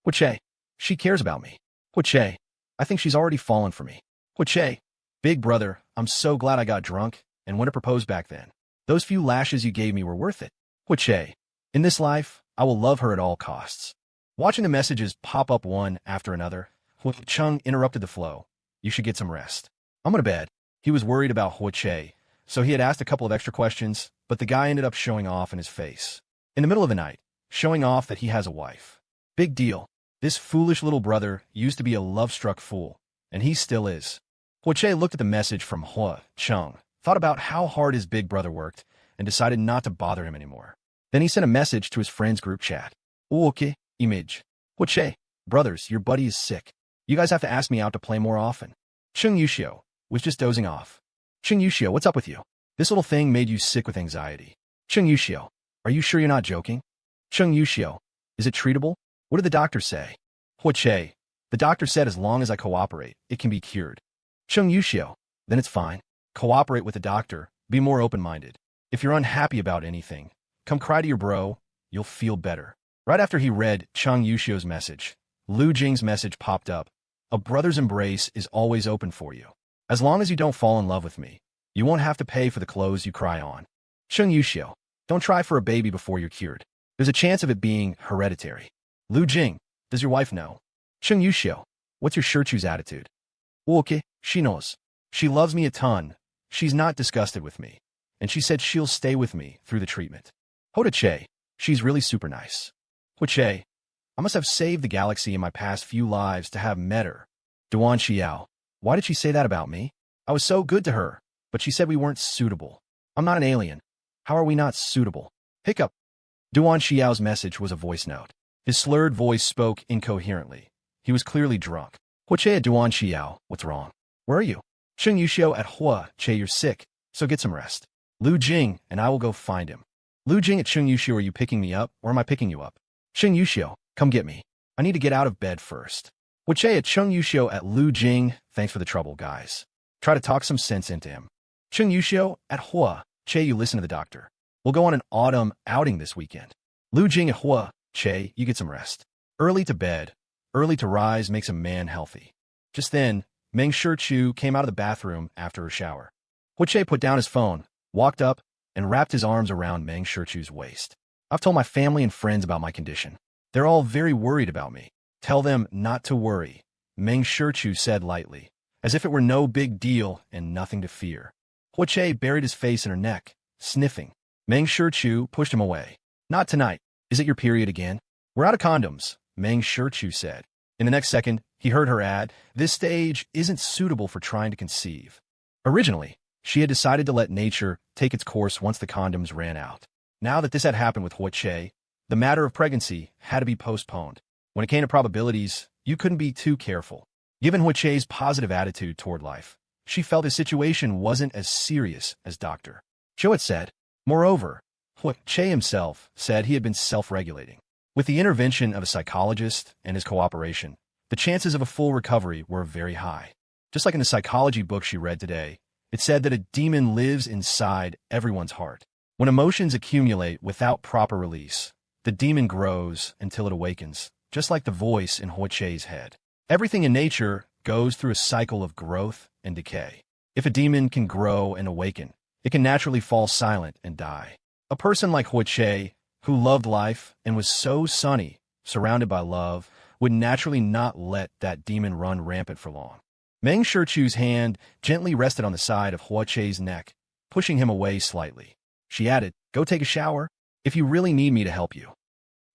Hua Che, she cares about me. Hua Che, I think she's already fallen for me. Hua Che, big brother, I'm so glad I got drunk and went to propose back then. Those few lashes you gave me were worth it. Hua Che, in this life, I will love her at all costs. Watching the messages pop up one after another, Hua Cheng interrupted the flow. You should get some rest. I'm going to bed. He was worried about Hua Che, so he had asked a couple of extra questions, but the guy ended up showing off in his face. In the middle of the night, showing off that he has a wife. Big deal. This foolish little brother used to be a love-struck fool, and he still is. Hua Che looked at the message from Hua Cheng, thought about how hard his big brother worked, and decided not to bother him anymore. Then he sent a message to his friend's group chat. Oh, okay, image. Hua Che, brothers, your buddy is sick. You guys have to ask me out to play more often. Cheng Yuxiu was just dozing off. Cheng Yuxiu, what's up with you? This little thing made you sick with anxiety. Cheng Yuxiu, are you sure you're not joking? Cheng Yuxiu, is it treatable? What did the doctor say? Hua Che, the doctor said as long as I cooperate, it can be cured. Cheng Yuxiu, then it's fine. Cooperate with the doctor, be more open-minded. If you're unhappy about anything, come cry to your bro, you'll feel better. Right after he read Cheng Yuxiu's message, Lu Jing's message popped up. A brother's embrace is always open for you. As long as you don't fall in love with me, you won't have to pay for the clothes you cry on. Cheng Yuxiu, don't try for a baby before you're cured. There's a chance of it being hereditary. Lu Jing, does your wife know? Cheng Yuxiu, what's your Shirchu's attitude? Okay, she knows. She loves me a ton. She's not disgusted with me. And she said she'll stay with me through the treatment. Hua Che, she's really super nice. Hua Che, I must have saved the galaxy in my past few lives to have met her. Duan Xiao, why did she say that about me? I was so good to her, but she said we weren't suitable. I'm not an alien. How are we not suitable? Hiccup. Duan Xiao's message was a voice note. His slurred voice spoke incoherently. He was clearly drunk. Hua Che at Duan Xiao, what's wrong? Where are you? Cheng Yuxiu at Hua Che, you're sick, so get some rest. Lu Jing and I will go find him. Lu Jing at Cheng Yuxiu, are you picking me up, or am I picking you up? Cheng Yuxiu, come get me. I need to get out of bed first. Hua Che at Cheng Yuxiu at Lu Jing, thanks for the trouble, guys. Try to talk some sense into him. Cheng Yuxiu at Hua Che, you listen to the doctor. We'll go on an autumn outing this weekend. Lu Jing at Hua Che, you get some rest. Early to bed, early to rise makes a man healthy. Just then, Meng Shirchu came out of the bathroom after her shower. Hua Che put down his phone, walked up, and wrapped his arms around Meng Shirchu's waist. I've told my family and friends about my condition. They're all very worried about me. Tell them not to worry, Meng Shirchu said lightly, as if it were no big deal and nothing to fear. Hua Che buried his face in her neck, sniffing. Meng Shirchu pushed him away. Not tonight. Is it your period again? We're out of condoms, Meng Shirchu said. In the next second, he heard her add, this stage isn't suitable for trying to conceive. Originally, she had decided to let nature take its course once the condoms ran out. Now that this had happened with Hua Che, the matter of pregnancy had to be postponed. When it came to probabilities, you couldn't be too careful. Given Hua Che's positive attitude toward life, she felt his situation wasn't as serious as Dr. Cho had said. Moreover, Hua Che himself said he had been self-regulating. With the intervention of a psychologist and his cooperation, the chances of a full recovery were very high. Just like in the psychology book she read today, it said that a demon lives inside everyone's heart. When emotions accumulate without proper release, the demon grows until it awakens, just like the voice in Hua Che's head. Everything in nature goes through a cycle of growth and decay. If a demon can grow and awaken, it can naturally fall silent and die. A person like Hua Che, who loved life and was so sunny, surrounded by love, would naturally not let that demon run rampant for long. Meng Shirchu's hand gently rested on the side of Hua Che's neck, pushing him away slightly. She added, go take a shower, if you really need me to help you.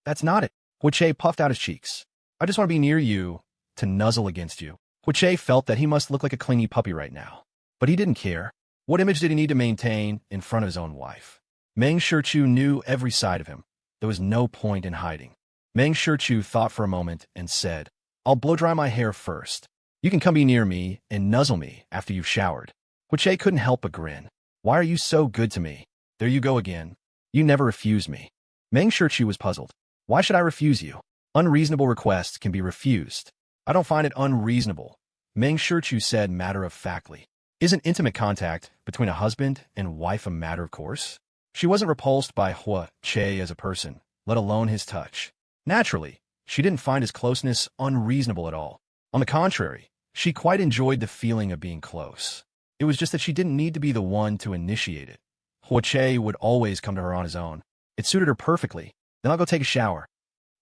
That's not it. Hua Che puffed out his cheeks. I just want to be near you, to nuzzle against you. Huiche felt that he must look like a clingy puppy right now. But he didn't care. What image did he need to maintain in front of his own wife? Meng Shichu knew every side of him. There was no point in hiding. Meng Shichu thought for a moment and said, I'll blow-dry my hair first. You can come be near me and nuzzle me after you've showered. Huiche couldn't help but grin. Why are you so good to me? There you go again. You never refuse me. Meng Shichu was puzzled. Why should I refuse you? Unreasonable requests can be refused. I don't find it unreasonable, Meng Shichu said matter-of-factly. Isn't intimate contact between a husband and wife a matter of course? She wasn't repulsed by Huiche as a person, let alone his touch. Naturally, she didn't find his closeness unreasonable at all. On the contrary, she quite enjoyed the feeling of being close. It was just that she didn't need to be the one to initiate it. Huiche would always come to her on his own. It suited her perfectly. Then I'll go take a shower.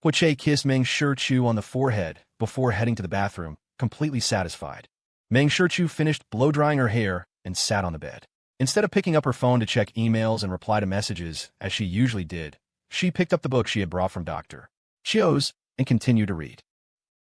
Huiche kissed Meng Shichu on the forehead before heading to the bathroom, completely satisfied. Meng Shichu finished blow-drying her hair and sat on the bed. Instead of picking up her phone to check emails and reply to messages, as she usually did, she picked up the book she had brought from Dr. Chio's and continued to read.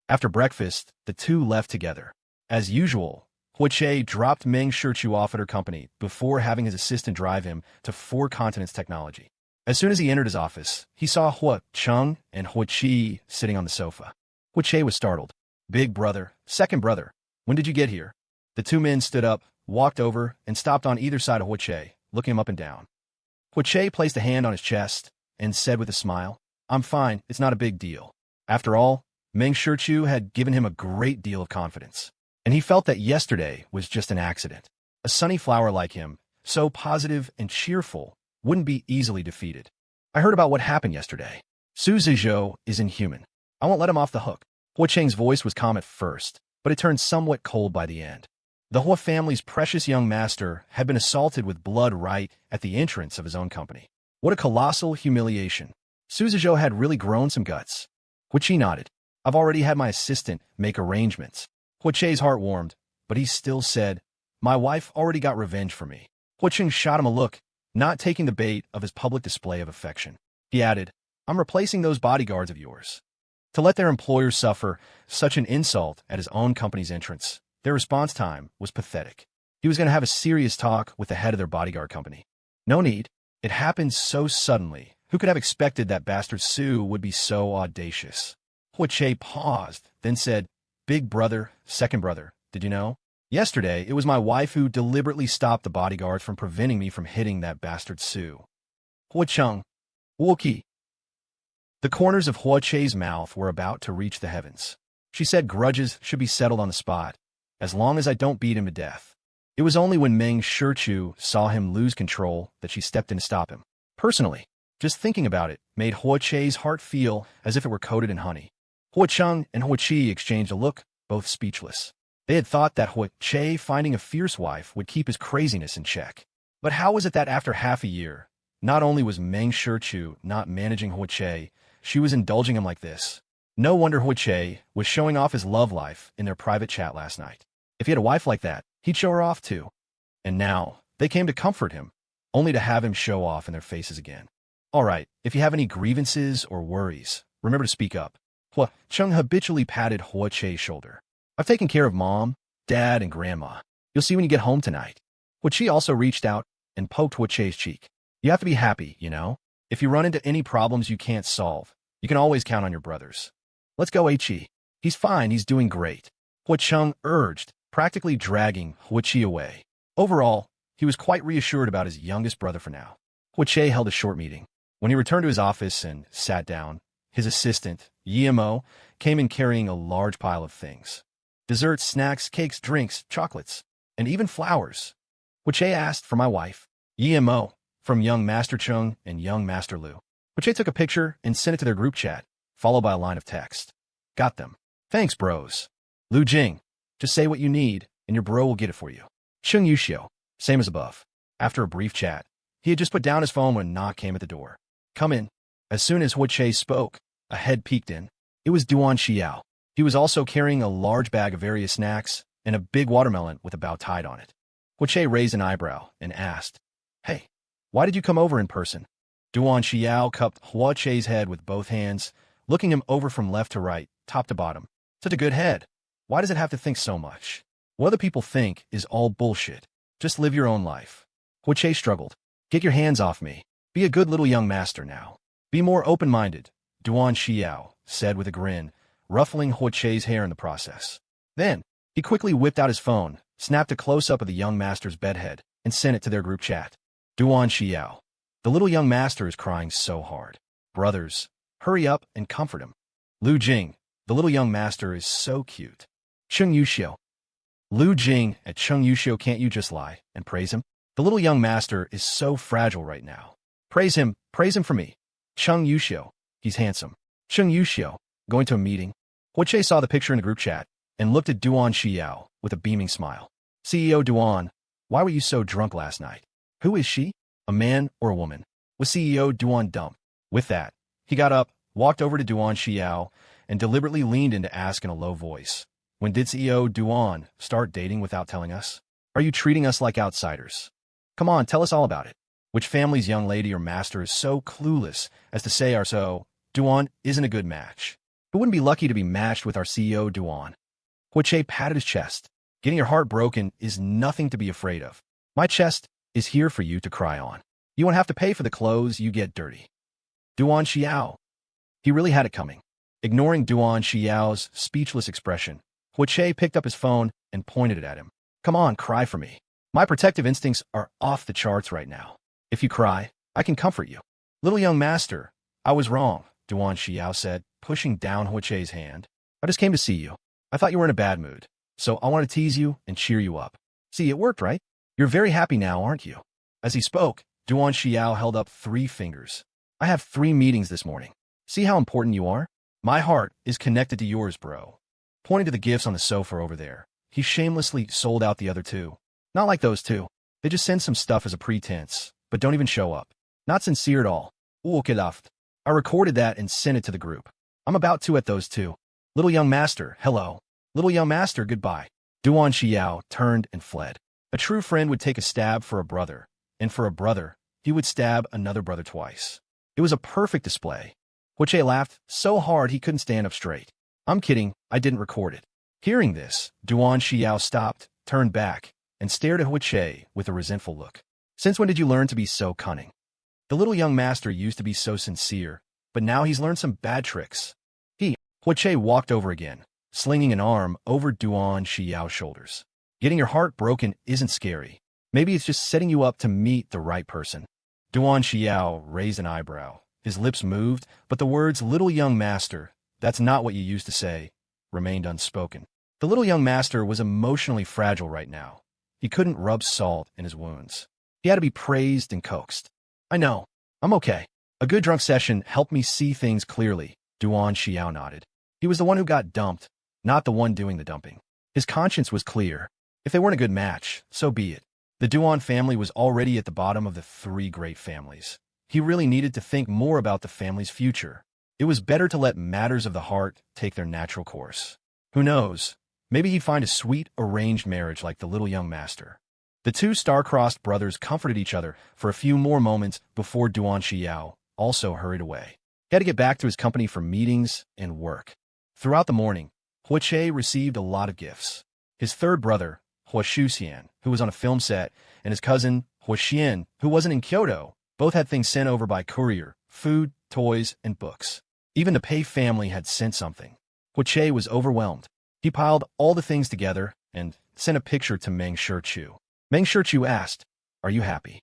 After breakfast, the two left together. As usual, Huiche dropped Meng Shichu off at her company before having his assistant drive him to Four Continents Technology. As soon as he entered his office, he saw Hua Cheng and Huiche sitting on the sofa. Huiche was startled. Big brother, second brother, when did you get here? The two men stood up, walked over, and stopped on either side of Huiche, looking him up and down. Huiche placed a hand on his chest and said with a smile, I'm fine, it's not a big deal. After all, Meng Shichu had given him a great deal of confidence, and he felt that yesterday was just an accident. A sunny flower like him, so positive and cheerful, wouldn't be easily defeated. I heard about what happened yesterday. Su Zizhou is inhuman. I won't let him off the hook. Hua Cheng's voice was calm at first, but it turned somewhat cold by the end. The Hua family's precious young master had been assaulted with blood right at the entrance of his own company. What a colossal humiliation. Su Zizhou had really grown some guts. Huiche nodded. I've already had my assistant make arrangements. Huiche's heart warmed, but he still said, my wife already got revenge for me. Hua Cheng shot him a look, not taking the bait of his public display of affection. He added, I'm replacing those bodyguards of yours. To let their employers suffer such an insult at his own company's entrance, their response time was pathetic. He was going to have a serious talk with the head of their bodyguard company. No need. It happened so suddenly. Who could have expected that bastard Su would be so audacious? Huiche paused, then said, Big brother, second brother, did you know? Yesterday, it was my wife who deliberately stopped the bodyguards from preventing me from hitting that bastard Su. Hua Cheng. Wuki. The corners of Huiche's mouth were about to reach the heavens. She said grudges should be settled on the spot, as long as I don't beat him to death. It was only when Meng Shichu saw him lose control that she stepped in to stop him. Personally, just thinking about it made Huiche's heart feel as if it were coated in honey. Hua Cheng and Huiche exchanged a look, both speechless. They had thought that Huiche finding a fierce wife would keep his craziness in check. But how was it that after half a year, not only was Meng Shichu not managing Huiche, she was indulging him like this? No wonder Huiche was showing off his love life in their private chat last night. If he had a wife like that, he'd show her off too. And now, they came to comfort him, only to have him show off in their faces again. All right, if you have any grievances or worries, remember to speak up. Hua Cheng habitually patted Huiche's shoulder. I've taken care of Mom, Dad, and Grandma. You'll see when you get home tonight. Huiche also reached out and poked Huiche's cheek. You have to be happy, you know? If you run into any problems you can't solve, you can always count on your brothers. Let's go, Huiche. He's fine, he's doing great. Hua Cheng urged, practically dragging Huiche away. Overall, he was quite reassured about his youngest brother for now. Huiche held a short meeting. When he returned to his office and sat down, his assistant, Yimo, came in carrying a large pile of things. Desserts, snacks, cakes, drinks, chocolates, and even flowers. Huiche asked for my wife, Yimo, from young Master Chung and young Master Lu. Huiche took a picture and sent it to their group chat, followed by a line of text. Got them. Thanks, bros. Lu Jing, just say what you need, and your bro will get it for you. Chung Yuxiu, same as above. After a brief chat, he had just put down his phone when a knock came at the door. Come in. As soon as Huiche spoke, a head peeked in. It was Duan Xiao. He was also carrying a large bag of various snacks and a big watermelon with a bow tied on it. Huiche raised an eyebrow and asked, Hey, why did you come over in person? Duan Xiao cupped Huiche's head with both hands, looking him over from left to right, top to bottom. Such a good head. Why does it have to think so much? What other people think is all bullshit. Just live your own life. Huiche struggled. Get your hands off me. Be a good little young master now. Be more open-minded, Duan Xiao said with a grin, ruffling Huiche's hair in the process. Then, he quickly whipped out his phone, snapped a close-up of the young master's bedhead, and sent it to their group chat. Duan Xiao. The little young master is crying so hard. Brothers, hurry up and comfort him. Lu Jing. The little young master is so cute. Cheng Yuxiu. Lu Jing at Cheng Yuxiu, can't you just lie and praise him? The little young master is so fragile right now. Praise him for me. Cheng Yuxiu. He's handsome. Cheng Yuxiu. Going to a meeting? Huiche saw the picture in the group chat and looked at Duan Xiao with a beaming smile. CEO Duan, why were you so drunk last night? Who is she? A man or a woman? Was CEO Duan dumb? With that, he got up, walked over to Duan Xiao, and deliberately leaned in to ask in a low voice. When did CEO Duan start dating without telling us? Are you treating us like outsiders? Come on, tell us all about it. Which family's young lady or master is so clueless as to say our so Duan isn't a good match? Who wouldn't be lucky to be matched with our CEO Duan? Huiche patted his chest. Getting your heart broken is nothing to be afraid of. My chest is here for you to cry on. You won't have to pay for the clothes you get dirty. Duan Xiao. He really had it coming. Ignoring Duan Xiao's speechless expression, Huiche picked up his phone and pointed it at him. Come on, cry for me. My protective instincts are off the charts right now. If you cry, I can comfort you. Little young master, I was wrong, Duan Xiao said, pushing down Huiche's hand. I just came to see you. I thought you were in a bad mood, so I want to tease you and cheer you up. See, it worked, right? You're very happy now, aren't you? As he spoke, Duan Xiao held up 3 fingers. I have 3 meetings this morning. See how important you are? My heart is connected to yours, bro. Pointing to the gifts on the sofa over there, he shamelessly sold out the other 2. Not like those 2. They just send some stuff as a pretense, but don't even show up. Not sincere at all. Uokidaft. I recorded that and sent it to the group. I'm about to at those 2. Little young master, hello. Little young master, goodbye. Duan Xiao turned and fled. A true friend would take a stab for a brother, and for a brother, he would stab another brother twice. It was a perfect display. Huiche laughed so hard he couldn't stand up straight. I'm kidding, I didn't record it. Hearing this, Duan Xiao stopped, turned back, and stared at Huiche with a resentful look. Since when did you learn to be so cunning? The little young master used to be so sincere, but now he's learned some bad tricks. Huiche walked over again, slinging an arm over Duan Xiao's shoulders. Getting your heart broken isn't scary. Maybe it's just setting you up to meet the right person. Duan Xiao raised an eyebrow. His lips moved, but the words little young master, that's not what you used to say, remained unspoken. The little young master was emotionally fragile right now. He couldn't rub salt in his wounds. He had to be praised and coaxed. I know. I'm okay. A good drunk session helped me see things clearly, Duan Xiao nodded. He was the one who got dumped, not the one doing the dumping. His conscience was clear. If they weren't a good match, so be it. The Duan family was already at the bottom of the 3 great families. He really needed to think more about the family's future. It was better to let matters of the heart take their natural course. Who knows? Maybe he'd find a sweet, arranged marriage like the little young master. The 2 star-crossed brothers comforted each other for a few more moments before Duan Xiao also hurried away. He had to get back to his company for meetings and work. Throughout the morning, Huiche received a lot of gifts. His 3rd brother, Huishuxian, who was on a film set, and his cousin, Huixian, who wasn't in Kyoto, both had things sent over by courier, food, toys, and books. Even the Pei family had sent something. Huiche was overwhelmed. He piled all the things together and sent a picture to Meng Shichu. Meng Shichu asked, "Are you happy?"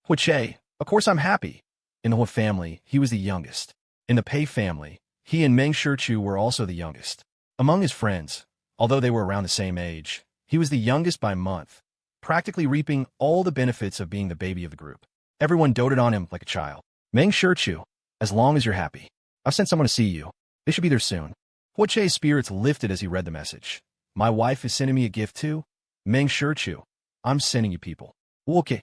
Huiche, "Of course I'm happy." In the Hu family, he was the youngest. In the Pei family, he and Meng Shichu were also the youngest. Among his friends, although they were around the same age, he was the youngest by a month, practically reaping all the benefits of being the baby of the group. Everyone doted on him like a child. Meng Shichu, as long as you're happy. I've sent someone to see you. They should be there soon. Huiche's spirits lifted as he read the message. My wife is sending me a gift too? Meng Shichu, I'm sending you people. Okay.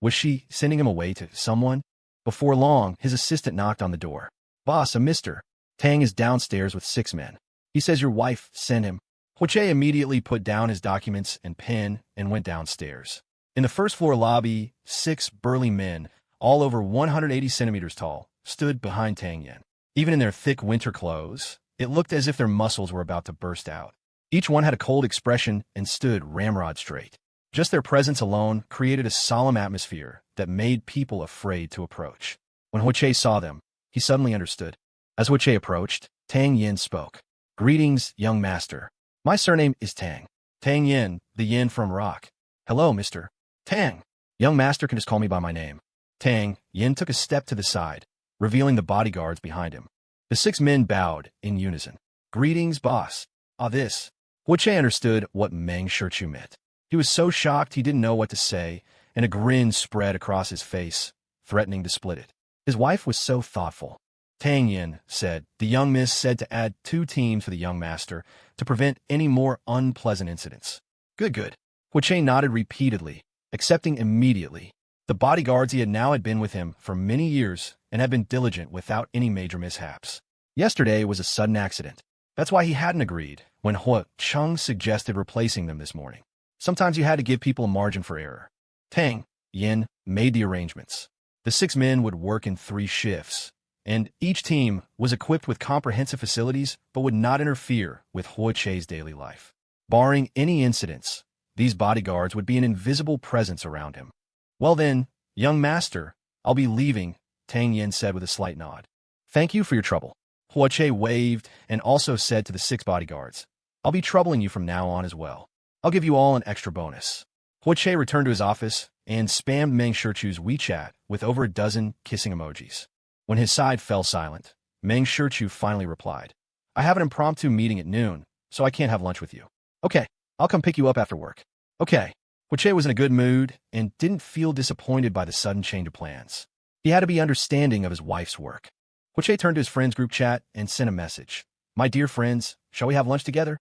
Was she sending him away to someone? Before long, his assistant knocked on the door. Boss, a Mr. Tang is downstairs with 6 men. He says your wife sent him. Huiche immediately put down his documents and pen and went downstairs. In the first-floor lobby, 6 burly men, all over 180 centimeters tall, stood behind Tang Yan. Even in their thick winter clothes, It looked as if their muscles were about to burst out. Each one had a cold expression and stood ramrod straight. Just their presence alone created a solemn atmosphere that made people afraid to approach. When Huiche saw them, he suddenly understood. As Huiche approached, Tang Yin spoke. "Greetings, young master. My surname is Tang. Tang Yin, the Yin from Rock. Hello, Mr. Tang. Young master can just call me by my name." Tang Yin took a step to the side, revealing the bodyguards behind him. The 6 men bowed in unison. "Greetings, boss." This. Huiche understood what Meng Shichu meant. He was so shocked he didn't know what to say, and a grin spread across his face, threatening to split it. His wife was so thoughtful. Tang Yin said, "The young miss said to add 2 teams for the young master to prevent any more unpleasant incidents." Good, good. Huiche nodded repeatedly, accepting immediately. The bodyguards he had been with him for many years and had been diligent without any major mishaps. Yesterday was a sudden accident. That's why he hadn't agreed when Hua Chung suggested replacing them this morning. Sometimes you had to give people a margin for error. Tang Yin made the arrangements. The 6 men would work in 3 shifts, and each team was equipped with comprehensive facilities but would not interfere with Huiche's daily life. Barring any incidents, these bodyguards would be an invisible presence around him. "Well then, young master, I'll be leaving," Tang Yin said with a slight nod. "Thank you for your trouble." Huiche waved and also said to the 6 bodyguards, "I'll be troubling you from now on as well. I'll give you all an extra bonus." Huiche returned to his office and spammed Meng Shichu's WeChat with over a dozen kissing emojis. When his side fell silent, Meng Shichu finally replied, "I have an impromptu meeting at noon, so I can't have lunch with you." "Okay, I'll come pick you up after work." "Okay." Huiche was in a good mood and didn't feel disappointed by the sudden change of plans. He had to be understanding of his wife's work. Huiche turned to his friends' group chat and sent a message. "My dear friends, shall we have lunch together?"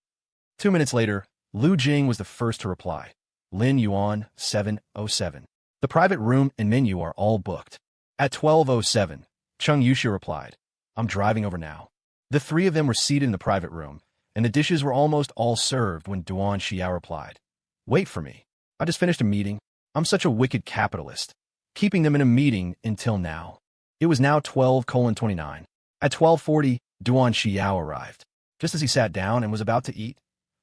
2 minutes later, Lu Jing was the first to reply. "Lin Yuan, 707. The private room and menu are all booked." At 12:07, Chung Yuxia replied, "I'm driving over now." The 3 of them were seated in the private room, and the dishes were almost all served when Duan Xiao replied, "Wait for me. I just finished a meeting. I'm such a wicked capitalist, keeping them in a meeting until now." It was now 12:29. At 12:40, Duan Xiao arrived. Just as he sat down and was about to eat,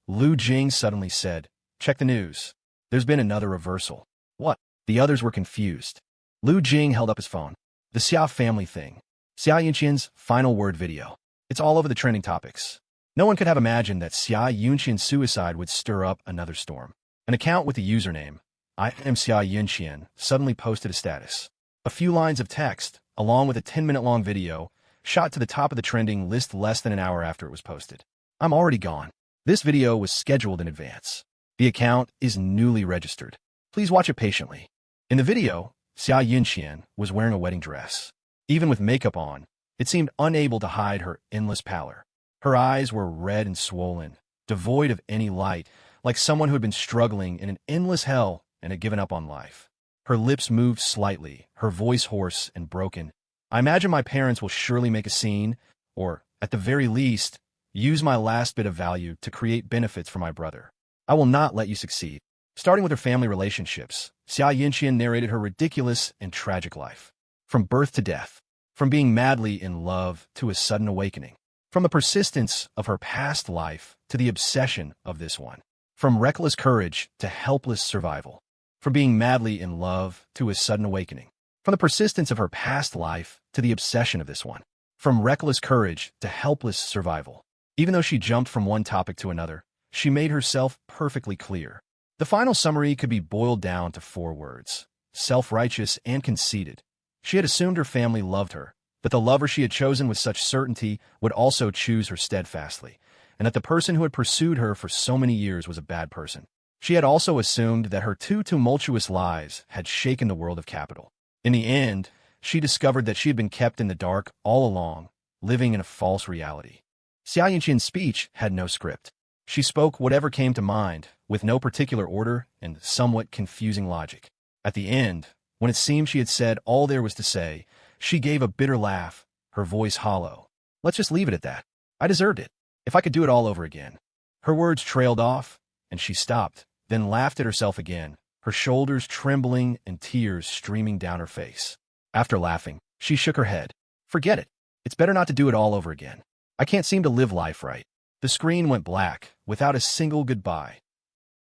Lu Jing suddenly said, "Check the news. There's been another reversal." "What?" The others were confused. Lu Jing held up his phone. "The Xia family thing. Xia Yunqian's final word video. It's all over the trending topics." No one could have imagined that Xia Yunqian's suicide would stir up another storm. An account with the username, "I am Xia Yunqian," suddenly posted a status. A few lines of text, along with a 10-minute-long video, shot to the top of the trending list less than an hour after it was posted. "I'm already gone." This video was scheduled in advance. The account is newly registered. Please watch it patiently. In the video, Xia Yunqian was wearing a wedding dress. Even with makeup on, it seemed unable to hide her endless pallor. Her eyes were red and swollen, devoid of any light, like someone who had been struggling in an endless hell and had given up on life. Her lips moved slightly, her voice hoarse and broken. "I imagine my parents will surely make a scene, or, at the very least, use my last bit of value to create benefits for my brother. I will not let you succeed." Starting with her family relationships, Xia Yunqian narrated her ridiculous and tragic life. From birth to death, from being madly in love to a sudden awakening, from the persistence of her past life to the obsession of this one, from reckless courage to helpless survival, from being madly in love to a sudden awakening, from the persistence of her past life to the obsession of this one, from reckless courage to helpless survival. Even though she jumped from one topic to another, she made herself perfectly clear. The final summary could be boiled down to 4 words: self-righteous and conceited. She had assumed her family loved her, that the lover she had chosen with such certainty would also choose her steadfastly, and that the person who had pursued her for so many years was a bad person. She had also assumed that her 2 tumultuous lies had shaken the world of capital. In the end, she discovered that she had been kept in the dark all along, living in a false reality. Xia Yunqian's speech had no script. She spoke whatever came to mind, with no particular order and somewhat confusing logic. At the end, when it seemed she had said all there was to say, she gave a bitter laugh, her voice hollow. "Let's just leave it at that. I deserved it. If I could do it all over again." Her words trailed off, and she stopped, then laughed at herself again, her shoulders trembling and tears streaming down her face. After laughing, she shook her head. "Forget it. It's better not to do it all over again." I can't seem to live life right. The screen went black, without a single goodbye.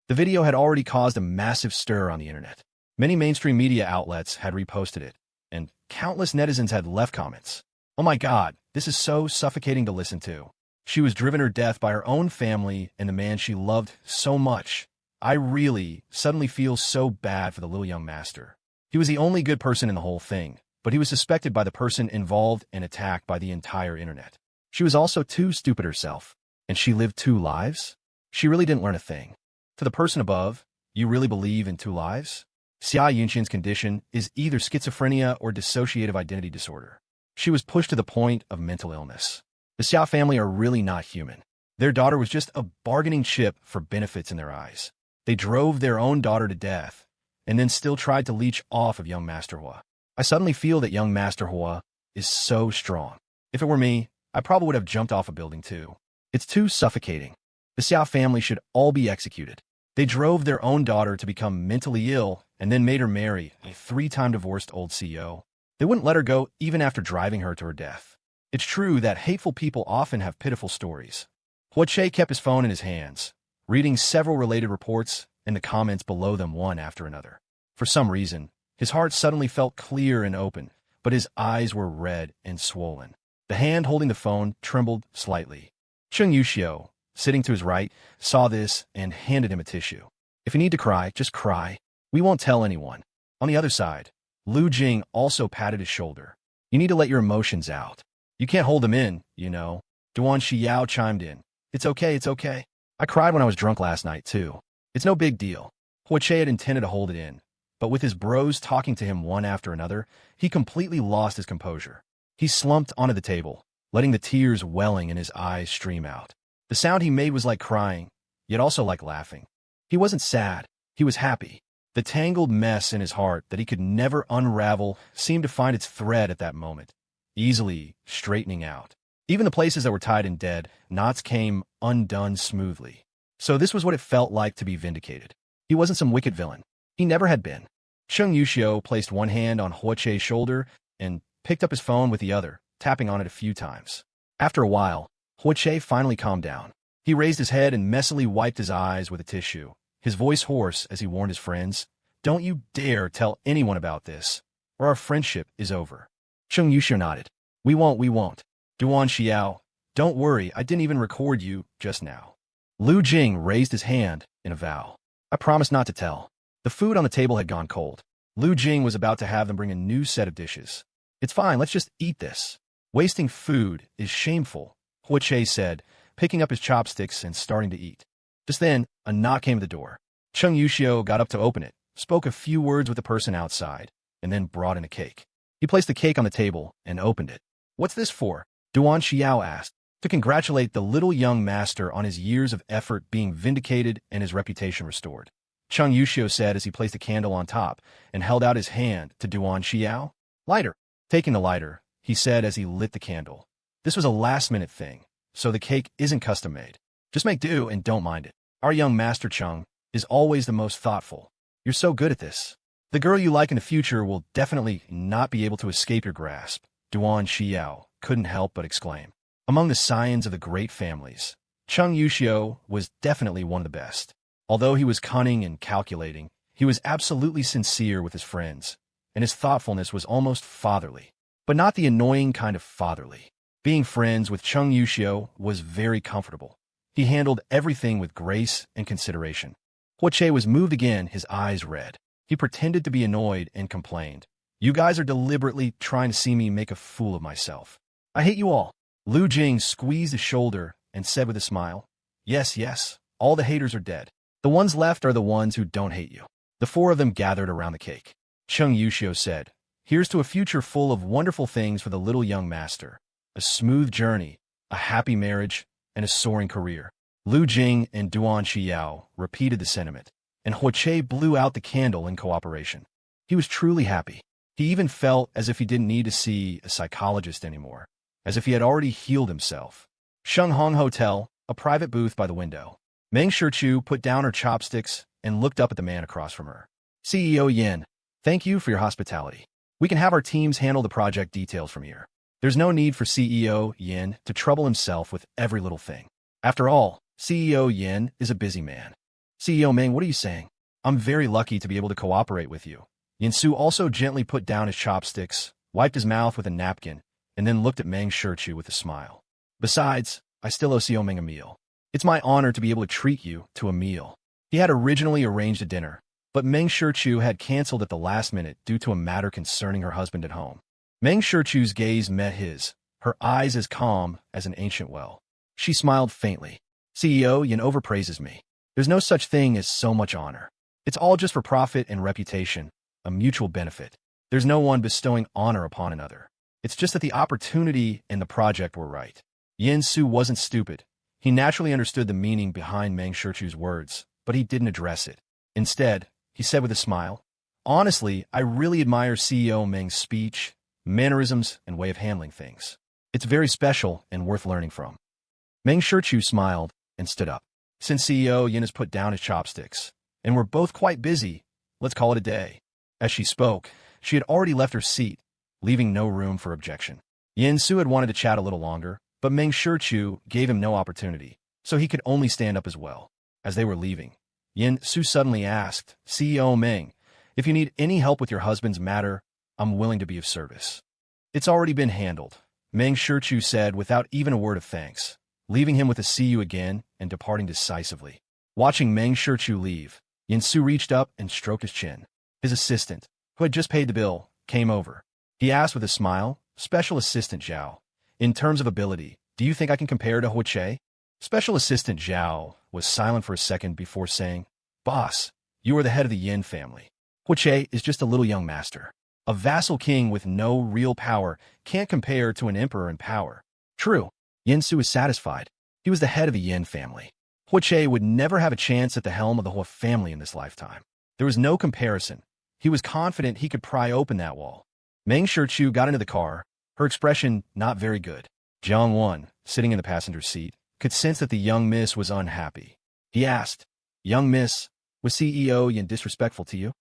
The video had already caused a massive stir on the internet. Many mainstream media outlets had reposted it, and countless netizens had left comments. Oh my god, this is so suffocating to listen to. She was driven to death by her own family and the man she loved so much. I really suddenly feel so bad for the little young master. He was the only good person in the whole thing, but he was suspected by the person involved and attacked by the entire internet. She was also too stupid herself, and she lived 2 lives? She really didn't learn a thing. To the person above, you really believe in 2 lives? Xia Yunqian's condition is either schizophrenia or dissociative identity disorder. She was pushed to the point of mental illness. The Xia family are really not human. Their daughter was just a bargaining chip for benefits in their eyes. They drove their own daughter to death, and then still tried to leech off of young Master Hua. I suddenly feel that young Master Hua is so strong. If it were me, I probably would have jumped off a building too. It's too suffocating. The Xia family should all be executed. They drove their own daughter to become mentally ill and then made her marry a 3-time divorced old CEO. They wouldn't let her go even after driving her to her death. It's true that hateful people often have pitiful stories. Hua Che kept his phone in his hands, reading several related reports and the comments below them one after another. For some reason, his heart suddenly felt clear and open, but his eyes were red and swollen. The hand holding the phone trembled slightly. Cheng Yuxiu, sitting to his right, saw this and handed him a tissue. If you need to cry, just cry. We won't tell anyone. On the other side, Lu Jing also patted his shoulder. You need to let your emotions out. You can't hold them in, you know. Duan Xiao chimed in. It's okay, it's okay. I cried when I was drunk last night, too. It's no big deal. Hua Che had intended to hold it in, but with his bros talking to him one after another, he completely lost his composure. He slumped onto the table, letting the tears welling in his eyes stream out. The sound he made was like crying, yet also like laughing. He wasn't sad, he was happy. The tangled mess in his heart that he could never unravel seemed to find its thread at that moment, easily straightening out. Even the places that were tied in dead knots came undone smoothly. So this was what it felt like to be vindicated. He wasn't some wicked villain. He never had been. Cheng Yuxiu placed one hand on Hua Che's shoulder and picked up his phone with the other, tapping on it a few times. After a while, Hua Che finally calmed down. He raised his head and messily wiped his eyes with a tissue, his voice hoarse as he warned his friends, "Don't you dare tell anyone about this, or our friendship is over." Cheng Yuxiu nodded. We won't. Duan Xiao, don't worry, I didn't even record you just now." Lu Jing raised his hand in a vow. "I promise not to tell." The food on the table had gone cold. Lu Jing was about to have them bring a new set of dishes. "It's fine, let's just eat this. Wasting food is shameful," Hua Che said, picking up his chopsticks and starting to eat. Just then, a knock came to the door. Cheng Yuxiu got up to open it, spoke a few words with the person outside, and then brought in a cake. He placed the cake on the table and opened it. "What's this for?" Duan Xiao asked. "To congratulate the little young master on his years of effort being vindicated and his reputation restored," Cheng Yuxiu said as he placed a candle on top and held out his hand to Duan Xiao. "Lighter." Taking the lighter, he said as he lit the candle. "This was a last-minute thing, so the cake isn't custom-made. Just make do and don't mind it. Our young master Cheng is always the most thoughtful. You're so good at this. The girl you like in the future will definitely not be able to escape your grasp," Duan Xiao couldn't help but exclaim. Among the scions of the great families, Cheng Yuxiu was definitely one of the best. Although he was cunning and calculating, he was absolutely sincere with his friends, and his thoughtfulness was almost fatherly, but not the annoying kind of fatherly. Being friends with Cheng Yuxiu was very comfortable. He handled everything with grace and consideration. Hua Che was moved again, his eyes red. He pretended to be annoyed and complained. "You guys are deliberately trying to see me make a fool of myself. I hate you all." Lu Jing squeezed his shoulder and said with a smile, Yes, all the haters are dead. The ones left are the ones who don't hate you." The 4 of them gathered around the cake. Cheng Yuxiu said, "Here's to a future full of wonderful things for the little young master. A smooth journey, a happy marriage, and a soaring career." Lu Jing and Duan Xiao repeated the sentiment, and Hua Che blew out the candle in cooperation. He was truly happy. He even felt as if he didn't need to see a psychologist anymore, as if he had already healed himself. Shenghong Hotel, a private booth by the window. Meng Shichu put down her chopsticks and looked up at the man across from her. "CEO Yin, thank you for your hospitality. We can have our teams handle the project details from here." There's no need for CEO Yin to trouble himself with every little thing. After all, CEO Yin is a busy man. CEO Meng, what are you saying? I'm very lucky to be able to cooperate with you. Yin Su also gently put down his chopsticks, wiped his mouth with a napkin, and then looked at Meng Shichu with a smile. Besides, I still owe CEO Meng a meal. It's my honor to be able to treat you to a meal. He had originally arranged a dinner, but Meng Shichu had canceled at the last minute due to a matter concerning her husband at home. Meng Shichu's gaze met his, her eyes as calm as an ancient well. She smiled faintly. CEO Yin overpraises me. There's no such thing as so much honor. It's all just for profit and reputation, a mutual benefit. There's no one bestowing honor upon another. It's just that the opportunity and the project were right. Yin Su wasn't stupid. He naturally understood the meaning behind Meng Shichu's words, but he didn't address it. Instead, he said with a smile, honestly, I really admire CEO Meng's speech, mannerisms, and way of handling things. It's very special and worth learning from. Meng Shichu smiled and stood up. Since CEO Yin has put down his chopsticks, and we're both quite busy, let's call it a day. As she spoke, she had already left her seat, leaving no room for objection. Yin Su had wanted to chat a little longer, but Meng Shichu gave him no opportunity, so he could only stand up as well. As they were leaving, Yin Su suddenly asked, CEO Meng, if you need any help with your husband's matter, I'm willing to be of service. It's already been handled, Meng Shichu said without even a word of thanks, leaving him with a see you again and departing decisively. Watching Meng Shichu leave, Yin Su reached up and stroked his chin. His assistant, who had just paid the bill, came over. He asked with a smile, Special Assistant Zhao, in terms of ability, do you think I can compare to Hua Che? Special Assistant Zhao was silent for a second before saying, Boss, you are the head of the Yin family. Hua Che is just a little young master. A vassal king with no real power can't compare to an emperor in power. True, Yin Su is satisfied. He was the head of the Yin family. Hua Che would never have a chance at the helm of the Hua family in this lifetime. There was no comparison. He was confident he could pry open that wall. Meng Shichu got into the car, her expression not very good. Jiang Wan, sitting in the passenger seat, could sense that the young miss was unhappy. He asked, Young miss, was CEO Yin disrespectful to you?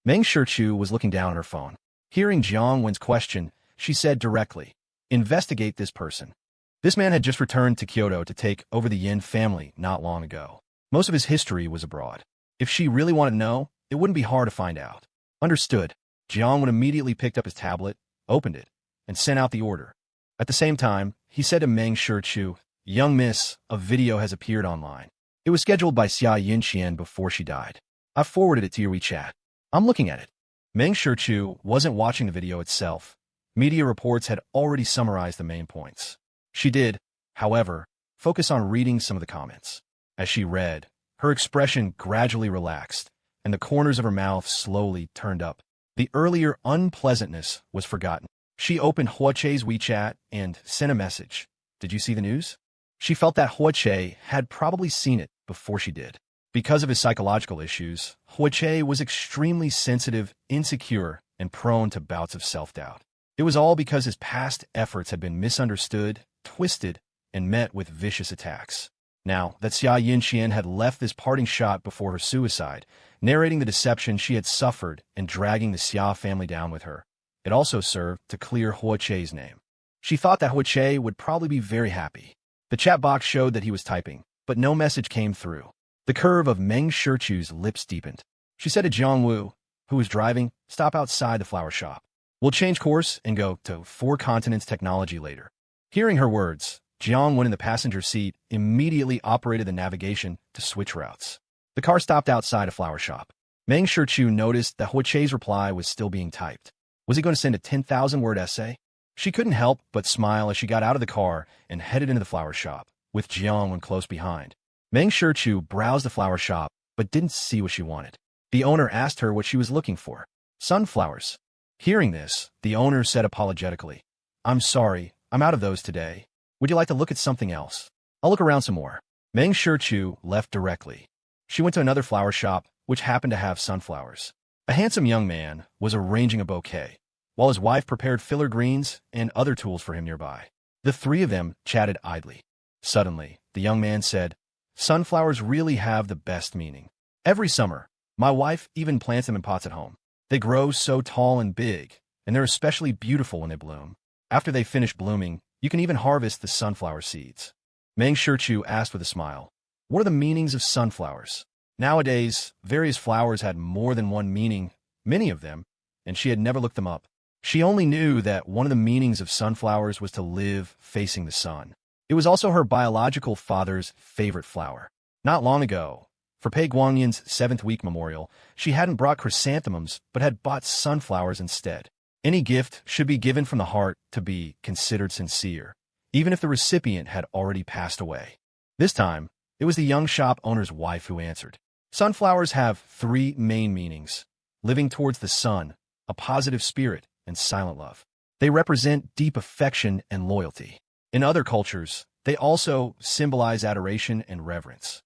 Meng Shichu was looking down at her phone. Hearing Jiang Wan's question, she said directly, Investigate this person. This man had just returned to Kyoto to take over the Yin family not long ago. Most of his history was abroad. If she really wanted to know, it wouldn't be hard to find out. Understood. Jiang Wan immediately picked up his tablet, opened it, and sent out the order. At the same time, he said to Meng Shichu, Young miss, a video has appeared online. It was scheduled by Xia Yinqian before she died. I've forwarded it to your WeChat. I'm looking at it. Meng Shichu wasn't watching the video itself. Media reports had already summarized the main points. She did, however, focus on reading some of the comments. As she read, her expression gradually relaxed, and the corners of her mouth slowly turned up. The earlier unpleasantness was forgotten. She opened Hua Che's WeChat and sent a message. Did you see the news? She felt that Hua Che had probably seen it before she did. Because of his psychological issues, Hua Che was extremely sensitive, insecure, and prone to bouts of self-doubt. It was all because his past efforts had been misunderstood, twisted, and met with vicious attacks. Now that Xia Yinqian had left this parting shot before her suicide, narrating the deception she had suffered and dragging the Xia family down with her, it also served to clear Hua Che's name. She thought that Hua Che would probably be very happy. The chat box showed that he was typing, but no message came through. The curve of Meng Shichu's lips deepened. She said to Jiang Wu, who was driving, stop outside the flower shop. We'll change course and go to 4 Continents Technology later. Hearing her words, Jiang Wen in the passenger seat immediately operated the navigation to switch routes. The car stopped outside a flower shop. Meng Shichu noticed that Hua Che's reply was still being typed. Was he going to send a 10,000-word essay? She couldn't help but smile as she got out of the car and headed into the flower shop, with Jiang Wen close behind. Meng Shichu browsed the flower shop, but didn't see what she wanted. The owner asked her what she was looking for. Sunflowers. Hearing this, the owner said apologetically, I'm sorry, I'm out of those today. Would you like to look at something else? I'll look around some more. Meng Shichu left directly. She went to another flower shop, which happened to have sunflowers. A handsome young man was arranging a bouquet, while his wife prepared filler greens and other tools for him nearby. The three of them chatted idly. Suddenly, the young man said, Sunflowers really have the best meaning. Every summer, my wife even plants them in pots at home. They grow so tall and big, and they're especially beautiful when they bloom. After they finish blooming, you can even harvest the sunflower seeds. Meng Shichu asked with a smile, "What are the meanings of sunflowers?" Nowadays, various flowers had more than one meaning, many of them, and she had never looked them up. She only knew that one of the meanings of sunflowers was to live facing the sun. It was also her biological father's favorite flower. Not long ago, for Pei Guangyan's 7th-week memorial, she hadn't brought chrysanthemums but had bought sunflowers instead. Any gift should be given from the heart to be considered sincere, even if the recipient had already passed away. This time, it was the young shop owner's wife who answered. Sunflowers have 3 main meanings: living towards the sun, a positive spirit, and silent love. They represent deep affection and loyalty. In other cultures, they also symbolize adoration and reverence.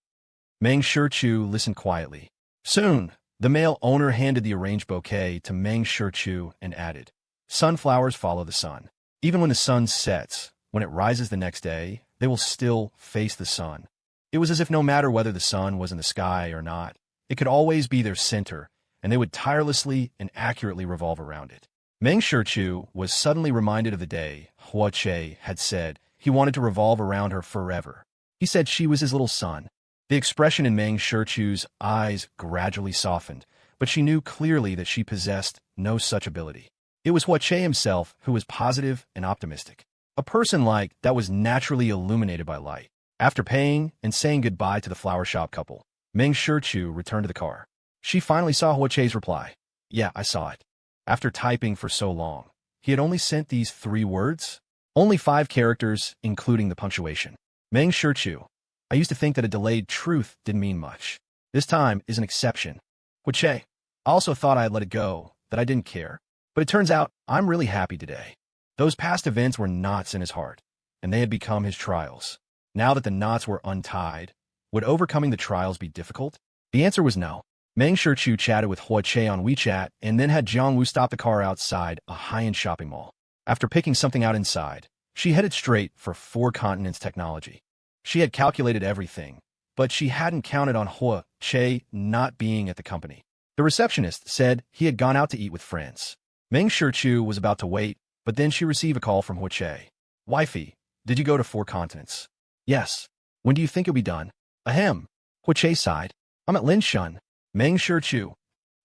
Meng Shichu listened quietly. Soon, the male owner handed the arranged bouquet to Meng Shichu and added, "Sunflowers follow the sun. Even when the sun sets, when it rises the next day, they will still face the sun." It was as if no matter whether the sun was in the sky or not, it could always be their center, and they would tirelessly and accurately revolve around it. Meng Shichu was suddenly reminded of the day Hua Che had said he wanted to revolve around her forever. He said she was his little sun. The expression in Meng Shichu's eyes gradually softened, but she knew clearly that she possessed no such ability. It was Hua Che himself who was positive and optimistic. A person like that was naturally illuminated by light. After paying and saying goodbye to the flower shop couple, Meng Shichu returned to the car. She finally saw Hua Che's reply. "Yeah, I saw it." After typing for so long, he had only sent these 3 words? Only 5 characters, including the punctuation. Meng Shichu, I used to think that a delayed truth didn't mean much. This time is an exception. Hua Che, I also thought I had let it go, that I didn't care. But it turns out I'm really happy today. Those past events were knots in his heart, and they had become his trials. Now that the knots were untied, would overcoming the trials be difficult? The answer was no. Meng Shichu chatted with Hua Che on WeChat and then had Jiangwu stop the car outside a high-end shopping mall. After picking something out inside, she headed straight for 4 Continents Technology. She had calculated everything, but she hadn't counted on Hua Che not being at the company. The receptionist said he had gone out to eat with friends. Meng Shichu was about to wait, but then she received a call from Hua Che. "Wifey, did you go to 4 Continents?" "Yes." "When do you think it'll be done?" "Ahem." Hua Che sighed. "I'm at Linshun." Meng Shichu.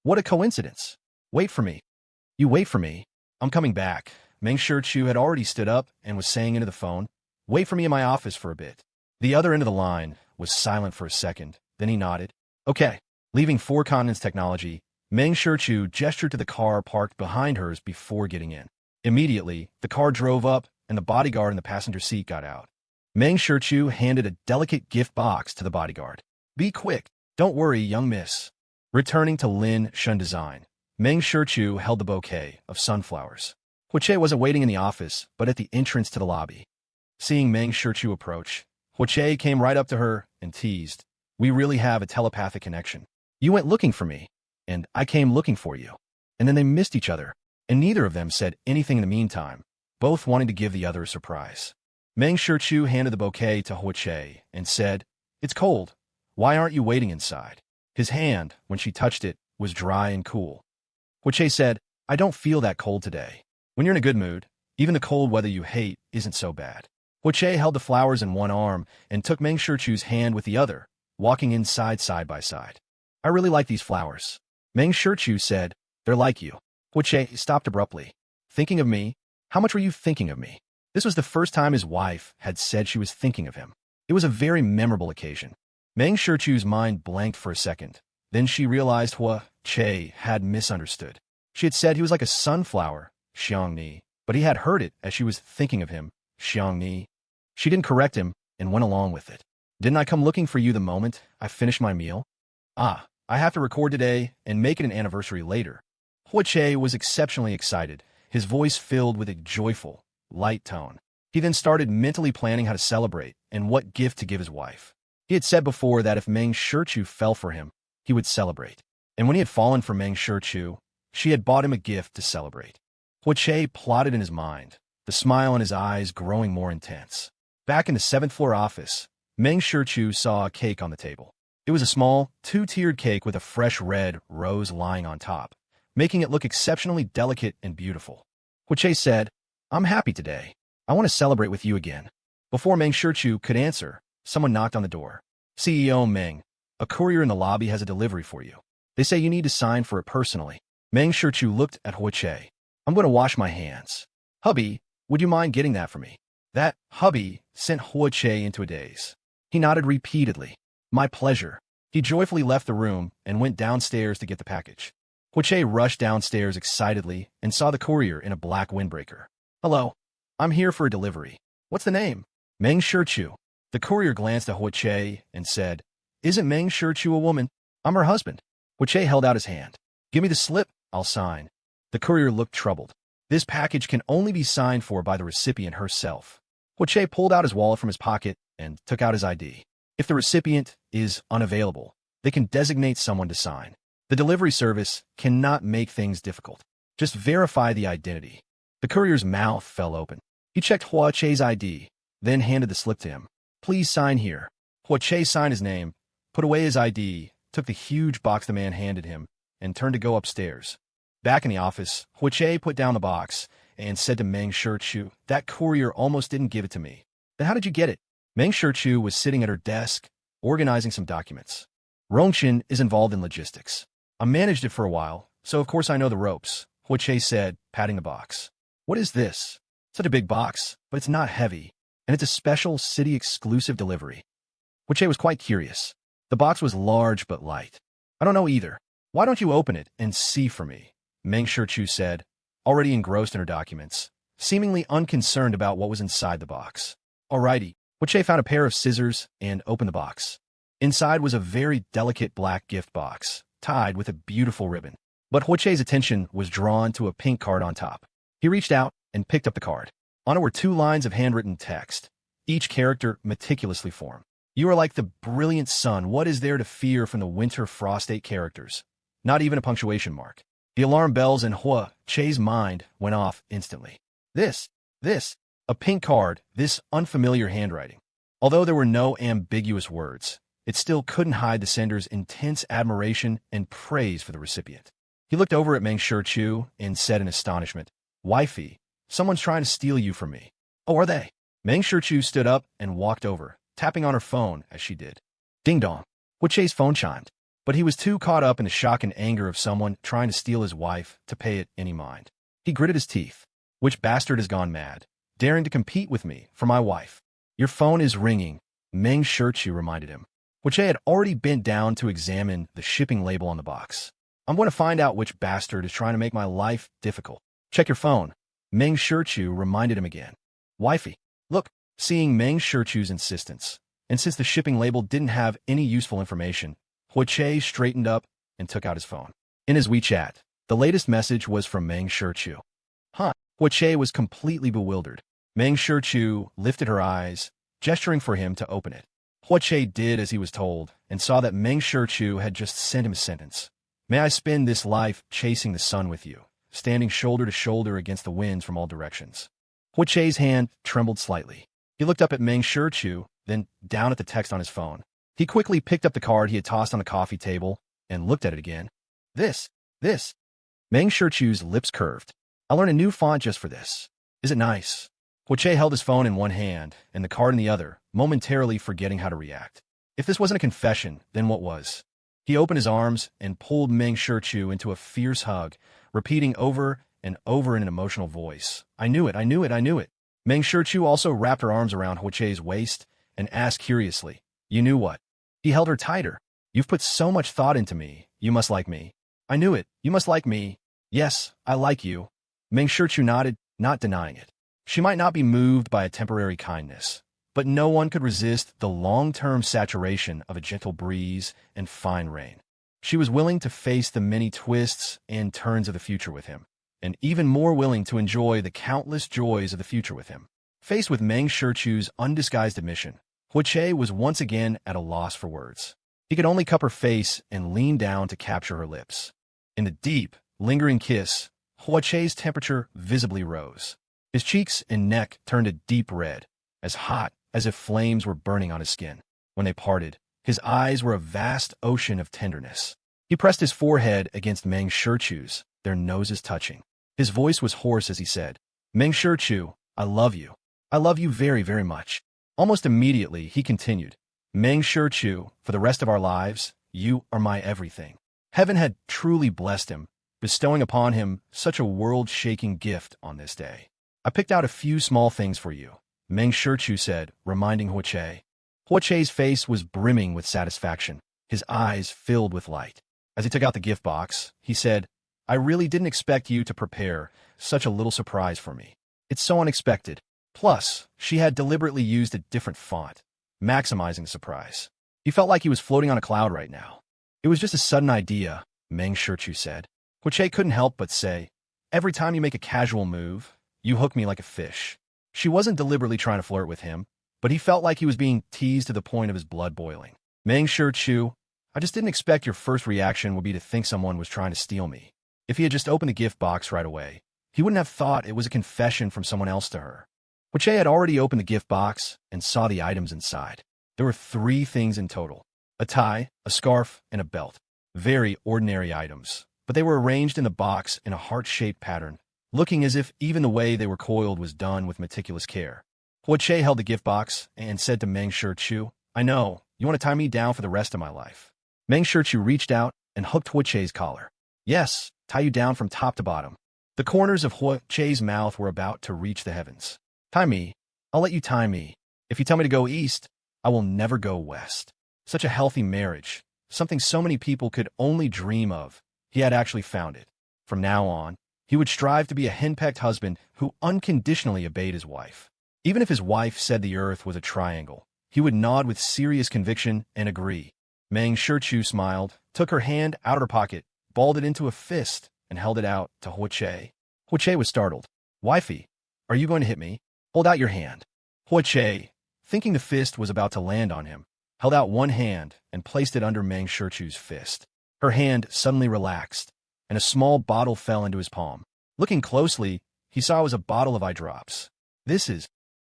"What a coincidence. Wait for me." "You wait for me? I'm coming back." Meng Shichu had already stood up and was saying into the phone, "Wait for me in my office for a bit." The other end of the line was silent for a second, then he nodded. "Okay." Leaving 4 Continents Technology, Meng Shichu gestured to the car parked behind hers before getting in. Immediately, the car drove up and the bodyguard in the passenger seat got out. Meng Shichu handed a delicate gift box to the bodyguard. "Be quick. Don't worry, young miss." Returning to Lin Shun Design, Meng Shichu held the bouquet of sunflowers. Hua Che wasn't waiting in the office, but at the entrance to the lobby. Seeing Meng Shichu approach, Hua Che came right up to her and teased, "We really have a telepathic connection. You went looking for me, and I came looking for you." And then they missed each other, and neither of them said anything in the meantime, both wanting to give the other a surprise. Meng Shichu handed the bouquet to Hua Che and said, "It's cold. Why aren't you waiting inside?" His hand, when she touched it, was dry and cool. Hua Che said, "I don't feel that cold today. When you're in a good mood, even the cold weather you hate isn't so bad." Hua Che held the flowers in one arm and took Meng Shichu's hand with the other, walking inside side by side. "I really like these flowers." Meng Shichu said, "They're like you." Hua Che stopped abruptly. "Thinking of me? How much were you thinking of me?" This was the first time his wife had said she was thinking of him. It was a very memorable occasion. Meng Shichu's mind blanked for a second. Then she realized Hua Che had misunderstood. She had said he was like a sunflower, Xiangni, but he had heard it as she was thinking of him, Xiangni. She didn't correct him and went along with it. "Didn't I come looking for you the moment I finished my meal?" "Ah, I have to record today and make it an anniversary later." Hua Che was exceptionally excited, his voice filled with a joyful, light tone. He then started mentally planning how to celebrate and what gift to give his wife. He had said before that if Meng Shichu fell for him, he would celebrate. And when he had fallen for Meng Shichu, she had bought him a gift to celebrate. Hua Che plotted in his mind, the smile in his eyes growing more intense. Back in the 7th-floor office, Meng Shichu saw a cake on the table. It was a small, 2-tiered cake with a fresh red rose lying on top, making it look exceptionally delicate and beautiful. Hua Che said, I'm happy today. I want to celebrate with you again. Before Meng Shichu could answer, someone knocked on the door. CEO Meng, a courier in the lobby has a delivery for you. They say you need to sign for it personally. Meng Shichu looked at Huiche. I'm going to wash my hands. Hubby, would you mind getting that for me? That hubby sent Huiche into a daze. He nodded repeatedly. My pleasure. He joyfully left the room and went downstairs to get the package. Huiche rushed downstairs excitedly and saw the courier in a black windbreaker. Hello. I'm here for a delivery. What's the name? Meng Shichu. The courier glanced at Huiche and said, Isn't Meng Shichu a woman? I'm her husband. Huiche held out his hand. Give me the slip, I'll sign. The courier looked troubled. This package can only be signed for by the recipient herself. Huiche pulled out his wallet from his pocket and took out his ID. If the recipient is unavailable, they can designate someone to sign. The delivery service cannot make things difficult. Just verify the identity. The courier's mouth fell open. He checked Huiche's ID, then handed the slip to him. Please sign here. Huiche signed his name, put away his ID, took the huge box the man handed him, and turned to go upstairs. Back in the office, Huiche put down the box and said to Meng Shichu, That courier almost didn't give it to me. Then how did you get it? Meng Shichu was sitting at her desk, organizing some documents. Rongqin is involved in logistics. I managed it for a while, so of course I know the ropes, Huiche said, patting the box. What is this? Such a big box, but it's not heavy, and it's a special city-exclusive delivery. Huiche was quite curious. The box was large but light. I don't know either. Why don't you open it and see for me? Meng Shichu said, already engrossed in her documents, seemingly unconcerned about what was inside the box. Alrighty. Huiche found a pair of scissors and opened the box. Inside was a very delicate black gift box, tied with a beautiful ribbon. But Huiche's attention was drawn to a pink card on top. He reached out and picked up the card. On it were 2 lines of handwritten text, each character meticulously formed. You are like the brilliant sun. What is there to fear from the winter frostate characters? Not even a punctuation mark. The alarm bells in Huiche's mind went off instantly. This, a pink card, this unfamiliar handwriting. Although there were no ambiguous words, it still couldn't hide the sender's intense admiration and praise for the recipient. He looked over at Meng Shichu and said in astonishment, Wifey, someone's trying to steal you from me. Oh, are they? Meng Shichu stood up and walked over, tapping on her phone as she did. Ding dong. Huiche's phone chimed, but he was too caught up in the shock and anger of someone trying to steal his wife to pay it any mind. He gritted his teeth. Which bastard has gone mad, daring to compete with me for my wife? Your phone is ringing, Meng Shichu reminded him. Huiche had already bent down to examine the shipping label on the box. I'm going to find out which bastard is trying to make my life difficult. Check your phone. Meng Shichu reminded him again. Wifey, look, seeing Meng Shichu's insistence, and since the shipping label didn't have any useful information, Huiche straightened up and took out his phone. In his WeChat, the latest message was from Meng Shichu. Huh. Huiche was completely bewildered. Meng Shichu lifted her eyes, gesturing for him to open it. Huiche did as he was told, and saw that Meng Shichu had just sent him a sentence. May I spend this life chasing the sun with you, standing shoulder to shoulder against the winds from all directions. Huiche's hand trembled slightly. He looked up at Meng Shichu, then down at the text on his phone. He quickly picked up the card he had tossed on the coffee table and looked at it again. This. Meng Shichu's lips curved. I'll learn a new font just for this. Is it nice? Huiche held his phone in one hand and the card in the other, momentarily forgetting how to react. If this wasn't a confession, then what was? He opened his arms and pulled Meng Shichu into a fierce hug, repeating over and over in an emotional voice, I knew it. Meng Shichu also wrapped her arms around Huiche's waist and asked curiously, You knew what? He held her tighter. You've put so much thought into me. You must like me. I knew it. You must like me. Yes, I like you. Meng Shichu nodded, not denying it. She might not be moved by a temporary kindness, but no one could resist the long-term saturation of a gentle breeze and fine rain. She was willing to face the many twists and turns of the future with him, and even more willing to enjoy the countless joys of the future with him. Faced with Meng Shichu's undisguised admission, Huiche was once again at a loss for words. He could only cup her face and lean down to capture her lips. In the deep, lingering kiss, Huiche's temperature visibly rose. His cheeks and neck turned a deep red, as hot as if flames were burning on his skin. When they parted, his eyes were a vast ocean of tenderness. He pressed his forehead against Meng Shichu's, their noses touching. His voice was hoarse as he said, Meng Shichu, I love you. I love you very, very much. Almost immediately, he continued, Meng Shichu, for the rest of our lives, you are my everything. Heaven had truly blessed him, bestowing upon him such a world-shaking gift on this day. I picked out a few small things for you, Meng Shichu said, reminding Huoche. Huoche's face was brimming with satisfaction, his eyes filled with light. As he took out the gift box, he said, I really didn't expect you to prepare such a little surprise for me. It's so unexpected. Plus, she had deliberately used a different font, maximizing the surprise. He felt like he was floating on a cloud right now. It was just a sudden idea, Meng Shichu said. Huoche couldn't help but say, every time you make a casual move, you hook me like a fish. She wasn't deliberately trying to flirt with him, but he felt like he was being teased to the point of his blood boiling. Meng Shichu, I just didn't expect your first reaction would be to think someone was trying to steal me. If he had just opened the gift box right away, he wouldn't have thought it was a confession from someone else to her. Huoche had already opened the gift box and saw the items inside. There were 3 things in total: a tie, a scarf, and a belt. Very ordinary items, but they were arranged in the box in a heart-shaped pattern, looking as if even the way they were coiled was done with meticulous care. Huoche held the gift box and said to Meng Shichu, I know, you want to tie me down for the rest of my life. Meng Shichu reached out and hooked Huoche's collar. Yes, tie you down from top to bottom. The corners of Huoche's mouth were about to reach the heavens. Tie me. I'll let you tie me. If you tell me to go east, I will never go west. Such a healthy marriage, something so many people could only dream of. He had actually found it. From now on, he would strive to be a henpecked husband who unconditionally obeyed his wife. Even if his wife said the earth was a triangle, he would nod with serious conviction and agree. Meng Shichu smiled, took her hand out of her pocket, balled it into a fist, and held it out to Huoche. Huoche was startled. Wifey, are you going to hit me? Hold out your hand. Huoche, thinking the fist was about to land on him, held out one hand and placed it under Meng Shichu's fist. Her hand suddenly relaxed, and a small bottle fell into his palm. Looking closely, he saw it was a bottle of eye drops. This is,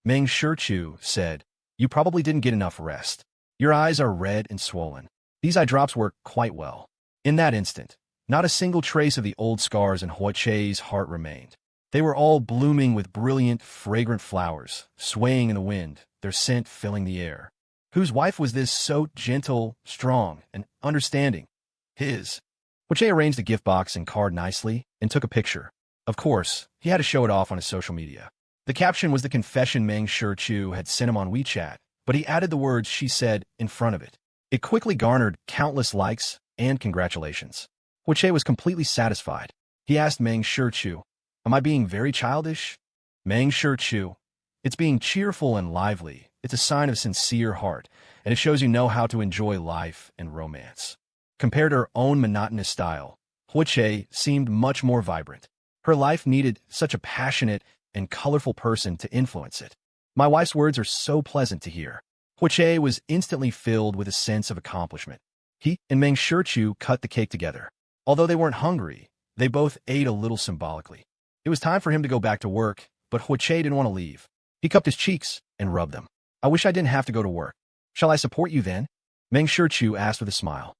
Meng Shichu said, you probably didn't get enough rest. Your eyes are red and swollen. These eye drops work quite well. In that instant, not a single trace of the old scars in Huoche's heart remained. They were all blooming with brilliant, fragrant flowers, swaying in the wind, their scent filling the air. Whose wife was this so gentle, strong, and understanding? His. Huoche arranged the gift box and card nicely and took a picture. Of course, he had to show it off on his social media. The caption was the confession Meng Shichu had sent him on WeChat, but he added the words she said in front of it. It quickly garnered countless likes and congratulations. Huoche was completely satisfied. He asked Meng Shichu, am I being very childish? Meng Shichu, it's being cheerful and lively. It's a sign of sincere heart, and it shows you know how to enjoy life and romance. Compared to her own monotonous style, Huoche seemed much more vibrant. Her life needed such a passionate and colorful person to influence it. My wife's words are so pleasant to hear. Huoche was instantly filled with a sense of accomplishment. He and Meng Shichu cut the cake together. Although they weren't hungry, they both ate a little symbolically. It was time for him to go back to work, but Huoche didn't want to leave. He cupped his cheeks and rubbed them. I wish I didn't have to go to work. Shall I support you then? Meng Shichu asked with a smile.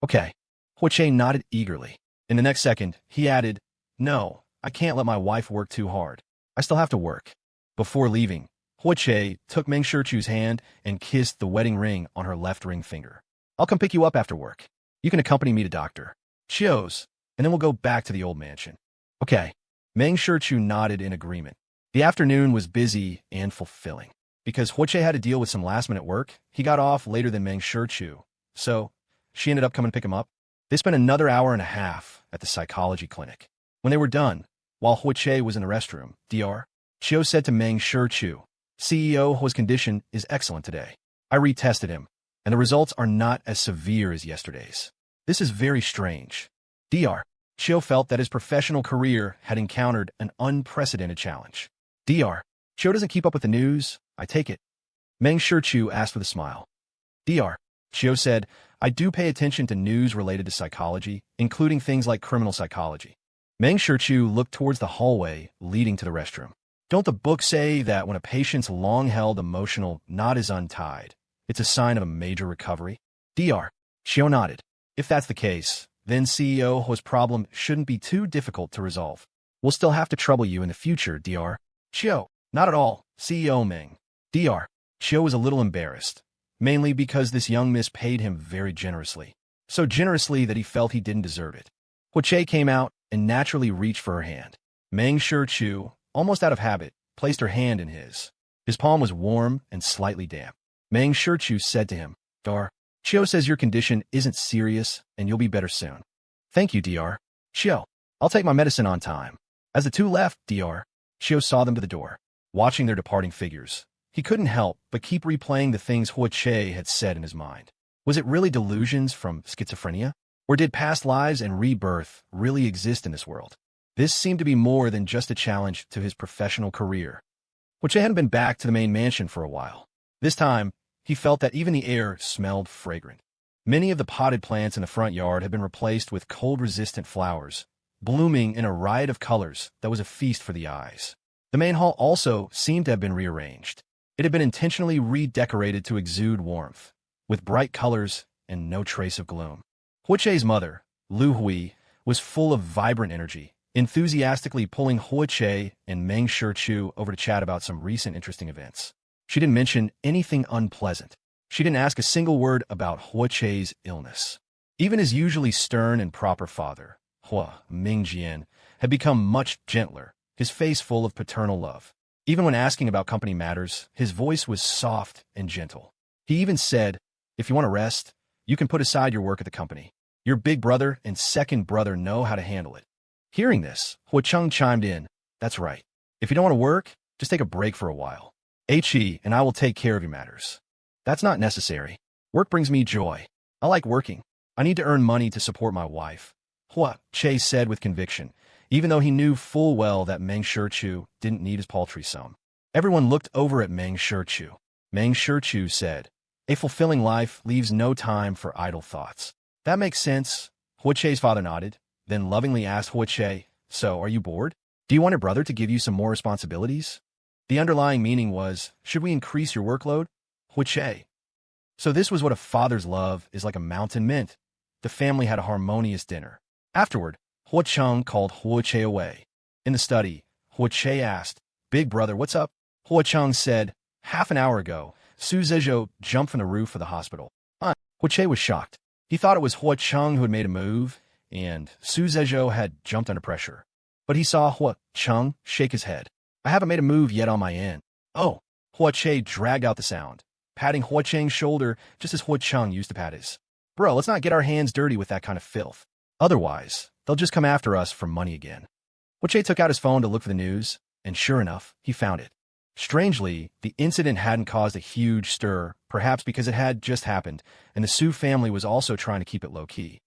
Okay. Huoche nodded eagerly. In the next second, he added, no, I can't let my wife work too hard. I still have to work. Before leaving, Huoche took Meng Shichu's hand and kissed the wedding ring on her left ring finger. I'll come pick you up after work. You can accompany me to Dr. Chio's, and then we'll go back to the old mansion. Okay. Meng Shichu nodded in agreement. The afternoon was busy and fulfilling. Because Huoche had to deal with some last-minute work, he got off later than Meng Shichu, so she ended up coming to pick him up. They spent another hour and a half at the psychology clinic. When they were done, while Huoche was in the restroom, Dr. Chio said to Meng Shichu, CEO Huo's condition is excellent today. I retested him, and the results are not as severe as yesterday's. This is very strange. Dr. Chio felt that his professional career had encountered an unprecedented challenge. Dr. Chio doesn't keep up with the news, I take it. Meng Shichu asked with a smile. Dr. Chio said, I do pay attention to news related to psychology, including things like criminal psychology. Meng Shichu looked towards the hallway leading to the restroom. Don't the books say that when a patient's long-held emotional knot is untied, it's a sign of a major recovery? Dr. Chio nodded. If that's the case, then CEO Huo's problem shouldn't be too difficult to resolve. We'll still have to trouble you in the future, Dr. Chiu. Not at all, CEO Ming. Dr. Chiu was a little embarrassed, mainly because this young miss paid him very generously. So generously that he felt he didn't deserve it. Hui came out and naturally reached for her hand. Meng Chu, almost out of habit, placed her hand in his. His palm was warm and slightly damp. Meng Chu said to him, Dr. Chiu says your condition isn't serious and you'll be better soon. Thank you, Dr. Chiu. I'll take my medicine on time. As the two left, Dr. Chiu saw them to the door. Watching their departing figures, he couldn't help but keep replaying the things Hui had said in his mind. Was it really delusions from schizophrenia? Or did past lives and rebirth really exist in this world? This seemed to be more than just a challenge to his professional career. Hui hadn't been back to the main mansion for a while. This time, he felt that even the air smelled fragrant. Many of the potted plants in the front yard had been replaced with cold-resistant flowers, blooming in a riot of colors that was a feast for the eyes. The main hall also seemed to have been rearranged. It had been intentionally redecorated to exude warmth, with bright colors and no trace of gloom. Hui's mother, Lu Hui, was full of vibrant energy, enthusiastically pulling Hui and Meng Chu over to chat about some recent interesting events. She didn't mention anything unpleasant. She didn't ask a single word about Hui's illness. Even his usually stern and proper father, Hua Mingjian, had become much gentler, his face full of paternal love. Even when asking about company matters, his voice was soft and gentle. He even said, if you want to rest, you can put aside your work at the company. Your big brother and second brother know how to handle it. Hearing this, Hui chimed in, that's right. If you don't want to work, just take a break for a while. He and I will take care of your matters. That's not necessary. Work brings me joy. I like working. I need to earn money to support my wife. Hui said with conviction, even though he knew full well that Meng Chu didn't need his paltry sum. Everyone looked over at Meng Chu. Meng Chu said, a fulfilling life leaves no time for idle thoughts. That makes sense. Hui's father nodded, then lovingly asked Hui, so are you bored? Do you want your brother to give you some more responsibilities? The underlying meaning was, should we increase your workload? Hui. So this was what a father's love is like a mountain mint. The family had a harmonious dinner. Afterward, Hui called Hui away. In the study, Hui asked, Big brother, what's up? Hui said, half an hour ago, Su Zizhou jumped from the roof of the hospital. Hui was shocked. He thought it was Hui who had made a move, and Su Zizhou had jumped under pressure. But he saw Hui shake his head. I haven't made a move yet on my end. Oh, Hui dragged out the sound, patting Hui's shoulder just as Hui used to pat his. Bro, let's not get our hands dirty with that kind of filth. Otherwise, they'll just come after us for money again. Hui took out his phone to look for the news, and sure enough, he found it. Strangely, the incident hadn't caused a huge stir, perhaps because it had just happened, and the Su family was also trying to keep it low-key.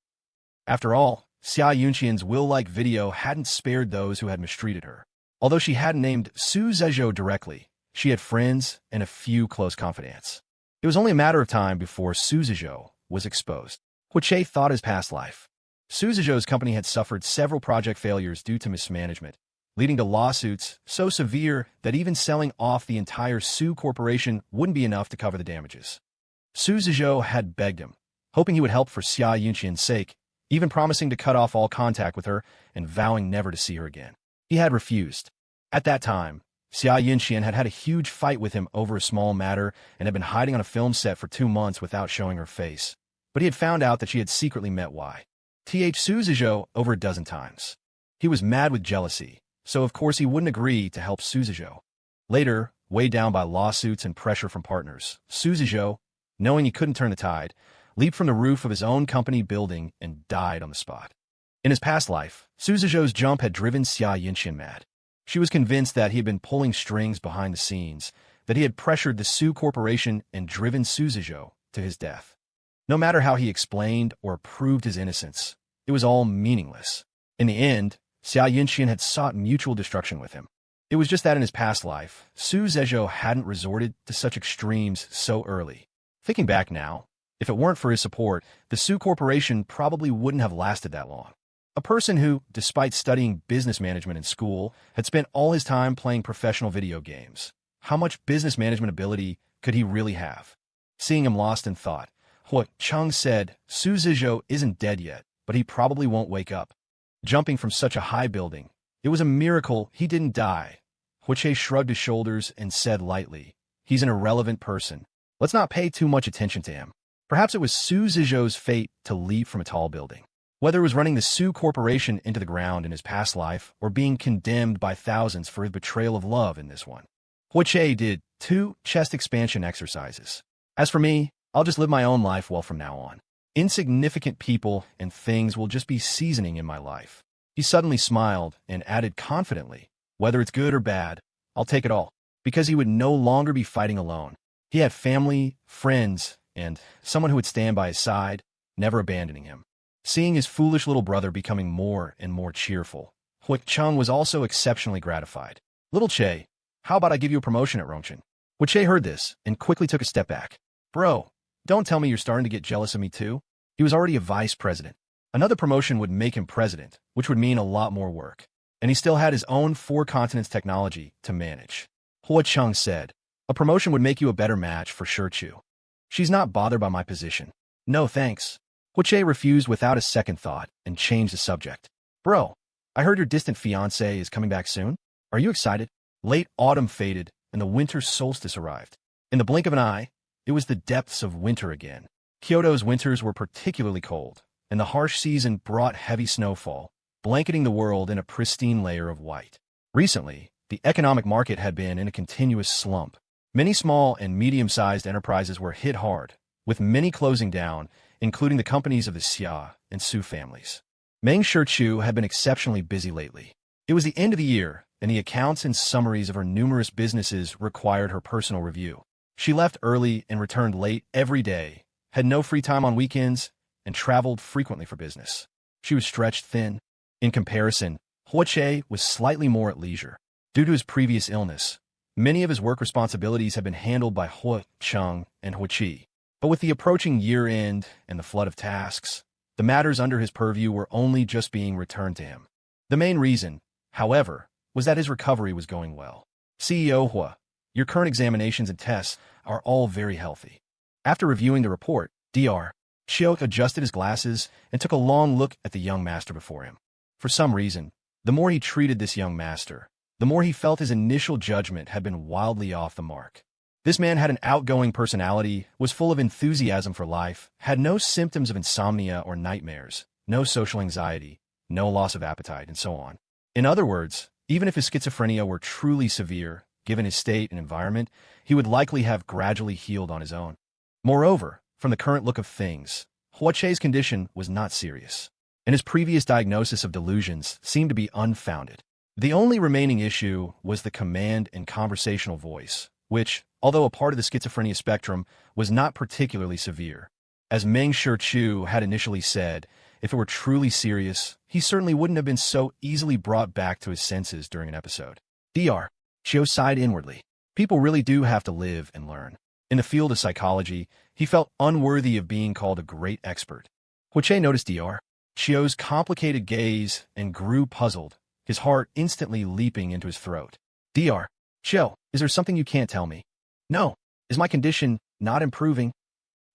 After all, Xia Yunqian's will-like video hadn't spared those who had mistreated her. Although she hadn't named Su Zizhou directly, she had friends and a few close confidants. It was only a matter of time before Su Zizhou was exposed. Hui thought his past life. Su Zizhou's company had suffered several project failures due to mismanagement, leading to lawsuits so severe that even selling off the entire Su corporation wouldn't be enough to cover the damages. Su Zizhou had begged him, hoping he would help for Xia Yunqian's sake, even promising to cut off all contact with her and vowing never to see her again. He had refused. At that time, Xia Yunqian had had a huge fight with him over a small matter and had been hiding on a film set for 2 months without showing her face. But he had found out that she had secretly met Su Zizhou over a dozen times. He was mad with jealousy, so of course he wouldn't agree to help Su Zizhou. Later, weighed down by lawsuits and pressure from partners, Su Zizhou, knowing he couldn't turn the tide, leaped from the roof of his own company building and died on the spot. In his past life, Su Zizhou's jump had driven Xia Yunqian mad. She was convinced that he had been pulling strings behind the scenes, that he had pressured the Su corporation and driven Su Zizhou to his death. No matter how he explained or proved his innocence, it was all meaningless. In the end, Xia Yunqian had sought mutual destruction with him. It was just that in his past life, Su Zizhou hadn't resorted to such extremes so early. Thinking back now, if it weren't for his support, the Su corporation probably wouldn't have lasted that long. A person who, despite studying business management in school, had spent all his time playing professional video games. How much business management ability could he really have? Seeing him lost in thought, Hui said, Su Zizhou isn't dead yet, but he probably won't wake up. Jumping from such a high building, It was a miracle he didn't die. Huiche shrugged his shoulders and said lightly, "He's an irrelevant person. Let's not pay too much attention to him." Perhaps it was Su Zizhou's fate to leap from a tall building. Whether it was running the Su Corporation into the ground in his past life or being condemned by thousands for his betrayal of love in this one. Huiche did 2 chest expansion exercises. As for me, I'll just live my own life well from now on. Insignificant people and things will just be seasoning in my life. He suddenly smiled and added confidently, "Whether it's good or bad, I'll take it all." Because he would no longer be fighting alone. He had family, friends, and someone who would stand by his side, never abandoning him. Seeing his foolish little brother becoming more and more cheerful, Hui Cheng was also exceptionally gratified. "Little Che, how about I give you a promotion at Rongchen?" Hui Che heard this and quickly took a step back. "Bro, don't tell me you're starting to get jealous of me too?" He was already a vice president. Another promotion would make him president, which would mean a lot more work. And he still had his own 4 continents technology to manage. Hui Cheng said, "A promotion would make you a better match for Shortstory. She's not bothered by my position." "No thanks." Huiche refused without a second thought and changed the subject. "Bro, I heard your distant fiancé is coming back soon. Are you excited?" Late autumn faded and the winter solstice arrived. In the blink of an eye, it was the depths of winter again. Kyoto's winters were particularly cold, and the harsh season brought heavy snowfall, blanketing the world in a pristine layer of white. Recently, the economic market had been in a continuous slump. Many small and medium-sized enterprises were hit hard, with many closing down, including the companies of the Xia and Su families. Meng Shichu had been exceptionally busy lately. It was the end of the year, and the accounts and summaries of her numerous businesses required her personal review. She left early and returned late every day, had no free time on weekends, and traveled frequently for business. She was stretched thin. In comparison, Huiche was slightly more at leisure. Due to his previous illness, many of his work responsibilities had been handled by Hui Cheng and Huichi. But with the approaching year-end and the flood of tasks, the matters under his purview were only just being returned to him. The main reason, however, was that his recovery was going well. "CEO Hua, your current examinations and tests are all very healthy." After reviewing the report, Dr. Xiao adjusted his glasses and took a long look at the young master before him. For some reason, the more he treated this young master, the more he felt his initial judgment had been wildly off the mark. This man had an outgoing personality, was full of enthusiasm for life, had no symptoms of insomnia or nightmares, no social anxiety, no loss of appetite, and so on. In other words, even if his schizophrenia were truly severe, given his state and environment, he would likely have gradually healed on his own. Moreover, from the current look of things, Huiche's condition was not serious, and his previous diagnosis of delusions seemed to be unfounded. The only remaining issue was the command and conversational voice, which, although a part of the schizophrenia spectrum, was not particularly severe. As Meng Shichu had initially said, if it were truly serious, he certainly wouldn't have been so easily brought back to his senses during an episode. Dr. Xiao sighed inwardly. People really do have to live and learn. In the field of psychology, he felt unworthy of being called a great expert. Huiche noticed Dr. Xiao's complicated gaze and grew puzzled, his heart instantly leaping into his throat. "Dr. Xiao, is there something you can't tell me?" "No. Is my condition not improving?"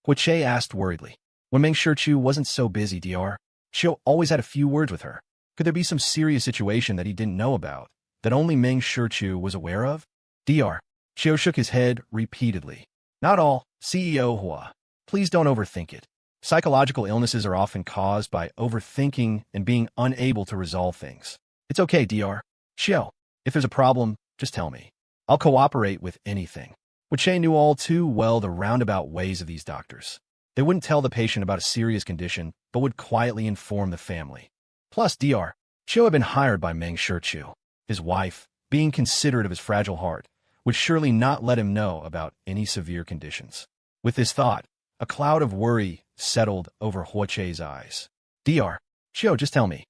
Huiche asked worriedly. When Meng Shichu wasn't so busy, Dr. Xiao always had a few words with her. Could there be some serious situation that he didn't know about, that only Meng Shichu was aware of? Dr. Xiao shook his head repeatedly. "Not all, CEO Hua. Please don't overthink it. Psychological illnesses are often caused by overthinking and being unable to resolve things. It's okay, Dr. Xiao. If there's a problem, just tell me. I'll cooperate with anything." Huiche knew all too well the roundabout ways of these doctors. They wouldn't tell the patient about a serious condition, but would quietly inform the family. Plus, Dr. Xiao had been hired by Meng Shichu. His wife, being considerate of his fragile heart, would surely not let him know about any severe conditions. With this thought, a cloud of worry settled over Huiche's eyes. "Dr. Xiao, just tell me."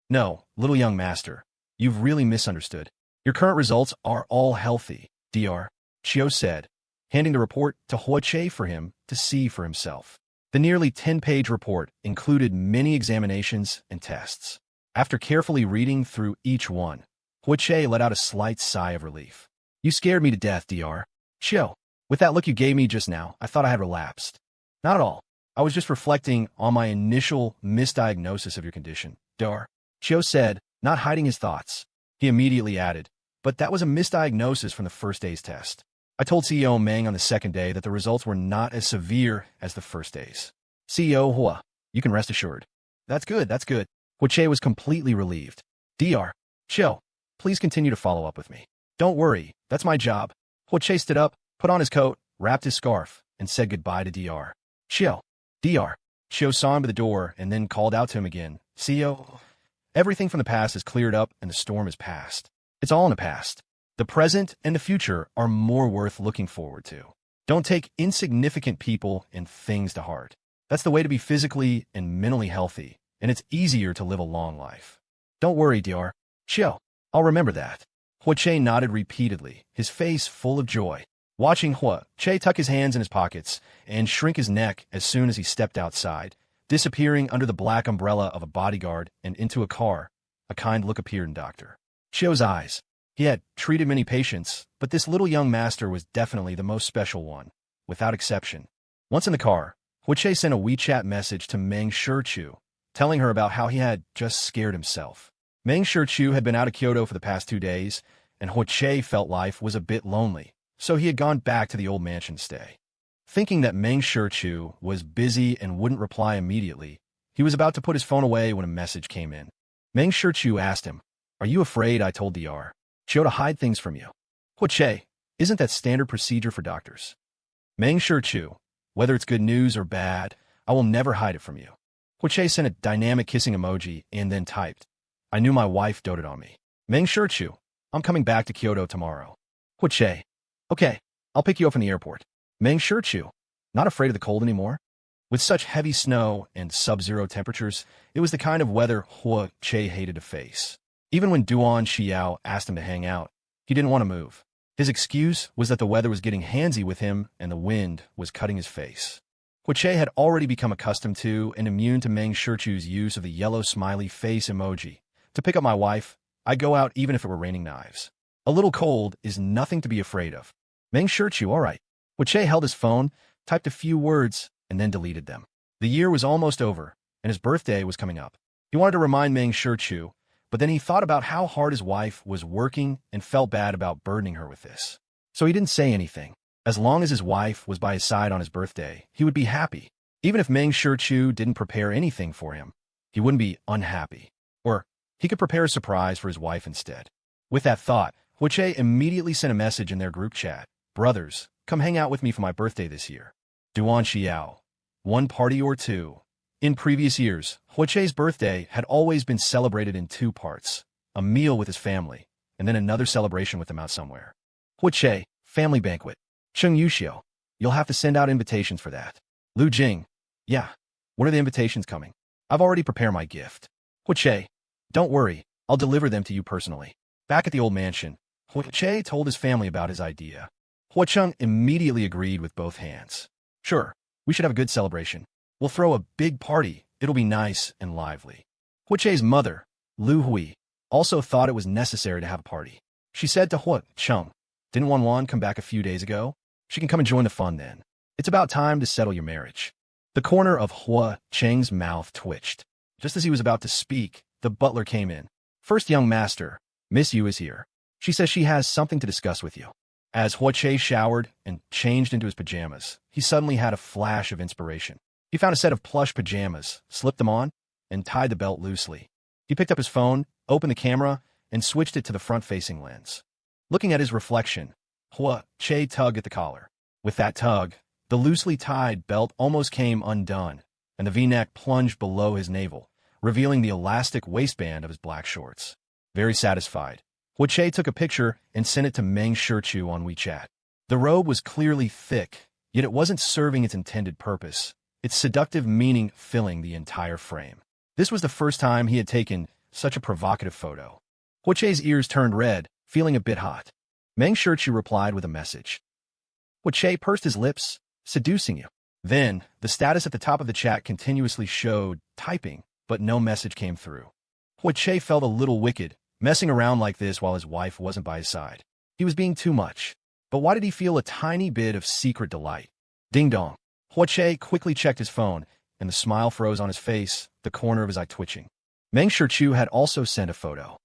"No, little young master, you've really misunderstood. Your current results are all healthy," Dr. Xiao said, handing the report to Huiche for him to see for himself. The nearly 10-page report included many examinations and tests. After carefully reading through each one, Huiche let out a slight sigh of relief. "You scared me to death, Dr. Xiao. With that look you gave me just now, I thought I had relapsed." "Not at all. I was just reflecting on my initial misdiagnosis of your condition," Dr. Xiao said, not hiding his thoughts. He immediately added, but that was a misdiagnosis from the first day's test. I told CEO Meng on the second day that the results were not as severe as the first days. CEO Hua, you can rest assured. That's good, that's good. Che was completely relieved. Dr. Chill, please continue to follow up with me. Don't worry, that's my job. Che stood up, put on his coat, wrapped his scarf, and said goodbye to Dr. Chill. Dr. Chill saw him at the door and then called out to him again. CEO, everything from the past is cleared up and the storm is past. It's all in the past. The present and the future are more worth looking forward to. Don't take insignificant people and things to heart. That's the way to be physically and mentally healthy, and it's easier to live a long life. Don't worry, Dr. Chill. I'll remember that. Che nodded repeatedly, his face full of joy. Watching Che tuck his hands in his pockets and shrink his neck as soon as he stepped outside, disappearing under the black umbrella of a bodyguard and into a car, a kind look appeared in Dr. Chio's eyes. He had treated many patients, but this little young master was definitely the most special one, without exception. Once in the car, Che sent a WeChat message to Meng Shichu, telling her about how he had just scared himself. Meng Shichu had been out of Kyoto for the past 2 days, and Che felt life was a bit lonely, so he had gone back to the old mansion to stay. Thinking that Meng Shichu was busy and wouldn't reply immediately, he was about to put his phone away when a message came in. Meng Shichu asked him, "Are you afraid I told Dr. Chill to hide things from you?" Che, isn't that standard procedure for doctors? Meng Shichu, whether it's good news or bad, I will never hide it from you. Che sent a dynamic kissing emoji and then typed, "I knew my wife doted on me. Meng Shichu, I'm coming back to Kyoto tomorrow." Che, okay, I'll pick you up from the airport. Meng Shichu, not afraid of the cold anymore? With such heavy snow and sub-zero temperatures, it was the kind of weather Che hated to face. Even when Duan Xiao asked him to hang out, he didn't want to move. His excuse was that the weather was getting handsy with him and the wind was cutting his face. Che had already become accustomed to and immune to Meng Shichu's use of the yellow smiley face emoji. To pick up my wife, I'd go out even if it were raining knives. A little cold is nothing to be afraid of. Meng Shichu, all right. Che held his phone, typed a few words, and then deleted them. The year was almost over, and his birthday was coming up. He wanted to remind Meng Shichu, but then he thought about how hard his wife was working and felt bad about burdening her with this. So he didn't say anything. As long as his wife was by his side on his birthday, he would be happy. Even if Meng Shichu didn't prepare anything for him, he wouldn't be unhappy. Or he could prepare a surprise for his wife instead. With that thought, Che immediately sent a message in their group chat. "Brothers, come hang out with me for my birthday this year. Duan Xiao. One party or two." In previous years, Che's birthday had always been celebrated in 2 parts, a meal with his family, and then another celebration with him out somewhere. Che, family banquet. Cheng Yuxiu, you'll have to send out invitations for that. Lu Jing, yeah, when are the invitations coming? I've already prepared my gift. Che, don't worry, I'll deliver them to you personally. Back at the old mansion, Che told his family about his idea. Cheng immediately agreed with both hands. Sure, we should have a good celebration. We'll throw a big party. It'll be nice and lively. Che's mother, Lu Hui, also thought it was necessary to have a party. She said to Cheng, "Didn't Wan come back a few days ago? She can come and join the fun then. It's about time to settle your marriage." The corner of Cheng's mouth twitched. Just as he was about to speak, the butler came in. "First young master, Miss Yu is here. She says she has something to discuss with you." As Che showered and changed into his pajamas, he suddenly had a flash of inspiration. He found a set of plush pajamas, slipped them on, and tied the belt loosely. He picked up his phone, opened the camera, and switched it to the front-facing lens. Looking at his reflection, Che tugged at the collar. With that tug, the loosely tied belt almost came undone, and the V-neck plunged below his navel, revealing the elastic waistband of his black shorts. Very satisfied, Che took a picture and sent it to Meng Shichu on WeChat. The robe was clearly thick, yet it wasn't serving its intended purpose, its seductive meaning filling the entire frame. This was the first time he had taken such a provocative photo. Che's ears turned red, feeling a bit hot. Meng Shichu replied with a message. Che pursed his lips, "Seducing you." Then, the status at the top of the chat continuously showed typing, but no message came through. Che felt a little wicked, messing around like this while his wife wasn't by his side. He was being too much. But why did he feel a tiny bit of secret delight? Ding dong. Che quickly checked his phone, and the smile froze on his face, the corner of his eye twitching. Meng Shichu had also sent a photo.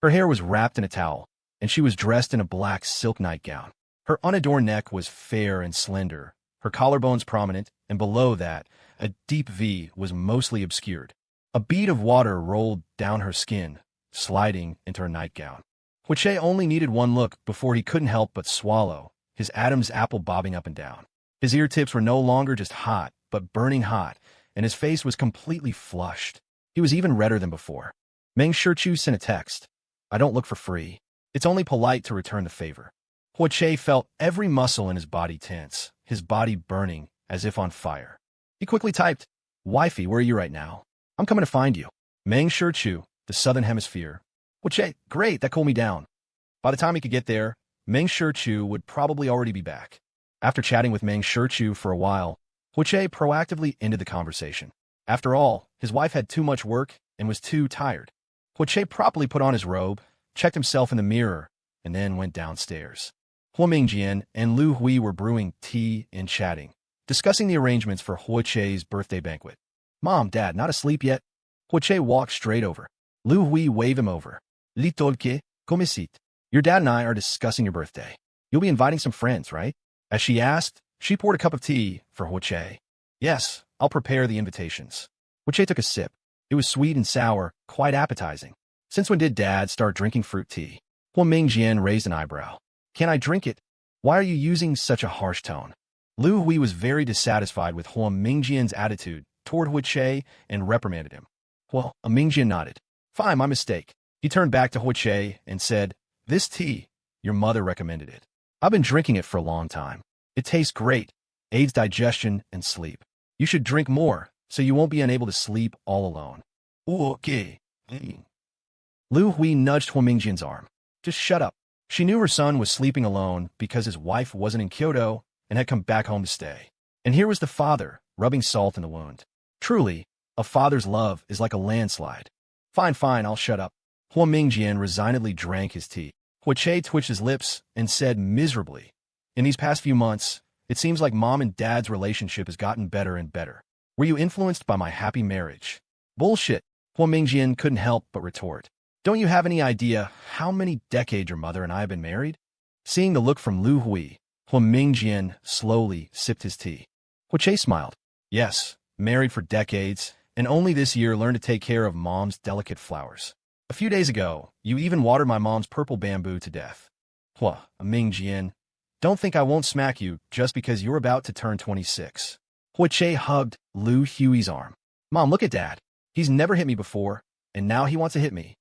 Her hair was wrapped in a towel, and she was dressed in a black silk nightgown. Her unadorned neck was fair and slender, her collarbones prominent, and below that, a deep V was mostly obscured. A bead of water rolled down her skin, sliding into her nightgown. Huiche only needed one look before he couldn't help but swallow, his Adam's apple bobbing up and down. His ear tips were no longer just hot, but burning hot, and his face was completely flushed. He was even redder than before. Meng Shichu sent a text. I don't look for free. It's only polite to return the favor. Huiche felt every muscle in his body tense, his body burning as if on fire. He quickly typed, Wifey, where are you right now? I'm coming to find you. Meng Shichu, the Southern Hemisphere. Huiche, great, that cooled me down. By the time he could get there, Meng Shichu would probably already be back. After chatting with Meng Shichu for a while, Huiche proactively ended the conversation. After all, his wife had too much work and was too tired. Huiche properly put on his robe, checked himself in the mirror, and then went downstairs. Hua Mingjian and Lu Hui were brewing tea and chatting, discussing the arrangements for Huiche's birthday banquet. Mom, Dad, not asleep yet? Huiche walked straight over. Lu Hui waved him over. Li tolke, comme sit. Your dad and I are discussing your birthday. You'll be inviting some friends, right? As she asked, she poured a cup of tea for Huiche. Yes, I'll prepare the invitations. Huiche took a sip. It was sweet and sour, quite appetizing. Since when did Dad start drinking fruit tea? Hua Mingjian raised an eyebrow. Can I drink it? Why are you using such a harsh tone? Lu Hui was very dissatisfied with Hua Mingjian's attitude toward Huiche and reprimanded him. Hua Mingjian nodded. Fine, my mistake. He turned back to Huiche and said, This tea, your mother recommended it. I've been drinking it for a long time. It tastes great, aids digestion and sleep. You should drink more, so you won't be unable to sleep all alone. Okay. Lu Hui nudged Hua Mingjian's arm. Just shut up. She knew her son was sleeping alone because his wife wasn't in Kyoto and had come back home to stay. And here was the father, rubbing salt in the wound. Truly, a father's love is like a landslide. Fine, I'll shut up. Hua Mingjian resignedly drank his tea. Huiche twitched his lips and said miserably, In these past few months, it seems like Mom and Dad's relationship has gotten better and better. Were you influenced by my happy marriage? Bullshit. Hua Mingjian couldn't help but retort. Don't you have any idea how many decades your mother and I have been married? Seeing the look from Lu Hui, Hua Mingjian slowly sipped his tea. Huiche smiled. Yes, married for decades, and only this year learned to take care of Mom's delicate flowers. A few days ago, you even watered my mom's purple bamboo to death. Hua Mingjian, don't think I won't smack you just because you're about to turn 26. Huiche hugged Lu Hui's arm. Mom, look at Dad. He's never hit me before, and now he wants to hit me.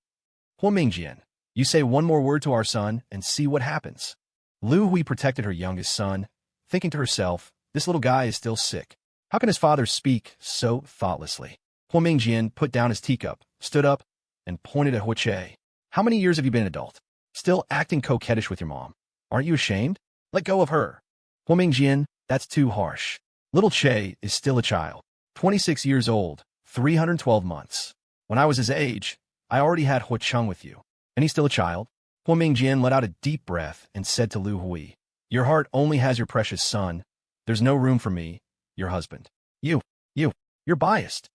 Hua Mingjian, you say one more word to our son and see what happens. Lu Hui protected her youngest son, thinking to herself, this little guy is still sick. How can his father speak so thoughtlessly? Hua Mingjian put down his teacup, stood up, and pointed at Huiche. How many years have you been an adult? Still acting coquettish with your mom. Aren't you ashamed? Let go of her. Hua Mingjian, that's too harsh. Little Che is still a child. 26 years old, 312 months. When I was his age, I already had Hua Cheng with you. And he's still a child. Hua Mingjian let out a deep breath and said to Lu Hui, Your heart only has your precious son. There's no room for me, your husband. You're biased.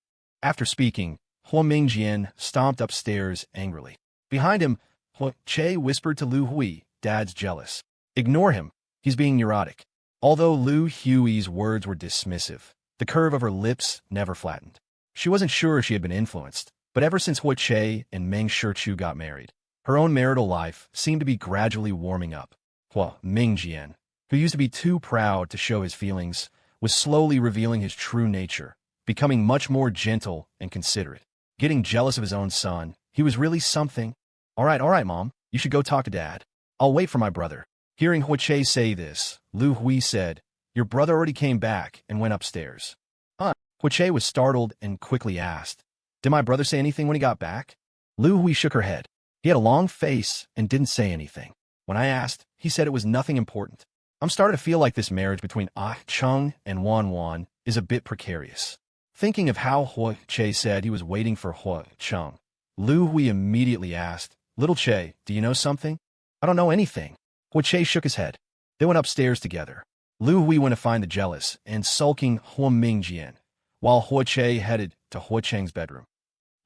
After speaking, Hua Mingjian stomped upstairs angrily. Behind him, Huiche whispered to Lu Hui, Dad's jealous. Ignore him. He's being neurotic. Although Lu Hui's words were dismissive, the curve of her lips never flattened. She wasn't sure she had been influenced, but ever since Huiche and Meng Shichu got married, her own marital life seemed to be gradually warming up. Hua Mingjian, who used to be too proud to show his feelings, was slowly revealing his true nature, becoming much more gentle and considerate. Getting jealous of his own son, he was really something. All right, Mom, you should go talk to Dad. I'll wait for my brother. Hearing Huiche say this, Lu Hui said, Your brother already came back and went upstairs. Huh? Huiche was startled and quickly asked, Did my brother say anything when he got back? Lu Hui shook her head. He had a long face and didn't say anything. When I asked, he said it was nothing important. I'm starting to feel like this marriage between Ah Chung and Wan Wan is a bit precarious. Thinking of how Huiche said he was waiting for Hua Chung, Lu Hui immediately asked, Little Che, do you know something? I don't know anything. Huiche shook his head. They went upstairs together. Lu Hui went to find the jealous and sulking Hua Mingjian, while Huiche headed to Hua Cheng's bedroom.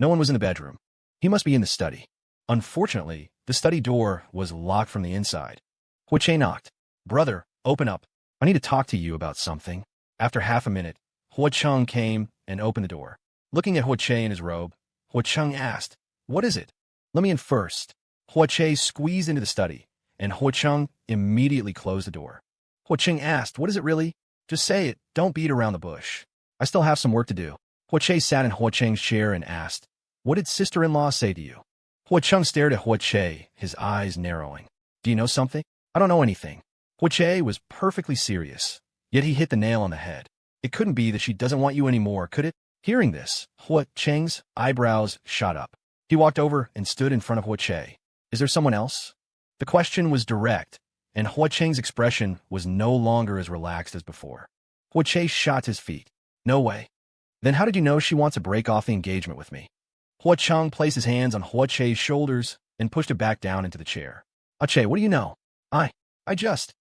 No one was in the bedroom. He must be in the study. Unfortunately, the study door was locked from the inside. Hua-che knocked. "Brother, open up. I need to talk to you about something." After half a minute, Hua-chung came and opened the door. Looking at Hua-che in his robe, Hua-chung asked, "What is it?" "Let me in first." Hua-che squeezed into the study, and Hua-chung immediately closed the door. Hua-chung asked, "What is it really?" "Just say it. Don't beat around the bush. I still have some work to do." Hua-che sat in Hua-cheng's chair and asked, "What did sister-in-law say to you?" Hua-chung stared at Hua-che, his eyes narrowing. "Do you know something?" "I don't know anything." Hua-che was perfectly serious, yet he hit the nail on the head. "It couldn't be that she doesn't want you anymore, could it?" Hearing this, Hua-cheng's eyebrows shot up. He walked over and stood in front of Hua-che. "Is there someone else?" The question was direct, and Hua-cheng's expression was no longer as relaxed as before. Hua-che shot his feet. "No way." "Then how did you know she wants to break off the engagement with me?" Hua-chung placed his hands on Hua-che's shoulders and pushed it back down into the chair. "Hua-che, what do you know?" I just...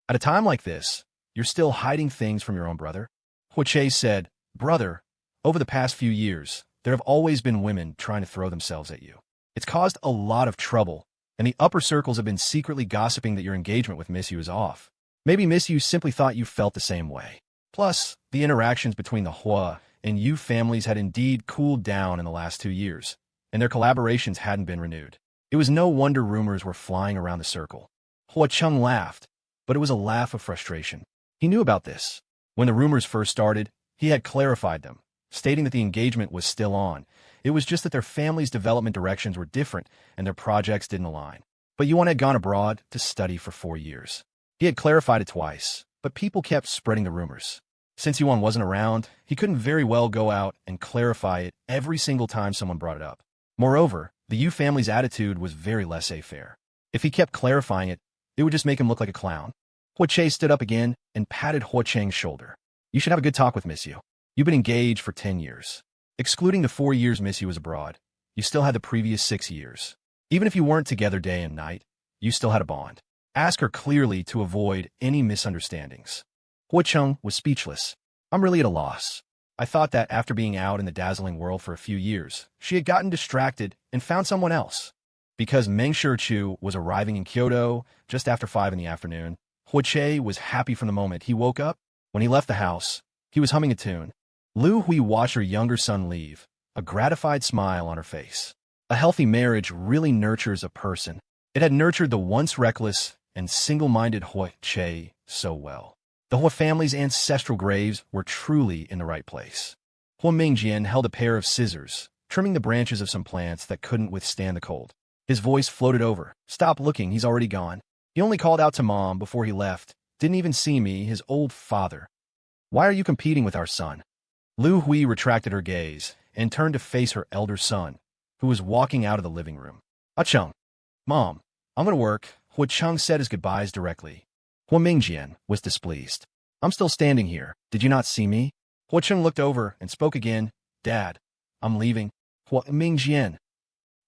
At a time like this, you're still hiding things from your own brother?" Hua-che said, "Brother, over the past few years, there have always been women trying to throw themselves at you. It's caused a lot of trouble, and the upper circles have been secretly gossiping that your engagement with Miss Yu is off. Maybe Miss Yu simply thought you felt the same way. Plus, the interactions between the Hua and Yu families had indeed cooled down in the last 2 years, and their collaborations hadn't been renewed. It was no wonder rumors were flying around the circle." Hua-chung laughed, but it was a laugh of frustration. He knew about this. When the rumors first started, he had clarified them, stating that the engagement was still on. It was just that their family's development directions were different and their projects didn't align. But Yuan had gone abroad to study for 4 years. He had clarified it twice, but people kept spreading the rumors. Since Yuan wasn't around, he couldn't very well go out and clarify it every single time someone brought it up. Moreover, the Yu family's attitude was very laissez-faire. If he kept clarifying it, it would just make him look like a clown. Hua-che stood up again and patted Hua-cheng's shoulder. "You should have a good talk with Miss Yu. You've been engaged for 10 years. Excluding the 4 years Miss Yu was abroad, you still had the previous 6 years. Even if you weren't together day and night, you still had a bond. Ask her clearly to avoid any misunderstandings." Hua-chung was speechless. "I'm really at a loss. I thought that after being out in the dazzling world for a few years, she had gotten distracted and found someone else." Because Meng Shichu was arriving in Kyoto just after 5 in the afternoon, Hua-che was happy from the moment he woke up. When he left the house, he was humming a tune. Lu Hui watched her younger son leave, a gratified smile on her face. A healthy marriage really nurtures a person. It had nurtured the once reckless and single-minded Hua-che so well. The Hua family's ancestral graves were truly in the right place. Hua Mingjian held a pair of scissors, trimming the branches of some plants that couldn't withstand the cold. His voice floated over. "Stop looking, he's already gone. He only called out to Mom before he left. Didn't even see me, his old father. Why are you competing with our son?" Lu Hui retracted her gaze and turned to face her elder son, who was walking out of the living room. "Ah-chung." "Mom, I'm going to work." Hua-chung said his goodbyes directly. Hua Mingjian was displeased. "I'm still standing here. Did you not see me?" Hua-chung looked over and spoke again. "Dad, I'm leaving." Hua Mingjian.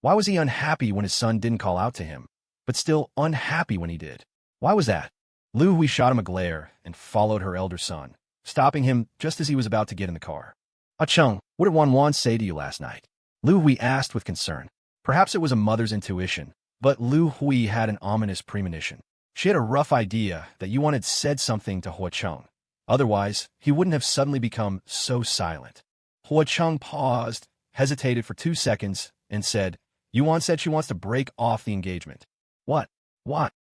Why was he unhappy when his son didn't call out to him, but still unhappy when he did? Why was that? Lu Hui shot him a glare and followed her elder son, stopping him just as he was about to get in the car. "Ah-chung, what did Wan say to you last night?" Lu Hui asked with concern. Perhaps it was a mother's intuition, but Lu Hui had an ominous premonition. She had a rough idea that Yuan had said something to Hua-chung. Otherwise, he wouldn't have suddenly become so silent. Hua-chung paused, hesitated for 2 seconds, and said, "Yuan said she wants to break off the engagement." What?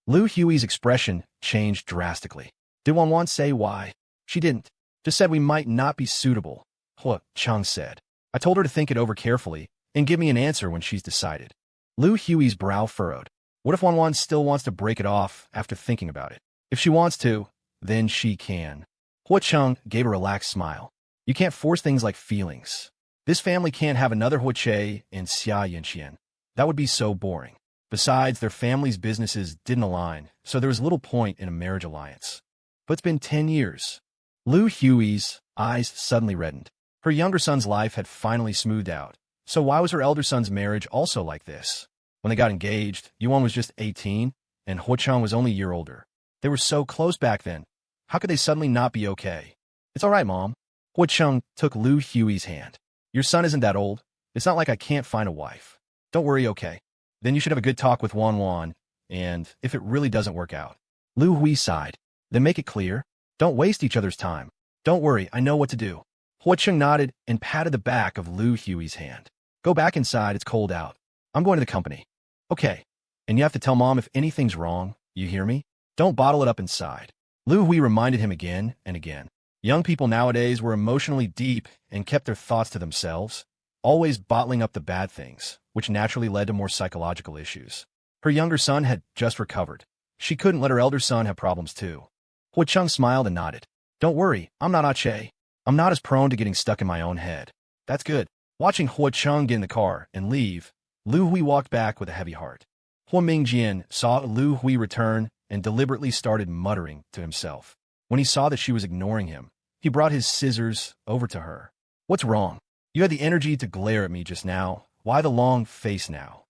Lu Hui's expression changed drastically. "Did Wan say why?" "She didn't. Just said we might not be suitable," Hua-chung said. "I told her to think it over carefully and give me an answer when she's decided." Lu Hui's brow furrowed. What if Wan still wants to break it off after thinking about it? If she wants to, then she can. Hua-chung gave a relaxed smile. You can't force things like feelings. This family can't have another Hua-che and Xia Yanqian. That would be so boring. Besides, their family's businesses didn't align, so there was little point in a marriage alliance. But it's been 10 years. Lu Hui's eyes suddenly reddened. Her younger son's life had finally smoothed out. So why was her elder son's marriage also like this? When they got engaged, Yuan was just 18, and Hua-chung was only a year older. They were so close back then. How could they suddenly not be okay? "It's all right, Mom." Hua-chung took Lu Hui's hand. "Your son isn't that old. It's not like I can't find a wife. Don't worry, okay?" Then you should have a good talk with Wan Wan, and if it really doesn't work out. Lu Hui sighed. Then make it clear. Don't waste each other's time. Don't worry, I know what to do. Hua Cheng nodded and patted the back of Lu Hui's hand. Go back inside, it's cold out. I'm going to the company. Okay. And you have to tell Mom if anything's wrong, you hear me? Don't bottle it up inside. Lu Hui reminded him again and again. Young people nowadays were emotionally deep and kept their thoughts to themselves, always bottling up the bad things, which naturally led to more psychological issues. Her younger son had just recovered. She couldn't let her elder son have problems too. Hua Cheng smiled and nodded. Don't worry, I'm not Ache. I'm not as prone to getting stuck in my own head. That's good. Watching Hua Cheng get in the car and leave, Lu Hui walked back with a heavy heart. Hua Mingjian saw Lu Hui return and deliberately started muttering to himself. When he saw that she was ignoring him, he brought his scissors over to her. What's wrong? You had the energy to glare at me just now. Why the long face now?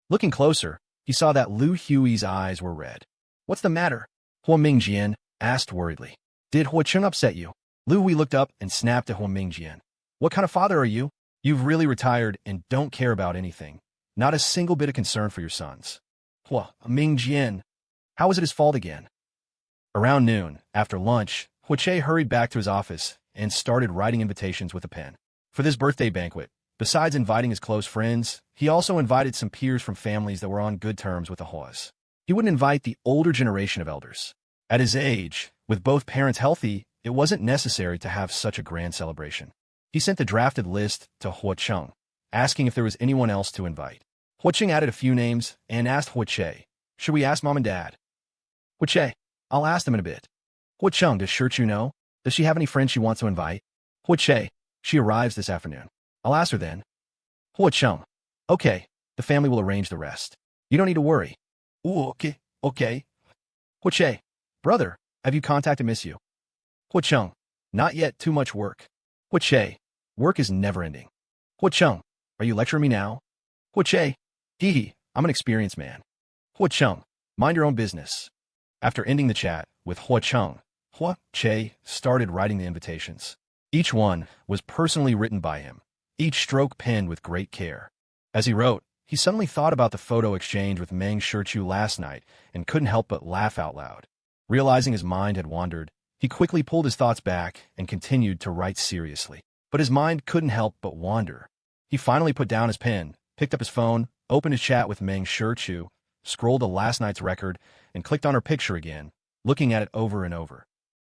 Looking closer, he saw that Lu Hui's eyes were red. What's the matter? Hua Mingjian asked worriedly. Did Hua Cheng upset you? Lu Hui looked up and snapped at Hua Mingjian. What kind of father are you? You've really retired and don't care about anything. Not a single bit of concern for your sons. Hua Mingjian. How was it his fault again? Around noon, after lunch, Hua Che hurried back to his office and started writing invitations with a pen. For this birthday banquet, besides inviting his close friends, he also invited some peers from families that were on good terms with the Huas. He wouldn't invite the older generation of elders. At his age, with both parents healthy, it wasn't necessary to have such a grand celebration. He sent the drafted list to Hua Cheng, asking if there was anyone else to invite. Hua Cheng added a few names and asked Hua Che, should we ask Mom and Dad? Hua Che, I'll ask them in a bit. Hua Cheng, does Shirchu know? Does she have any friends she wants to invite? Hua Che, she arrives this afternoon. I'll ask her then. Hua Cheng, okay, the family will arrange the rest. You don't need to worry. Ooh, okay. Hua Che, brother, have you contacted Miss Yu? Hua Cheng, not yet, too much work. Hua Che, work is never-ending. Hua Cheng, are you lecturing me now? Hua Che, hee, I'm an experienced man. Hua Cheng, mind your own business. After ending the chat with Hua Cheng, Hua Che started writing the invitations. Each one was personally written by him, each stroke penned with great care. As he wrote, he suddenly thought about the photo exchange with Meng Shirchu last night and couldn't help but laugh out loud. Realizing his mind had wandered, he quickly pulled his thoughts back and continued to write seriously. But his mind couldn't help but wander. He finally put down his pen, picked up his phone, opened his chat with Meng Shirchu, scrolled to last night's record, and clicked on her picture again, looking at it over and over.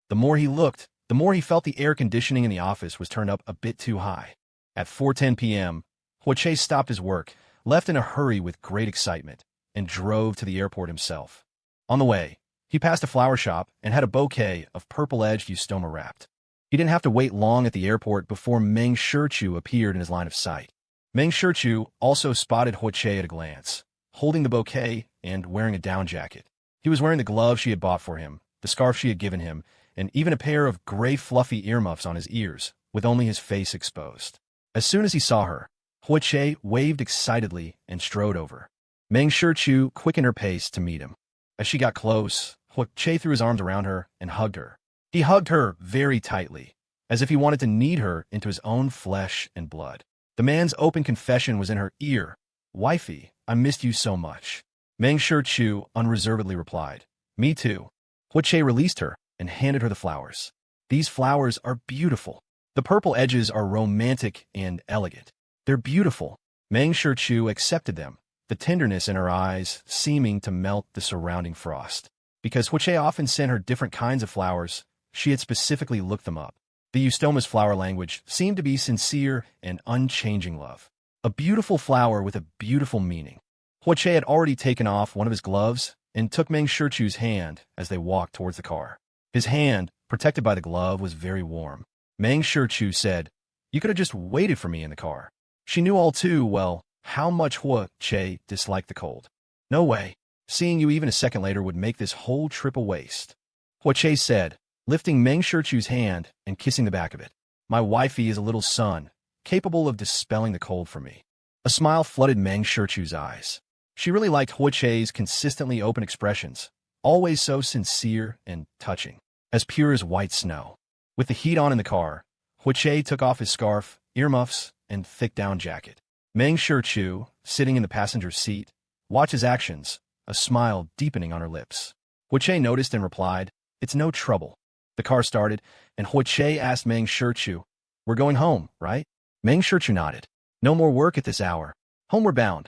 The more he looked, the more he felt the air conditioning in the office was turned up a bit too high. At 4:10 p.m., Hua Che stopped his work, left in a hurry with great excitement, and drove to the airport himself. On the way, he passed a flower shop and had a bouquet of purple-edged eustoma wrapped. He didn't have to wait long at the airport before Meng Shirchu appeared in his line of sight. Meng Shirchu also spotted Hua Che at a glance, holding the bouquet and wearing a down jacket. He was wearing the gloves she had bought for him, the scarf she had given him, and even a pair of gray fluffy earmuffs on his ears, with only his face exposed. As soon as he saw her, Hua Che waved excitedly and strode over. Meng Shirchu quickened her pace to meet him. As she got close, Hua Che threw his arms around her and hugged her. He hugged her very tightly, as if he wanted to knead her into his own flesh and blood. The man's open confession was in her ear. Wifey, I missed you so much. Meng Shirchu unreservedly replied. Me too. Hua Che released her and handed her the flowers. These flowers are beautiful. The purple edges are romantic and elegant. They're beautiful. Meng Shirchu accepted them, the tenderness in her eyes seeming to melt the surrounding frost. Because Hua Che often sent her different kinds of flowers, she had specifically looked them up. The eustoma's flower language seemed to be sincere and unchanging love. A beautiful flower with a beautiful meaning. Hua Che had already taken off one of his gloves and took Meng Shirchu's hand as they walked towards the car. His hand, protected by the glove, was very warm. Meng Shirchu said, "You could have just waited for me in the car." She knew all too well how much Hua Che disliked the cold. No way. Seeing you even a second later would make this whole trip a waste. Hua Che said, lifting Meng Shirchu's hand and kissing the back of it. My wifey is a little sun, capable of dispelling the cold for me. A smile flooded Meng Shirchu's eyes. She really liked Hua Che's consistently open expressions, always so sincere and touching, as pure as white snow. With the heat on in the car, Hua Che took off his scarf, earmuffs, and thick down jacket. Meng Shirchu, sitting in the passenger seat, Watch his actions, a smile deepening on her lips. Huiche noticed and replied, "It's no trouble." The car started, and Huiche asked Meng Shichu, "We're going home, right?" Meng Shichu nodded. "No more work at this hour. Homeward bound."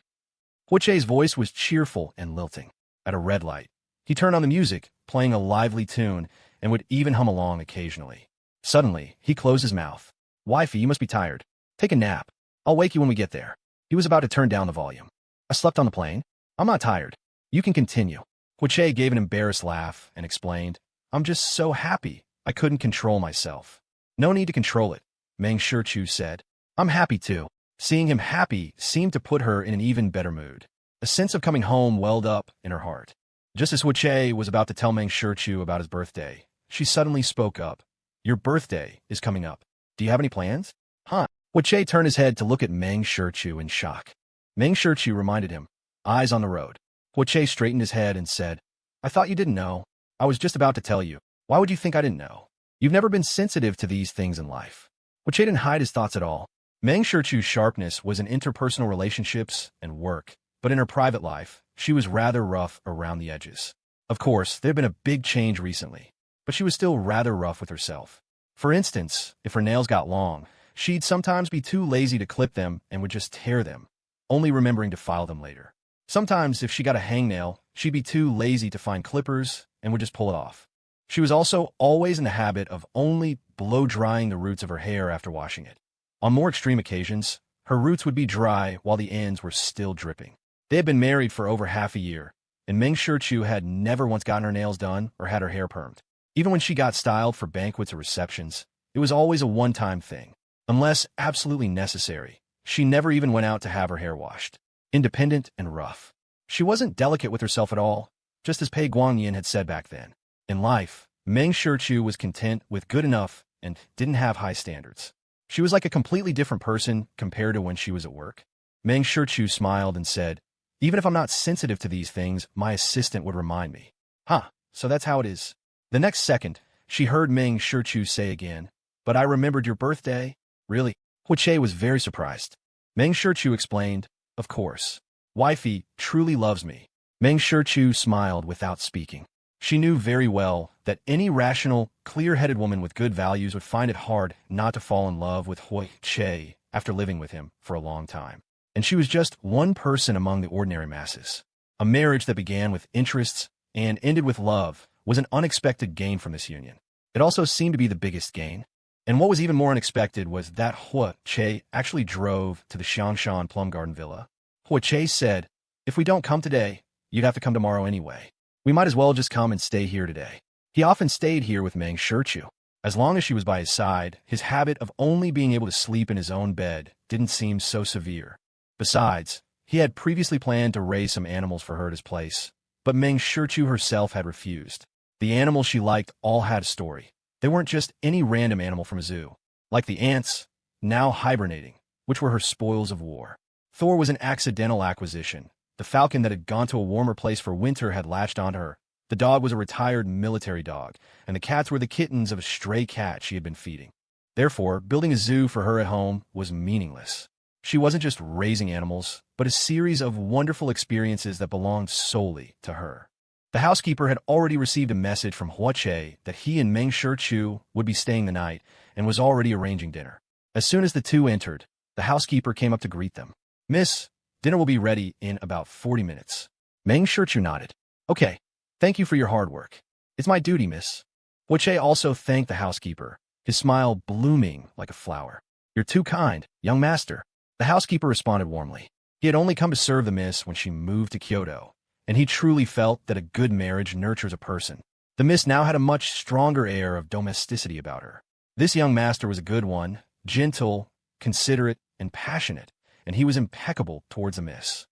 Huiche's voice was cheerful and lilting. At a red light, he turned on the music, playing a lively tune, and would even hum along occasionally. Suddenly, he closed his mouth. "Wifey, you must be tired. Take a nap. I'll wake you when we get there." He was about to turn down the volume. "I slept on the plane. I'm not tired. You can continue." Huiche gave an embarrassed laugh and explained, "I'm just so happy I couldn't control myself." "No need to control it," Meng Shichu said. "I'm happy too." Seeing him happy seemed to put her in an even better mood. A sense of coming home welled up in her heart. Just as Huiche was about to tell Meng Shichu about his birthday, she suddenly spoke up. "Your birthday is coming up. Do you have any plans?" "Huh?" Huiche turned his head to look at Meng Shichu in shock. Meng Shichu reminded him, eyes on the road. Huiche straightened his head and said, "I thought you didn't know. I was just about to tell you. Why would you think I didn't know? You've never been sensitive to these things in life." Huiche didn't hide his thoughts at all. Meng Shichu's sharpness was in interpersonal relationships and work, but in her private life, she was rather rough around the edges. Of course, there had been a big change recently, but she was still rather rough with herself. For instance, if her nails got long, she'd sometimes be too lazy to clip them and would just tear them, only remembering to file them later. Sometimes, if she got a hangnail, she'd be too lazy to find clippers and would just pull it off. She was also always in the habit of only blow-drying the roots of her hair after washing it. On more extreme occasions, her roots would be dry while the ends were still dripping. They had been married for over half a year, and Meng Shichu had never once gotten her nails done or had her hair permed. Even when she got styled for banquets or receptions, it was always a one-time thing. Unless absolutely necessary, she never even went out to have her hair washed. Independent and rough. She wasn't delicate with herself at all, just as Pei Guangyin had said back then. In life, Meng Shichu was content with good enough and didn't have high standards. She was like a completely different person compared to when she was at work. Meng Shichu smiled and said, "Even if I'm not sensitive to these things, my assistant would remind me." "Huh, so that's how it is." The next second, she heard Meng Shichu say again, "But I remembered your birthday." "Really?" Huiche was very surprised. Meng Shichu explained, "Of course. Wifey truly loves me." Meng Shichu smiled without speaking. She knew very well that any rational, clear-headed woman with good values would find it hard not to fall in love with Huiche after living with him for a long time. And she was just one person among the ordinary masses. A marriage that began with interests and ended with love was an unexpected gain from this union. It also seemed to be the biggest gain. And what was even more unexpected was that Huiche actually drove to the Xiangshan Plum Garden Villa. Huiche said, "If we don't come today, you'd have to come tomorrow anyway. We might as well just come and stay here today." He often stayed here with Meng Shichu. As long as she was by his side, his habit of only being able to sleep in his own bed didn't seem so severe. Besides, he had previously planned to raise some animals for her at his place, but Meng Shichu herself had refused. The animals she liked all had a story. They weren't just any random animal from a zoo, like the ants, now hibernating, which were her spoils of war. Thor was an accidental acquisition. The falcon that had gone to a warmer place for winter had latched onto her. The dog was a retired military dog, and the cats were the kittens of a stray cat she had been feeding. Therefore, building a zoo for her at home was meaningless. She wasn't just raising animals, but a series of wonderful experiences that belonged solely to her. The housekeeper had already received a message from Huiche that he and Meng Shichu would be staying the night and was already arranging dinner. As soon as the two entered, the housekeeper came up to greet them. "Miss, dinner will be ready in about 40 minutes. Meng Shichu nodded. "Okay. Thank you for your hard work." "It's my duty, miss." Huiche also thanked the housekeeper, his smile blooming like a flower. "You're too kind, young master." The housekeeper responded warmly. He had only come to serve the miss when she moved to Kyoto, and he truly felt that a good marriage nurtures a person. The miss now had a much stronger air of domesticity about her. This young master was a good one, gentle, considerate, and passionate, and he was impeccable towards the miss.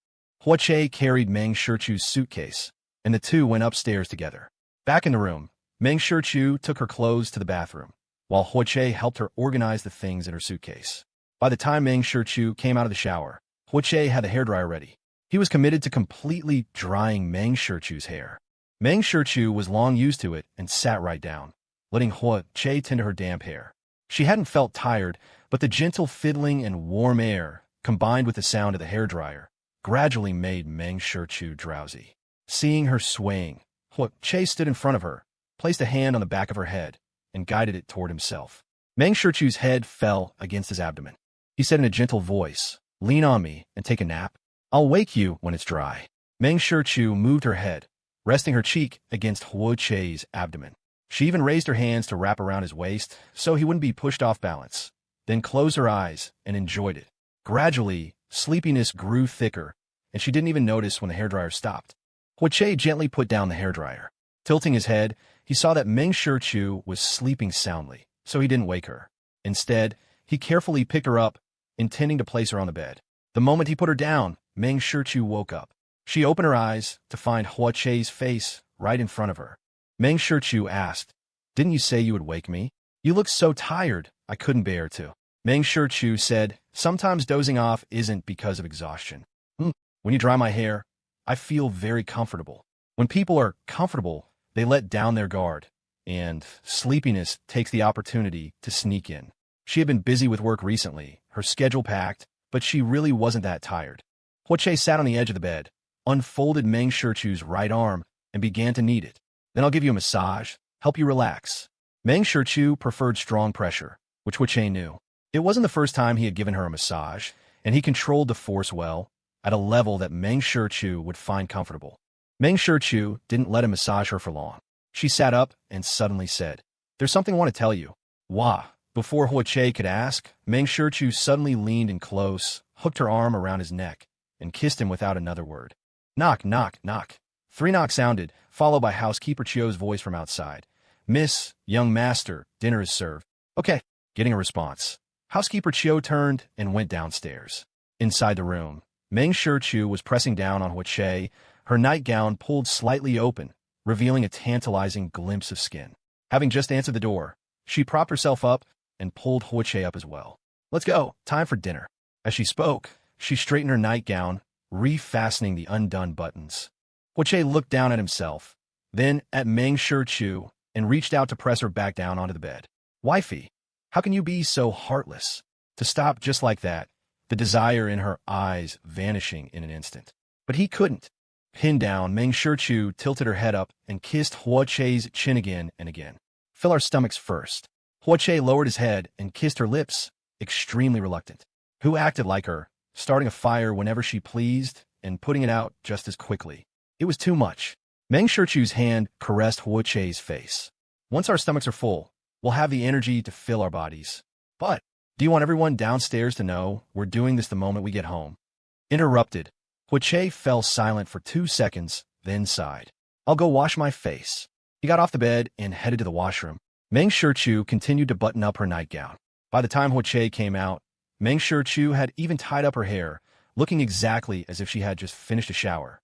Huiche carried Meng Shichu's suitcase, and the two went upstairs together. Back in the room, Meng Shichu took her clothes to the bathroom, while Huiche helped her organize the things in her suitcase. By the time Meng Shichu came out of the shower, Huiche had the hairdryer ready. He was committed to completely drying Meng Shichu's hair. Meng Shichu was long used to it and sat right down, letting Huiche tend to her damp hair. She hadn't felt tired, but the gentle fiddling and warm air, combined with the sound of the hairdryer, gradually made Meng Shichu drowsy. Seeing her swaying, Che stood in front of her, placed a hand on the back of her head, and guided it toward himself. Meng Shichu's head fell against his abdomen. He said in a gentle voice, "Lean on me and take a nap. I'll wake you when it's dry." Meng Shichu moved her head, resting her cheek against Che's abdomen. She even raised her hands to wrap around his waist so he wouldn't be pushed off balance, then closed her eyes and enjoyed it. Gradually, sleepiness grew thicker, and she didn't even notice when the hairdryer stopped. Che gently put down the hairdryer. Tilting his head, he saw that Meng Shichu was sleeping soundly, so he didn't wake her. Instead, he carefully picked her up, intending to place her on the bed. The moment he put her down, Meng Shichu woke up. She opened her eyes to find Che's face right in front of her. Meng Shichu asked, "Didn't you say you would wake me? You look so tired, I couldn't bear to." Meng Shichu said, "Sometimes dozing off isn't because of exhaustion. When you dry my hair, I feel very comfortable. When people are comfortable, they let down their guard, and sleepiness takes the opportunity to sneak in." She had been busy with work recently, her schedule packed, but she really wasn't that tired. Che sat on the edge of the bed, unfolded Meng Shichu's right arm, and began to knead it. "Then I'll give you a massage, help you relax." Meng Shichu preferred strong pressure, which Che knew. It wasn't the first time he had given her a massage, and he controlled the force well, at a level that Meng Shichu would find comfortable. Meng Shichu didn't let him massage her for long. She sat up and suddenly said, "There's something I want to tell you." "Wah." Before Che could ask, Meng Shichu suddenly leaned in close, hooked her arm around his neck, and kissed him without another word. Knock, knock, knock. 3 knocks sounded, followed by housekeeper Chio's voice from outside. "Miss, young master, dinner is served." "Okay." Getting a response, housekeeper Chio turned and went downstairs. Inside the room, Meng Shichu was pressing down on Che, her nightgown pulled slightly open, revealing a tantalizing glimpse of skin. Having just answered the door, she propped herself up and pulled Che up as well. "Let's go, time for dinner." As she spoke, she straightened her nightgown, refastening the undone buttons. Che looked down at himself, then at Meng Shichu, and reached out to press her back down onto the bed. "Wifey, how can you be so heartless?" To stop just like that, the desire in her eyes vanishing in an instant. But he couldn't. Pinned down, Meng Shichu tilted her head up and kissed Che's chin again and again. "Fill our stomachs first." Che lowered his head and kissed her lips, extremely reluctant. Who acted like her, starting a fire whenever she pleased and putting it out just as quickly? It was too much. Meng Shichu's hand caressed Che's face. "Once our stomachs are full, we'll have the energy to fill our bodies. But do you want everyone downstairs to know we're doing this the moment we get home?" Interrupted, Che fell silent for 2 seconds, then sighed. "I'll go wash my face." He got off the bed and headed to the washroom. Meng Shichu continued to button up her nightgown. By the time Che came out, Meng Shichu had even tied up her hair, looking exactly as if she had just finished a shower.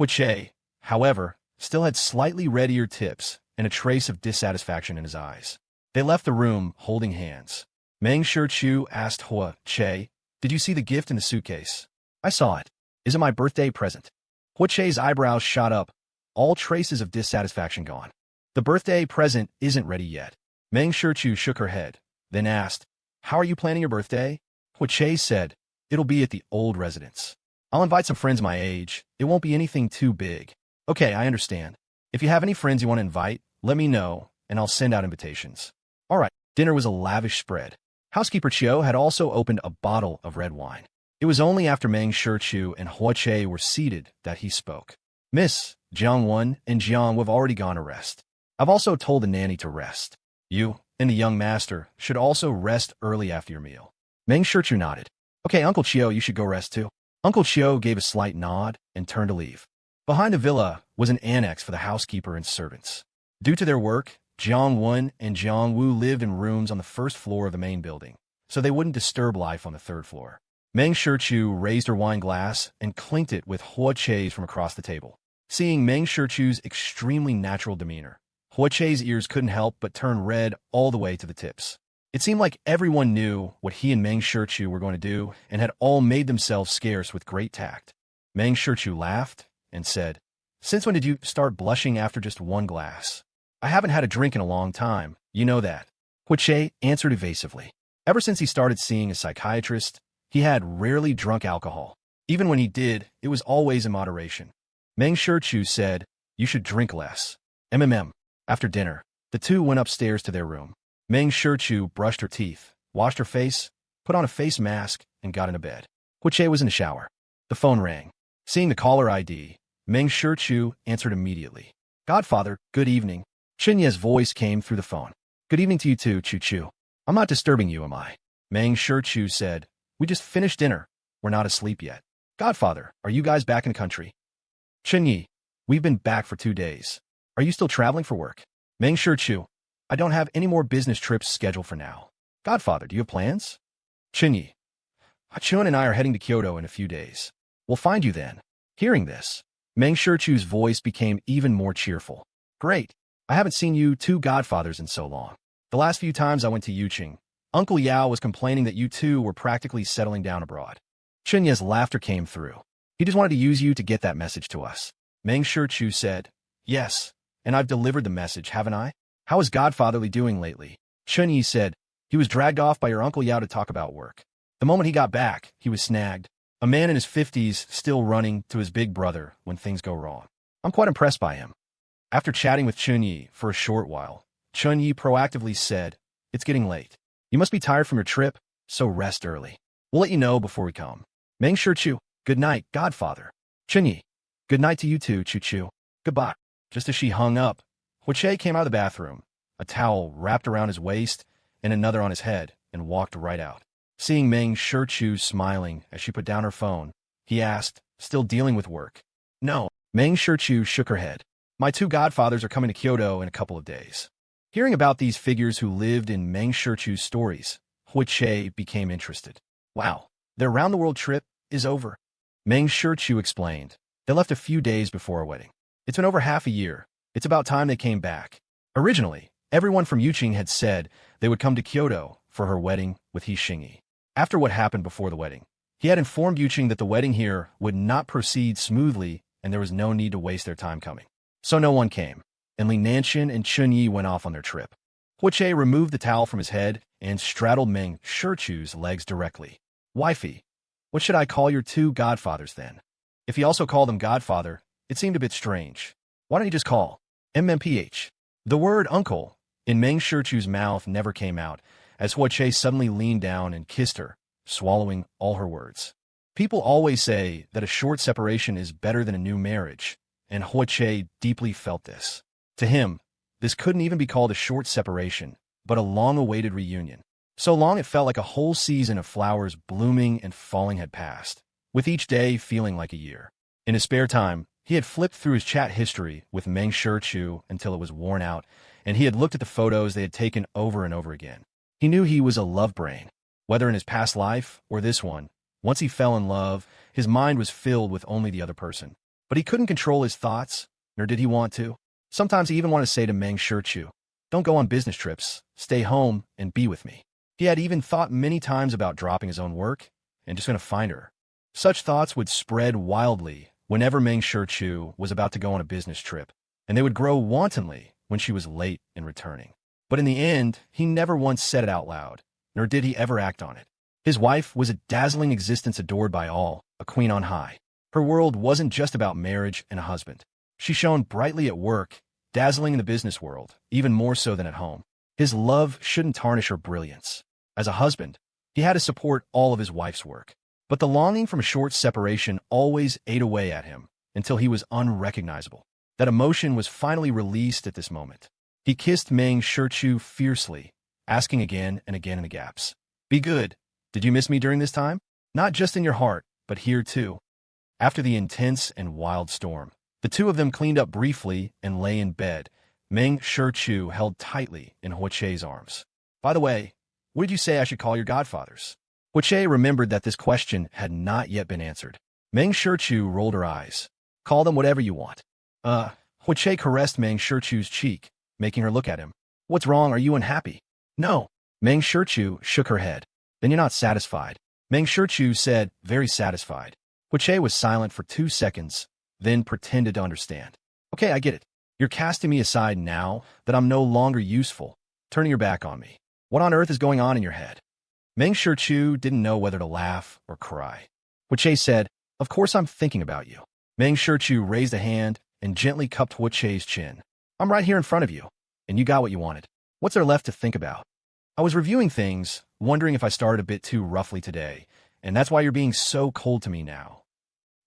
Che, however, still had slightly red-eared tips and a trace of dissatisfaction in his eyes. They left the room holding hands. Meng Shichu asked Che, "Did you see the gift in the suitcase?" "I saw it. Is it my birthday present?" Che's eyebrows shot up, all traces of dissatisfaction gone. "The birthday present isn't ready yet." Meng Shichu shook her head, then asked, "How are you planning your birthday?" Che said, "It'll be at the old residence. I'll invite some friends my age. It won't be anything too big." "Okay, I understand. If you have any friends you want to invite, let me know, and I'll send out invitations." All right. Dinner was a lavish spread. Housekeeper Chio had also opened a bottle of red wine. It was only after Meng Shichu and Che were seated that he spoke. "Miss, Jiang and Jiang have already gone to rest. I've also told the nanny to rest. You and the young master should also rest early after your meal." Meng Shichu nodded. "Okay, Uncle Chio, you should go rest too." Uncle Chio gave a slight nod and turned to leave. Behind the villa was an annex for the housekeeper and servants. Due to their work, Jiang and Jiang Wu lived in rooms on the first floor of the main building, so they wouldn't disturb life on the 3rd floor. Meng Shichu raised her wine glass and clinked it with Che's from across the table. Seeing Meng Shichu's extremely natural demeanor, Che's ears couldn't help but turn red all the way to the tips. It seemed like everyone knew what he and Meng Shichu were going to do and had all made themselves scarce with great tact. Meng Shichu laughed and said, "Since when did you start blushing after just 1 glass? I haven't had a drink in a long time, you know that." Che answered evasively. Ever since he started seeing a psychiatrist, he had rarely drunk alcohol. Even when he did, it was always in moderation. Meng Shichu said, "You should drink less." After dinner, the two went upstairs to their room. Meng Shichu brushed her teeth, washed her face, put on a face mask, and got into bed. Huiche was in the shower. The phone rang. Seeing the caller ID, Meng Shichu answered immediately. "Godfather, good evening." Chenye's voice came through the phone. "Good evening to you too, Chu-Chu. I'm not disturbing you, am I?" Meng Shichu said, "We just finished dinner. We're not asleep yet." "Godfather, are you guys back in the country?" "Chenye, we've been back for 2 days. Are you still traveling for work?" Meng Shichu, "I don't have any more business trips scheduled for now." "Godfather, do you have plans?" Chenye, "Hachun and I are heading to Kyoto in a few days. We'll find you then." Hearing this, Meng Shichu's voice became even more cheerful. "Great. I haven't seen you two godfathers in so long. The last few times I went to Yuqing, Uncle Yao was complaining that you two were practically settling down abroad." Chenye's laughter came through. "He just wanted to use you to get that message to us." Meng Shichu said, "Yes, and I've delivered the message, haven't I? How is Godfatherly doing lately?" Chenye said, "He was dragged off by your Uncle Yao to talk about work. The moment he got back, he was snagged. A man in his 50s still running to his big brother when things go wrong. I'm quite impressed by him." After chatting with Chunyi for a short while, Chunyi proactively said, "It's getting late. You must be tired from your trip, so rest early. We'll let you know before we come." Meng Shichu, "Good night, Godfather." Chunyi, "Good night to you too, Chu-Chu. Goodbye." Just as she hung up, Huiche came out of the bathroom, a towel wrapped around his waist and another on his head, and walked right out. Seeing Meng Shichu smiling as she put down her phone, he asked, "Still dealing with work?" "No." Meng Shichu shook her head. "My two godfathers are coming to Kyoto in a couple of days." Hearing about these figures who lived in Meng Shichu's stories, Huiche became interested. "Wow, their round-the-world trip is over." Meng Shichu explained. "They left a few days before our wedding. It's been over half a year. It's about time they came back. Originally, everyone from Yuqing had said they would come to Kyoto for her wedding with He Xingyi. After what happened before the wedding, he had informed Yuqing that the wedding here would not proceed smoothly and there was no need to waste their time coming. So no one came, and Li Nanxian and Chunyi went off on their trip. Huiche removed the towel from his head and straddled Meng Shichu's legs directly. "Wifey, what should I call your two godfathers then?" If he also called them godfather, it seemed a bit strange. "Why don't you just call MMPH?" The word uncle in Meng Shichu's mouth never came out, as Huiche suddenly leaned down and kissed her, swallowing all her words. People always say that a short separation is better than a new marriage, and Huiche deeply felt this. To him, this couldn't even be called a short separation, but a long-awaited reunion. So long it felt like a whole season of flowers blooming and falling had passed, with each day feeling like a year. In his spare time, he had flipped through his chat history with Meng Shichu until it was worn out, and he had looked at the photos they had taken over and over again. He knew he was a love brain, whether in his past life or this one. Once he fell in love, his mind was filled with only the other person. But he couldn't control his thoughts, nor did he want to. Sometimes he even wanted to say to Meng Shichu, "Don't go on business trips, stay home and be with me." He had even thought many times about dropping his own work and just going to find her. Such thoughts would spread wildly whenever Meng Shichu was about to go on a business trip, and they would grow wantonly when she was late in returning. But in the end, he never once said it out loud, nor did he ever act on it. His wife was a dazzling existence adored by all, a queen on high. Her world wasn't just about marriage and a husband. She shone brightly at work, dazzling in the business world, even more so than at home. His love shouldn't tarnish her brilliance. As a husband, he had to support all of his wife's work. But the longing from a short separation always ate away at him until he was unrecognizable. That emotion was finally released at this moment. He kissed Meng Shichu fiercely, asking again and again in the gaps, "Be good. Did you miss me during this time? Not just in your heart, but here too." After the intense and wild storm, the two of them cleaned up briefly and lay in bed. Meng Shichu held tightly in Huiche's arms. "By the way, what did you say I should call your godfathers?" Huiche remembered that this question had not yet been answered. Meng Shichu rolled her eyes. "Call them whatever you want." Huiche caressed Meng Shichu's cheek, making her look at him. "What's wrong? Are you unhappy?" "No." Meng Shichu shook her head. "Then you're not satisfied." Meng Shichu said, very satisfied. Huiche was silent for 2 seconds, then pretended to understand. "Okay, I get it. You're casting me aside now that I'm no longer useful, turning your back on me. What on earth is going on in your head?" Meng Shichu didn't know whether to laugh or cry. Huiche said, Of course I'm thinking about you. Meng Shichu raised a hand and gently cupped Hu Chei's chin. I'm right here in front of you, and you got what you wanted. What's there left to think about? I was reviewing things, wondering if I started a bit too roughly today, and that's why you're being so cold to me now.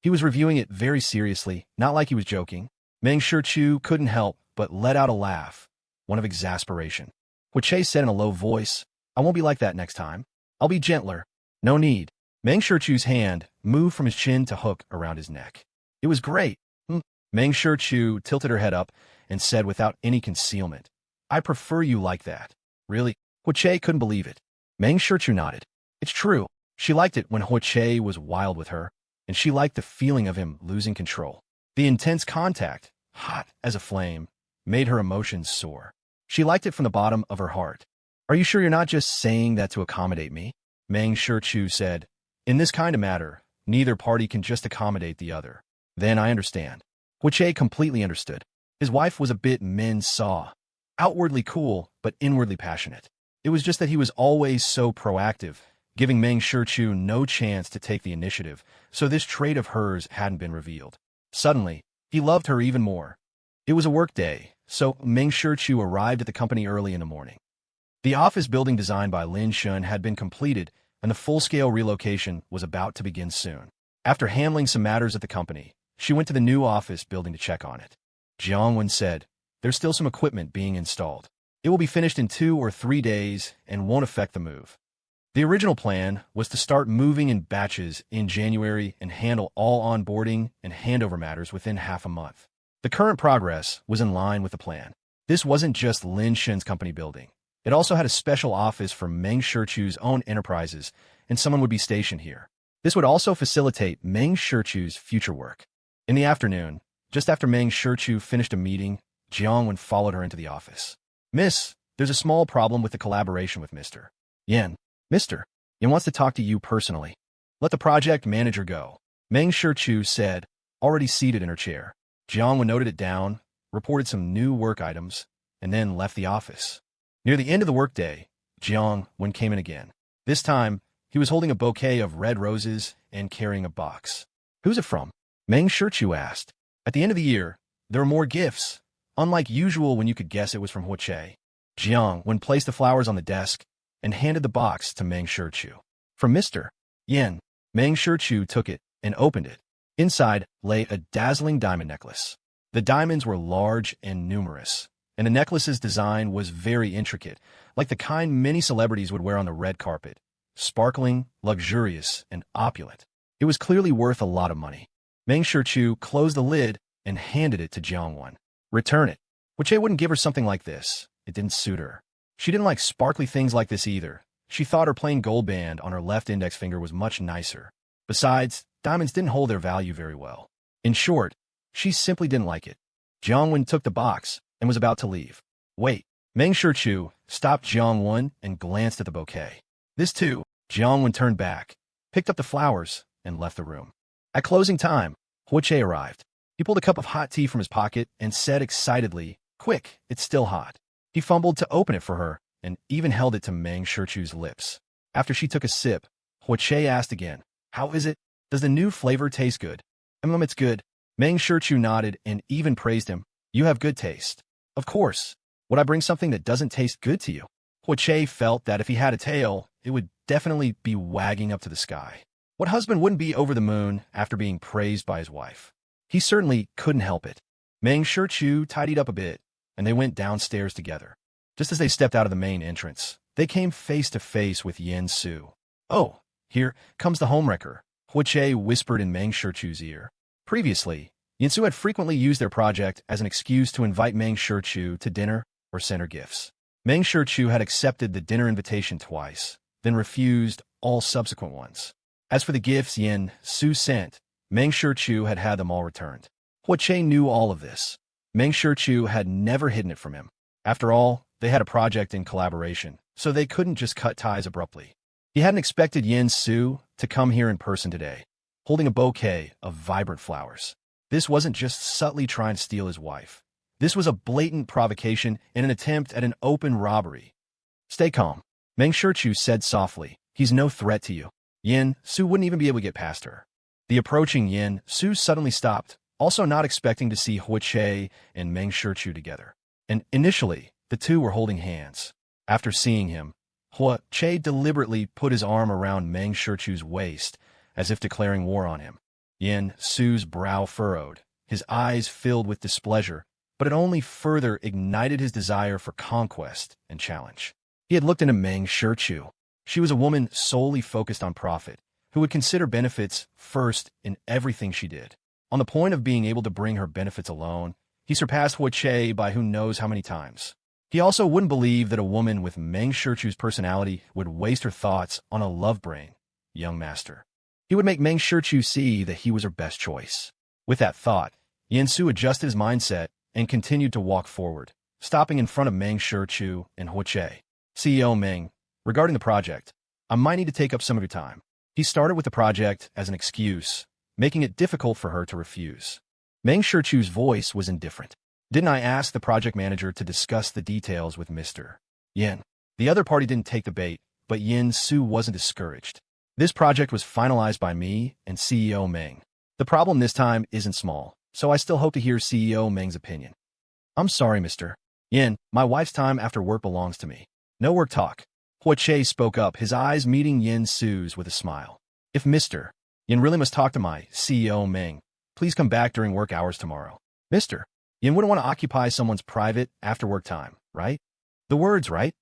He was reviewing it very seriously, not like he was joking. Meng Shichu couldn't help but let out a laugh, one of exasperation. Hu Chei said in a low voice, I won't be like that next time. I'll be gentler. No need. Meng Shichu's hand moved from his chin to hook around his neck. It was great. Meng Shichu tilted her head up and said without any concealment, I prefer you like that. Really? Hu Chei couldn't believe it. Meng Shichu nodded. It's true. She liked it when Hu Chei was wild with her, and she liked the feeling of him losing control. The intense contact, hot as a flame, made her emotions soar. She liked it from the bottom of her heart. Are you sure you're not just saying that to accommodate me? Meng Shichu said. In this kind of matter, neither party can just accommodate the other. Then I understand. Hu Chei completely understood. His wife was a bit min-saw, outwardly cool, but inwardly passionate. It was just that he was always so proactive, giving Meng Shichu no chance to take the initiative, so this trait of hers hadn't been revealed. Suddenly, he loved her even more. It was a work day, so Meng Shichu arrived at the company early in the morning. The office building designed by Lin Shun had been completed, and the full-scale relocation was about to begin soon. After handling some matters at the company, she went to the new office building to check on it. Jiang Wen said, there's still some equipment being installed. It will be finished in 2 or 3 days and won't affect the move. The original plan was to start moving in batches in January and handle all onboarding and handover matters within half a month. The current progress was in line with the plan. This wasn't just Lin Shun's company building. It also had a special office for Meng Shichu's own enterprises, and someone would be stationed here. This would also facilitate Meng Shichu's future work. In the afternoon, just after Meng Shichu finished a meeting, Jiang Wen followed her into the office. Miss, there's a small problem with the collaboration with Mr. Yen. Mr. Yen wants to talk to you personally. Let the project manager go. Meng Shichu said, already seated in her chair. Jiang Wen noted it down, reported some new work items, and then left the office. Near the end of the workday, Jiang Wen came in again. This time, he was holding a bouquet of red roses and carrying a box. Who's it from? Meng Shichu asked. At the end of the year, there were more gifts, unlike usual when you could guess it was from Hu Chei. Jiang Wen placed the flowers on the desk and handed the box to Meng Shichu. From Mr. Yen, Meng Shichu took it and opened it. Inside lay a dazzling diamond necklace. The diamonds were large and numerous, and the necklace's design was very intricate, like the kind many celebrities would wear on the red carpet, sparkling, luxurious, and opulent. It was clearly worth a lot of money. Meng Shichu closed the lid and handed it to Jiang Wen. Return it. Hu Chei wouldn't give her something like this. It didn't suit her. She didn't like sparkly things like this either. She thought her plain gold band on her left index finger was much nicer. Besides, diamonds didn't hold their value very well. In short, she simply didn't like it. Jiang Wen took the box and was about to leave. Wait. Meng Shichu stopped Jiang Wen and glanced at the bouquet. This too. Jiang Wen turned back, picked up the flowers, and left the room. At closing time, Hu Chei arrived. He pulled a cup of hot tea from his pocket and said excitedly, Quick, it's still hot. He fumbled to open it for her and even held it to Meng Shichu's lips. After she took a sip, Hu Chei asked again, How is it? Does the new flavor taste good? It's good. Meng Shichu nodded and even praised him. You have good taste. Of course. Would I bring something that doesn't taste good to you? Hu Chei felt that if he had a tail, it would definitely be wagging up to the sky. What husband wouldn't be over the moon after being praised by his wife? He certainly couldn't help it. Meng Shichu tidied up a bit, and they went downstairs together. Just as they stepped out of the main entrance, they came face to face with Yen Su. Oh, here comes the homewrecker, Hu Chei whispered in Meng Shichu's ear. Previously, Yen Su had frequently used their project as an excuse to invite Meng Shichu to dinner or send her gifts. Meng Shichu had accepted the dinner invitation twice, then refused all subsequent ones. As for the gifts Yen Su sent, Meng Shichu had had them all returned. Hu Chei knew all of this. Meng Shichu had never hidden it from him. After all, they had a project in collaboration, so they couldn't just cut ties abruptly. He hadn't expected Yen Su to come here in person today, holding a bouquet of vibrant flowers. This wasn't just subtly trying to steal his wife. This was a blatant provocation and an attempt at an open robbery. Stay calm, Meng Shichu said softly. He's no threat to you. Yen Su wouldn't even be able to get past her. The approaching Yin Su suddenly stopped, also not expecting to see Che and Meng Shichu together. And initially, the two were holding hands. After seeing him, Che deliberately put his arm around Meng Shichu's waist, as if declaring war on him. Yin Su's brow furrowed, his eyes filled with displeasure, but it only further ignited his desire for conquest and challenge. He had looked into Meng Shichu. She was a woman solely focused on profit, who would consider benefits first in everything she did. On the point of being able to bring her benefits alone, he surpassed Che by who knows how many times. He also wouldn't believe that a woman with Meng Shichu's personality would waste her thoughts on a love brain, young master. He would make Meng Shichu see that he was her best choice. With that thought, Yin Su adjusted his mindset and continued to walk forward, stopping in front of Meng Shichu and Che. CEO Meng, regarding the project, I might need to take up some of your time. He started with the project as an excuse, making it difficult for her to refuse. Meng Shichu's voice was indifferent. Didn't I ask the project manager to discuss the details with Mr. Yin? The other party didn't take the bait, but Yin Su wasn't discouraged. This project was finalized by me and CEO Meng. The problem this time isn't small, so I still hope to hear CEO Meng's opinion. I'm sorry, Mr. Yin, my wife's time after work belongs to me. No work talk. Che spoke up, his eyes meeting Yin Su's with a smile. If Mr. Yin really must talk to my CEO Meng, please come back during work hours tomorrow. Mr. Yin wouldn't want to occupy someone's private after-work time, right? The words, right?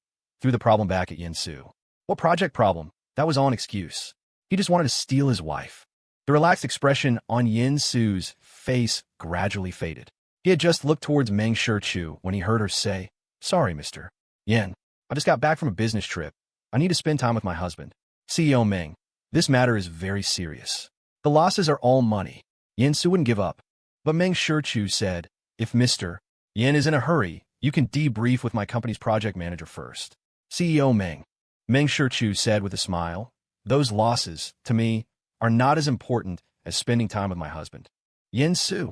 Threw the problem back at Yin Su. What project problem? That was all an excuse. He just wanted to steal his wife. The relaxed expression on Yin Su's face gradually faded. He had just looked towards Meng Shichu when he heard her say, Sorry, Mr. Yin. I just got back from a business trip. I need to spend time with my husband. CEO Meng, this matter is very serious. The losses are all money. Yin Su wouldn't give up. But Meng Shichu said, If Mr. Yin is in a hurry, you can debrief with my company's project manager first. CEO Meng. Meng Shichu said with a smile, Those losses, to me, are not as important as spending time with my husband. Yin Su.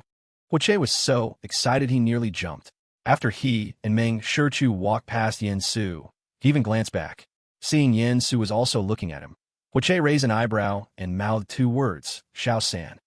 Che was so excited he nearly jumped. After he and Meng Shichu walked past Yin Su, he even glanced back. Seeing Yin Su was also looking at him, Che raised an eyebrow and mouthed two words, Shao San.